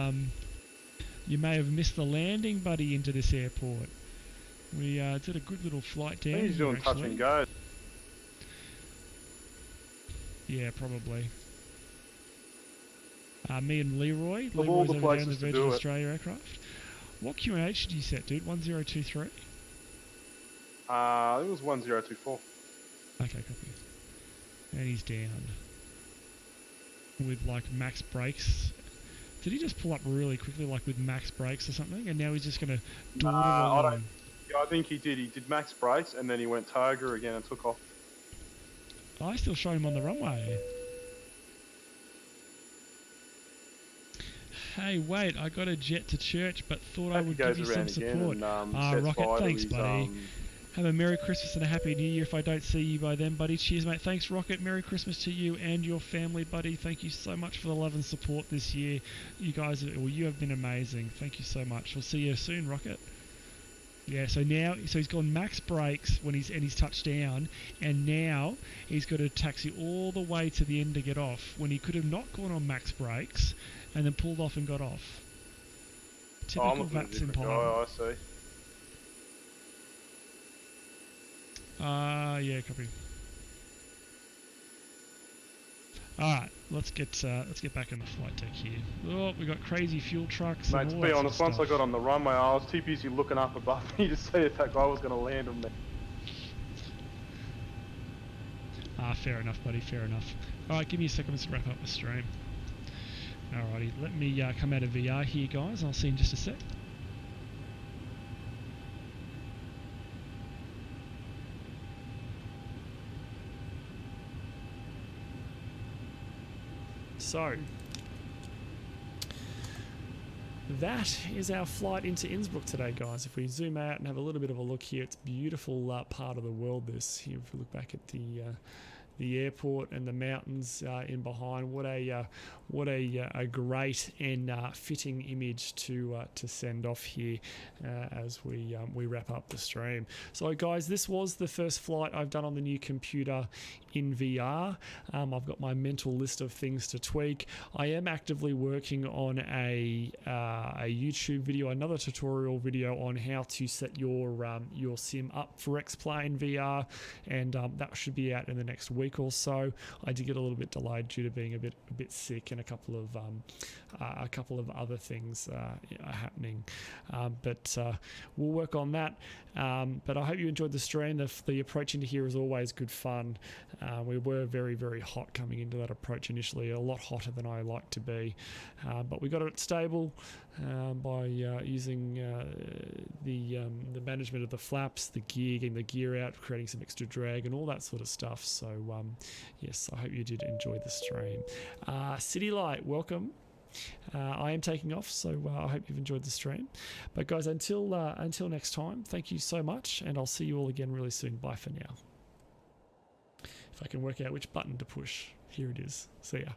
missed the landing, buddy, into this airport. We did a good little flight down. He's doing touch and go. Yeah, probably. Me and Leroy. Of all Leroy's the over there in the places to Virgin do it. Australia aircraft. What QNH did you set, dude? 1023? I think it was 1024. Okay, copy. And he's down. With like max brakes. Did he just pull up really quickly, like with max brakes or something? And now he's just going to dawdle along? I think he did. He did max brakes and then he went Tiger again and took off. I still show him on the runway. Hey, wait, I got a jet to church, but thought I would give you some support. Rocket, thanks, buddy. Have a Merry Christmas and a Happy New Year if I don't see you by then, buddy. Cheers, mate. Thanks, Rocket. Merry Christmas to you and your family, buddy. Thank you so much for the love and support this year. You guys, you have been amazing. Thank you so much. We'll see you soon, Rocket. Yeah, so he's gone max brakes when he's touched down, and now he's got to taxi all the way to the end to get off, when he could have not gone on max brakes and then pulled off and got off. Typical VATS in pilot. I see. Yeah, copy. Alright, let's get back in the flight deck here. Oh, we got crazy fuel trucks. Mate, to be honest, once I got on the runway, I was too busy looking up above me to see if that guy was going to land on me. Fair enough, buddy, fair enough. Alright, give me a second to wrap up the stream. Alrighty, let me come out of VR here, guys. I'll see you in just a sec. So, that is our flight into Innsbruck today, guys. If we zoom out and have a little bit of a look here, it's a beautiful part of the world, this. Here, if we look back at the airport and the mountains in behind, what a great and fitting image to send off here as we wrap up the stream. So guys, this was the first flight I've done on the new computer in VR. I've got my mental list of things to tweak. I am actively working on a YouTube video, another tutorial video on how to set your sim up for X-Plane VR, and that should be out in the next week or so. I did get a little bit delayed due to being a bit sick and a couple of other things happening, but we'll work on that. But I hope you enjoyed the stream. The approach into here is always good fun. We were very, very hot coming into that approach initially, a lot hotter than I like to be, but we got it stable by using the management of the flaps, the gear, getting the gear out, creating some extra drag and all that sort of stuff. So yes, I hope you did enjoy the stream. City Light, welcome. I am taking off, so I hope you've enjoyed the stream. But guys, until next time, thank you so much, and I'll see you all again really soon. Bye for now. If I can work out which button to push. Here it is. See ya.